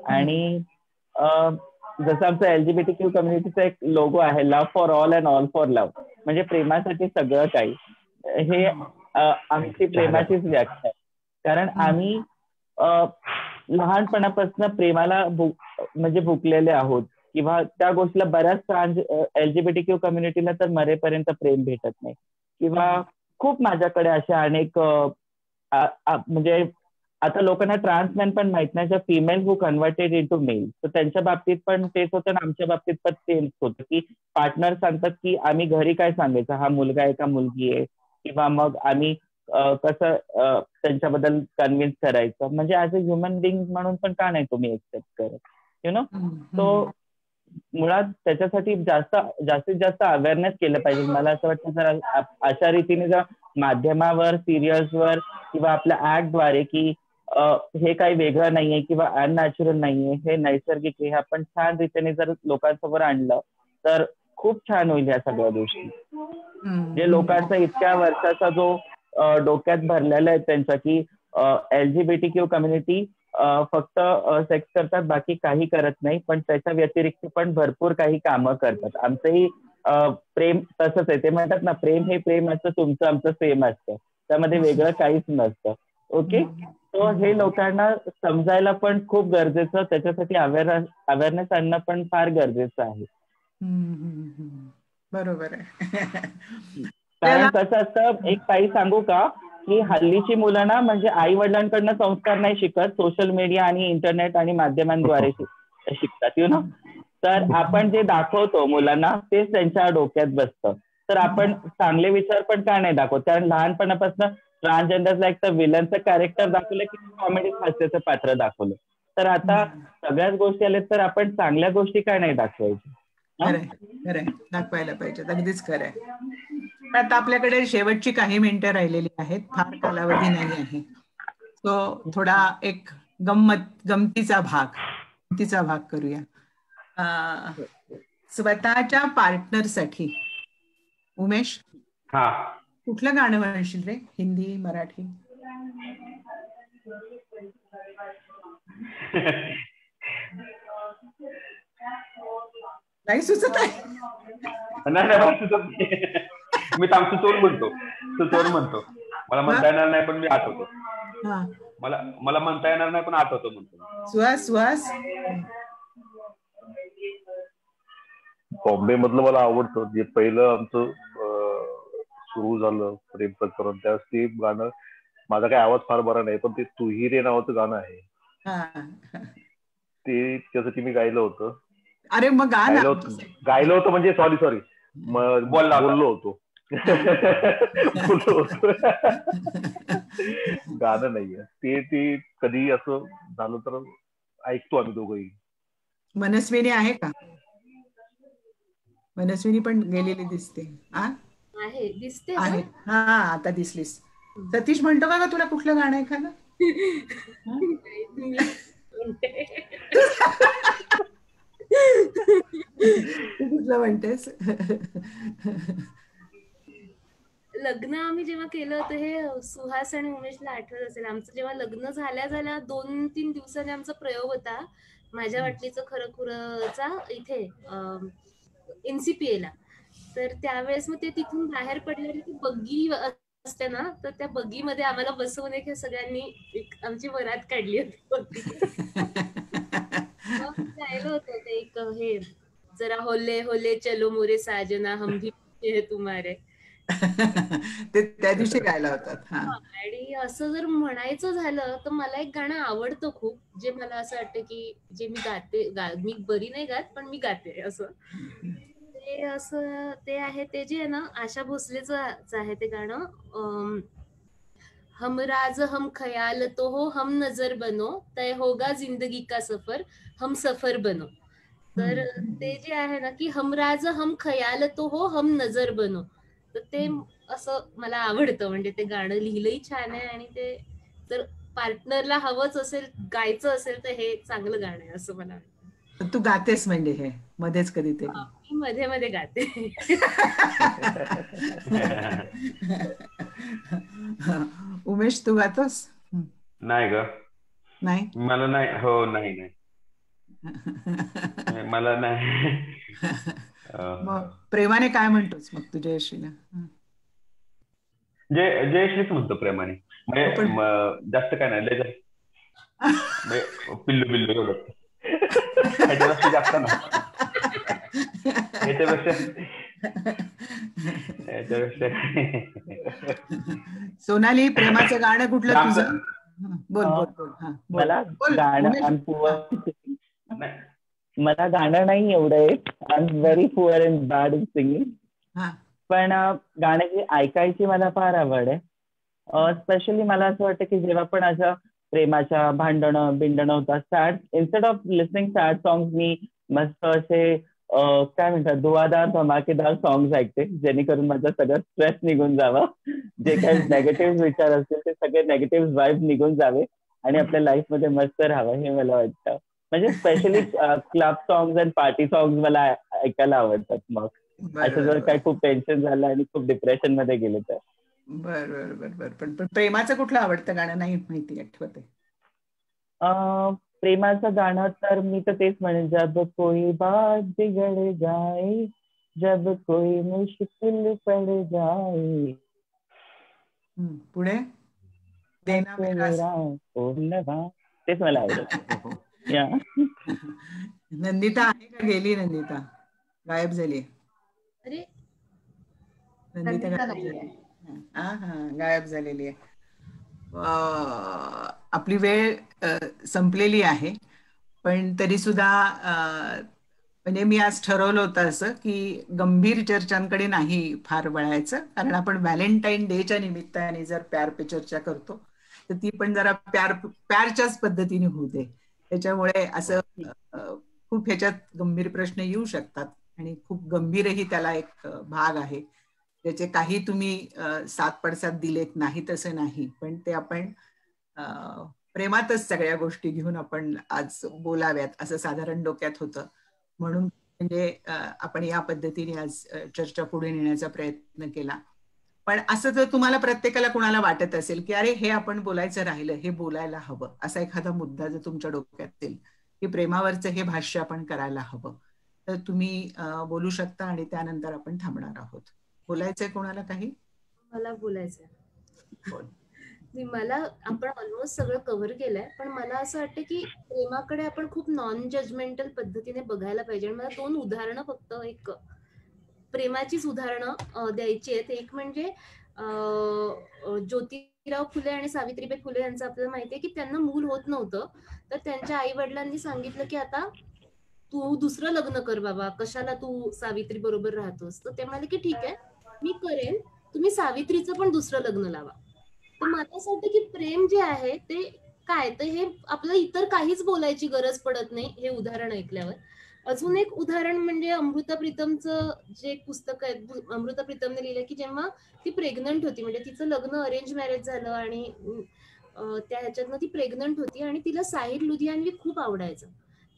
आणि जसं आमचं LGBTQ कम्युनिटीचा एक लोगो आहे, love for all and all for love, म्हणजे प्रेमासाठी सगळं काही. हे आमची प्रेमाचीच व्याख्या आहे. कारण आम्ही लहानपणापासून प्रेमाला म्हणजे भुकलेले आहोत, किंवा त्या गोष्टीला बऱ्याच LGBTQ कम्युनिटीला तर मरेपर्यंत प्रेम भेटत नाही. किंवा खूप माझ्याकडे अशा अनेक म्हणजे आता लोकांना ट्रान्समॅन पण माहित नाही, ज्या female who converted into male, तर त्यांच्या बाबतीत पण तेच होतं आणि आमच्या बाबतीत पण तेच होतं की पार्टनर सांगतात की आम्ही घरी काय सांगायचं, हा मुलगा आहे का मुलगी आहे, किंवा मग आम्ही कसं त्यांच्याबद्दल कन्व्हिन्स करायचं. म्हणजे ऍज अ ह्युमन बिंग म्हणून पण का नाही तुम्ही एक्सेप्ट करत, यु नो. तो मुळात त्याच्यासाठी जास्तीत जास्त अवेअरनेस केलं पाहिजे. मला असं वाटतं जर अशा रीतीने जर माध्यमावर, सिरियल्सवर किंवा आपल्या ऍक्टद्वारे की हे काही वेगळं नाहीये किंवा अननॅचरल नाहीये, हे नैसर्गिक आहे, आपण छान रीतीने जर लोकांसमोर आणलं तर खूप छान होईल या सगळ्या गोष्टी. जे लोकांचा इतक्या वर्षाचा जो डोक्यात भरलेला आहे त्यांचा की LGBTQ कम्युनिटी फक्त सेक्स करतात, बाकी काही करत नाही, पण त्याच्या व्यतिरिक्त पण भरपूर काही कामं करतात. आमचंही प्रेम तसंच आहे. ते म्हणतात ना, प्रेम हे प्रेम असतं, तुमचं आमचं सेम असतं, त्यामध्ये वेगळं काहीच नसतं. ओके, तो हे लोकांना समजायला पण खूप गरजेचं, त्याच्यासाठी अवेअरनेस आणणं पण फार गरजेचं आहे. बरोबर आहे. कारण कसं असतं, एक काही सांगू का, की हल्लीची मुलं ना म्हणजे आई वडिलांकडनं संस्कार नाही शिकत, सोशल मीडिया आणि इंटरनेट आणि माध्यमांद्वारे शिकतात, यु नो. तर आपण जे दाखवतो मुलांना तेच त्यांच्या डोक्यात बसतं. तर आपण चांगले विचार पण का नाही दाखवत, कारण लहानपणापासून ट्रान्सजेंडरला एक तर विलनचं कॅरेक्टर दाखवलं की कॉमेडी हास्याचं पात्र दाखवलं. तर आता सगळ्याच गोष्टी आल्या, तर आपण चांगल्या गोष्टी काय नाही दाखवायच्या. खरंय, दाखवायला पाहिजे. अगदीच खरंय. आता आपल्याकडे शेवटची काही मिनिटं राहिलेली आहेत, फार कालावधी नाही आहे. तो थोडा एक गमतीचा भाग करूया. स्वतःच्या पार्टनरसाठी उमेश, कुठलं गाणं म्हणशील रे? हिंदी, मराठी? नाही सुचत आहे? मी सुचवून म्हणतो. मला म्हणता येणार नाही पण मी आठवतो. मला म्हणता येणार नाही पण आठवतो म्हणतो. सुहास बॉम्बे मधलं मला आवडतं. जे पहिलं आमचं सुरू झालं प्रेम प्रकरण, त्यावेळेस ते गाणं, माझा काही आवाज फार बरा नाही, पण ते तू ही रे नावाचं गाणं आहे, ते त्यासाठी मी गायलं होतं. अरे मग गायलं होतं म्हणजे सॉरी बोललो होतो. गाणं नाहीये ते कधी असं झालं तर ऐकतो आम्ही दोघंही. मनस्विनी आहे का? मनस्विनी पण गेलेली दिसते. दिसते आहे. आता दिसलीस. सतीश म्हणतो का तुला कुठलं गाणं आहे एखादं? कुठलं म्हणतेस? लग्न आम्ही जेव्हा केलं होतं, हे सुहास आणि उमेशला आठवत असेल, आमचं जेव्हा लग्न झाल्या 2-3 दिवसांनी आमचा प्रयोग होता माझ्या वाटणीचं खरं खुरचा इथे NCPA ला. तर त्यावेळेस मग ते तिथून बाहेर पडल्यावर ती बग्गी असते ना, तर त्या बग्गीमध्ये आम्हाला बसवून एक सगळ्यांनी आमची वरात काढली होती. मग गायलं होतं ते एक हे जरा होले होले चलो मोरे साजना हम भी पीछे है तुम्हारे. ते त्या दिवशी गायला होतात. हा. आणि असं जर म्हणायचं झालं तर मला एक गाणं आवडतं खूप, जे मला असं वाटतं की जे मी गाते, मी बरी नाही गात पण मी गाते असं. ते असं ते आहे, ते जे आहे ना आशा भोसलेच आहे ते गाणं. हम राज हम ख्याल तो हो हम नजर बनो, तय होगा जिंदगी का सफर हम सफर बनो. तर ते जे आहे ना की हम राज हम ख्याल तो हो हम नजर बनो, तर ते असं मला आवडतं. म्हणजे ते गाणं लिहिलंही छान आहे आणि ते जर पार्टनरला हवंच असेल, गायचं असेल तर हे चांगलं गाणं आहे असं मला वाटतं. तू गातेस म्हणजे हे मध्येच कधीतरी? मी मध्ये मध्ये गाते. उमेश, तू गातोस? नाही ग. नाही, मला नाही. हो, नाही नाही मला नाही. मग प्रेमाने काय म्हणतोस मग तुझ्या यशीला? जयश्रीच म्हणतो प्रेमाने. म्हणजे जास्त काय नाही, लय पिल्लू बिल्लू एवढं. ह्याच्यापेक्षा जास्त ना, सोनाली, प्रेमाचं गाणं कुठलं तुझं? बोल बोल बोल. मला गाणं, मला गाणं नाही एवढं येत. I am very poor and bad in singing. पण गाण्याची ऐकायची मला फार आवड आहे. स्पेशली मला असं वाटतं की जेव्हा पण अशा प्रेमाच्या भांडणं बिंडणं होतात, sad, instead of listening sad songs, मी मस्त असे काय म्हणतात धुवाधार धमाकेदार सॉंग्स ऐकते, जेणेकरून माझा सगळं स्ट्रेस निघून जावं. जे काही नेगेटिव्ह विचार असतील ते सगळे नेगेटिव्ह वाईब निघून जावे आणि आपल्या लाईफ मध्ये मस्त राहावं, हे मला वाटतं. म्हणजे specially club songs and party songs मला ऐकायला आवडतात. मग असं जर काही खूप टेन्शन झालं आणि खूप डिप्रेशन मध्ये गेले तर. बर बर बर. पण प्रेमाचं कुठलं आवडतं गाणं नाही माहिती, आठवत आहे? प्रेमाचं गाणं तर मी तर तेच म्हणेन, जब कोई बात बिगड़ जाए, जब कोई मुश्किल पड़ जाए, पुढे देना मेरा तेच मला आवडतं. नंदिता आहे का? गेली नंदिता, गायब झाली. अरे नंदिता गायब झालेली आहे. आपली वेळ संपलेली आहे, पण तरी सुद्धा म्हणजे मी आज ठरवलं होतं असं की गंभीर चर्चांकडे नाही फार वळायचं, कारण आपण व्हॅलेंटाईन डेच्या निमित्ताने जर प्यार पे चर्चा करतो तर ती पण जरा प्यारच्याच पद्धतीने होऊ दे. त्याच्यामुळे असं खूप ह्याच्यात गंभीर प्रश्न येऊ शकतात आणि खूप गंभीरही त्याला एक भाग आहे, त्याचे काही तुम्ही सात पडसाद दिलेत नाही तसं नाही, पण ते आपण प्रेमातच सगळ्या गोष्टी घेऊन आपण आज बोलाव्यात असं साधारण डोक्यात होतं. म्हणून म्हणजे आपण या पद्धतीने आज चर्चा पुढे नेण्याचा प्रयत्न केला. पण असं जर तुम्हाला प्रत्येकाला कोणाला वाटत असेल की अरे हे आपण बोलायचं राहिलं, हे बोलायला हवं, असा एखादा मुद्दा जर तुमच्या डोक्यात असेल की प्रेमावरचं हे भाष्य आपण करायला हवं, तर तुम्ही बोलू शकता आणि त्यानंतर आपण थांबणार आहोत. बोलायचंय कोणाला काही? मला बोलायचंय. मला आपण ऑलमोस्ट सगळं कव्हर केलंय, पण मला असं वाटतं की प्रेमाकडे आपण खूप नॉन जजमेंटल पद्धतीने बघायला पाहिजे. आणि मला 2 उदाहरणं, फक्त एक प्रेमाचीच उदाहरणं द्यायची आहेत. एक म्हणजे ज्योतिराव फुले आणि सावित्रीबाई फुले यांचं आपल्याला माहिती आहे की त्यांना मूल होत नव्हतं, तर त्यांच्या आई वडिलांनी सांगितलं की आता तू दुसरं लग्न कर बाबा, कशाला तू सावित्री बरोबर राहतोस. तर ते म्हणाले की ठीक आहे मी करेन, तुम्ही सावित्रीचं पण दुसरं लग्न लावा. तर मला असं वाटतं की प्रेम जे आहे ते काय, तर हे आपल्याला इतर काहीच बोलायची गरज पडत नाही हे उदाहरण ऐकल्यावर. अजून एक उदाहरण म्हणजे अमृता प्रीतमचं जे पुस्तक आहे, अमृता प्रीतमने लिहिलं की जेव्हा ती प्रेग्नंट होती, म्हणजे तिचं लग्न अरेंज मॅरेज झालं आणि त्या ह्याच्यातनं ती प्रेग्नंट होती आणि तिला साहिर लुधियानवी खूप आवडायचं.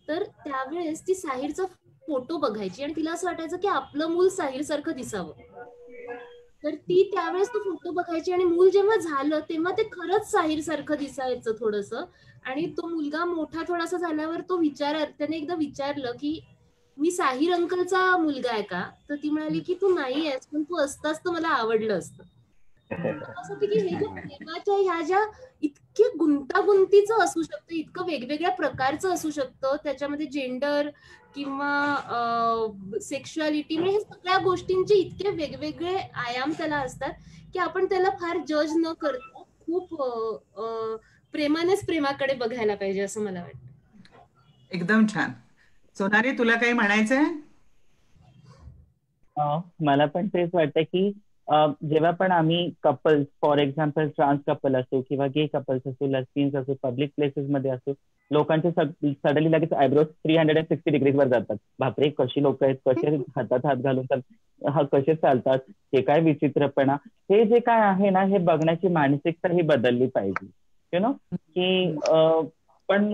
तर त्यावेळेस ती साहिरचा फोटो बघायची आणि तिला असं वाटायचं की आपलं मूल साहिर सारखं दिसावं. तर ती त्यावेळेस तो फोटो बघायची आणि मूल जेव्हा झालं तेव्हा ते खरंच साहिर सारखं दिसायचं थोडंसं. आणि तो मुलगा मोठा थोडासा झाल्यावर तो त्याने एकदा विचारलं की मी साहिर अंकलचा मुलगा आहे का? तर ती म्हणाली की तू नाही आहेस, पण तू असतास तर मला आवडलं असतं. असं होतं की हे जे प्रेमाच्या ह्या ज्या इतके गुंतागुंतीचं असू शकतं, इतकं वेगवेगळ्या प्रकारचं असू शकतं, त्याच्यामध्ये जेंडर किंवा सेक्शुअलिटी म्हणजे हे सगळ्या गोष्टींचे इतके वेगवेगळे आयाम त्याला असतात की आपण त्याला फार जज न करता खूप प्रेमानेच प्रेमाकडे बघायला पाहिजे असं मला वाटतं. एकदम छान. सोनाली, तुला काही म्हणायचंय? मला पण तेच वाटतं की जेव्हा पण आम्ही couples, for example trans couple असो किंवा गे कपल्स असो, लेस्बियन्स असो, पब्लिक प्लेसेस मध्ये असो, लोकांचे सडनली लगेच आयब्रोज 360 डिग्रीज वर जातात. बापरे, कशी लोक आहेत, कसे हातात हात घालून कसे चालतात, हे काय विचित्रपणा. हे जे काय आहे ना, हे बघण्याची मानसिकता ही बदलली पाहिजे. यु नो की पण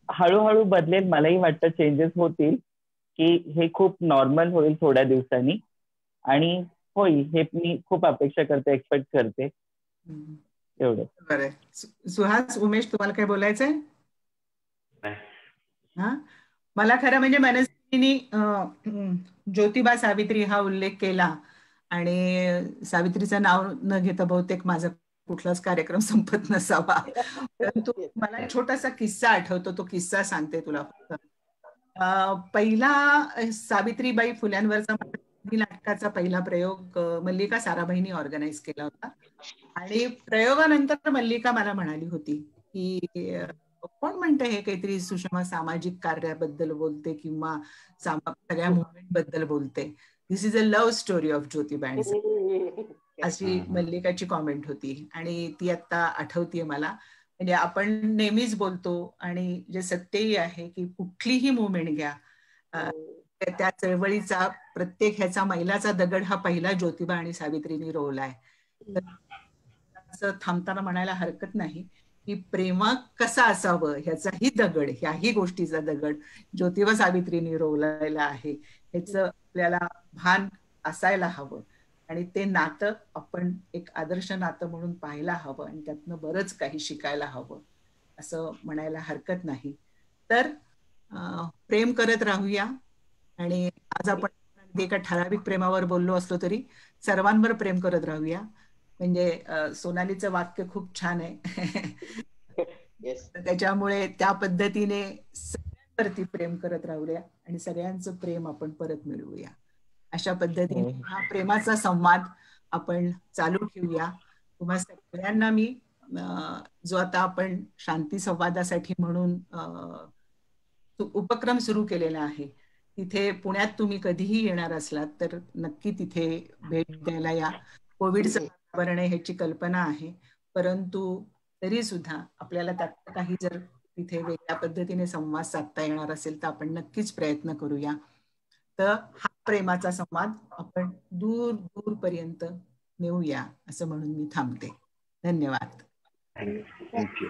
हळूहळू बदलेल. मलाही वाटतं चेंजेस होतील, की हे खूप नॉर्मल होईल थोड्या दिवसांनी आणि होईल. हे मी खूप अपेक्षा करते, एक्सपेक्ट करते. एवढं. बरं. सुहास, उमेश, तुम्हाला काय बोलायचंय? हा, मला खरं म्हणजे मनस्विनी ज्योतिबा सावित्री हा उल्लेख केला आणि सावित्रीचं नाव न घेता बहुतेक माझा कुठलाच कार्यक्रम संपत नसावा. परंतु मला छोटासा किस्सा आठवतो, तो किस्सा सांगते तुला फक्त. पहिला सावित्रीबाई फुल्यांवरचा नाटकाचा पहिला प्रयोग मल्लिका साराभाईंनी ऑर्गनाईज केला होता आणि प्रयोगानंतर मल्लिका मला म्हणाली होती की कोण म्हणते हे काहीतरी सुषमा सामाजिक कार्याबद्दल बोलते किंवा सगळ्या मुवमेंट बद्दल बोलते. This is a love story of Jyotiba and Savitri, अशी मल्लिकाची कॉमेंट होती आणि ती आता आठवतीये मला. म्हणजे आपण नेहमीच बोलतो आणि जे सत्यही आहे की कुठलीही मुवमेंट घ्या, त्या चळवळीचा प्रत्येक ह्याचा मैलाचा दगड हा पहिला ज्योतिबा आणि सावित्रीनी रोवलाय. असं थांबताना म्हणायला हरकत नाही की प्रेमा कसा असावं ह्याचाही दगड, ह्याही गोष्टीचा दगड ज्योतिबा सावित्रीनी रोवलेला आहे. ह्याचं आपल्याला भान असायला हवं आणि ते नातं आपण एक आदर्श नातं म्हणून पाहायला हवं आणि त्यातनं बरंच काही शिकायला हवं असं म्हणायला हरकत नाही. तर प्रेम करत राहूया आणि आज आपण एका ठराविक प्रेमावर बोललो असलो तरी सर्वांवर प्रेम करत राहूया. म्हणजे सोनालीचं वाक्य खूप छान आहे. त्याच्यामुळे त्या पद्धतीने सगळ्यांवरती प्रेम करत राहूया आणि सगळ्यांचं प्रेम आपण परत मिळवूया. अशा पद्धतीने हा प्रेमाचा संवाद आपण चालू ठेवूया. तुम्हा सगळ्यांना मी जो आता आपण शांती संवादासाठी म्हणून उपक्रम सुरू केलेला आहे, तिथे पुण्यात तुम्ही कधीही येणार असलात तर नक्की तिथे भेट द्यायला या. कोविडचं वातावरण आहे ह्याची कल्पना आहे, परंतु तरी सुद्धा आपल्याला त्यात काही जर तिथे वेगळ्या पद्धतीने संवाद साधता येणार असेल तर आपण नक्कीच प्रयत्न करूया. तर हा प्रेमाचा संवाद आपण दूर दूर पर्यंत नेऊया असं म्हणून मी थांबते. धन्यवाद. थँक्यू.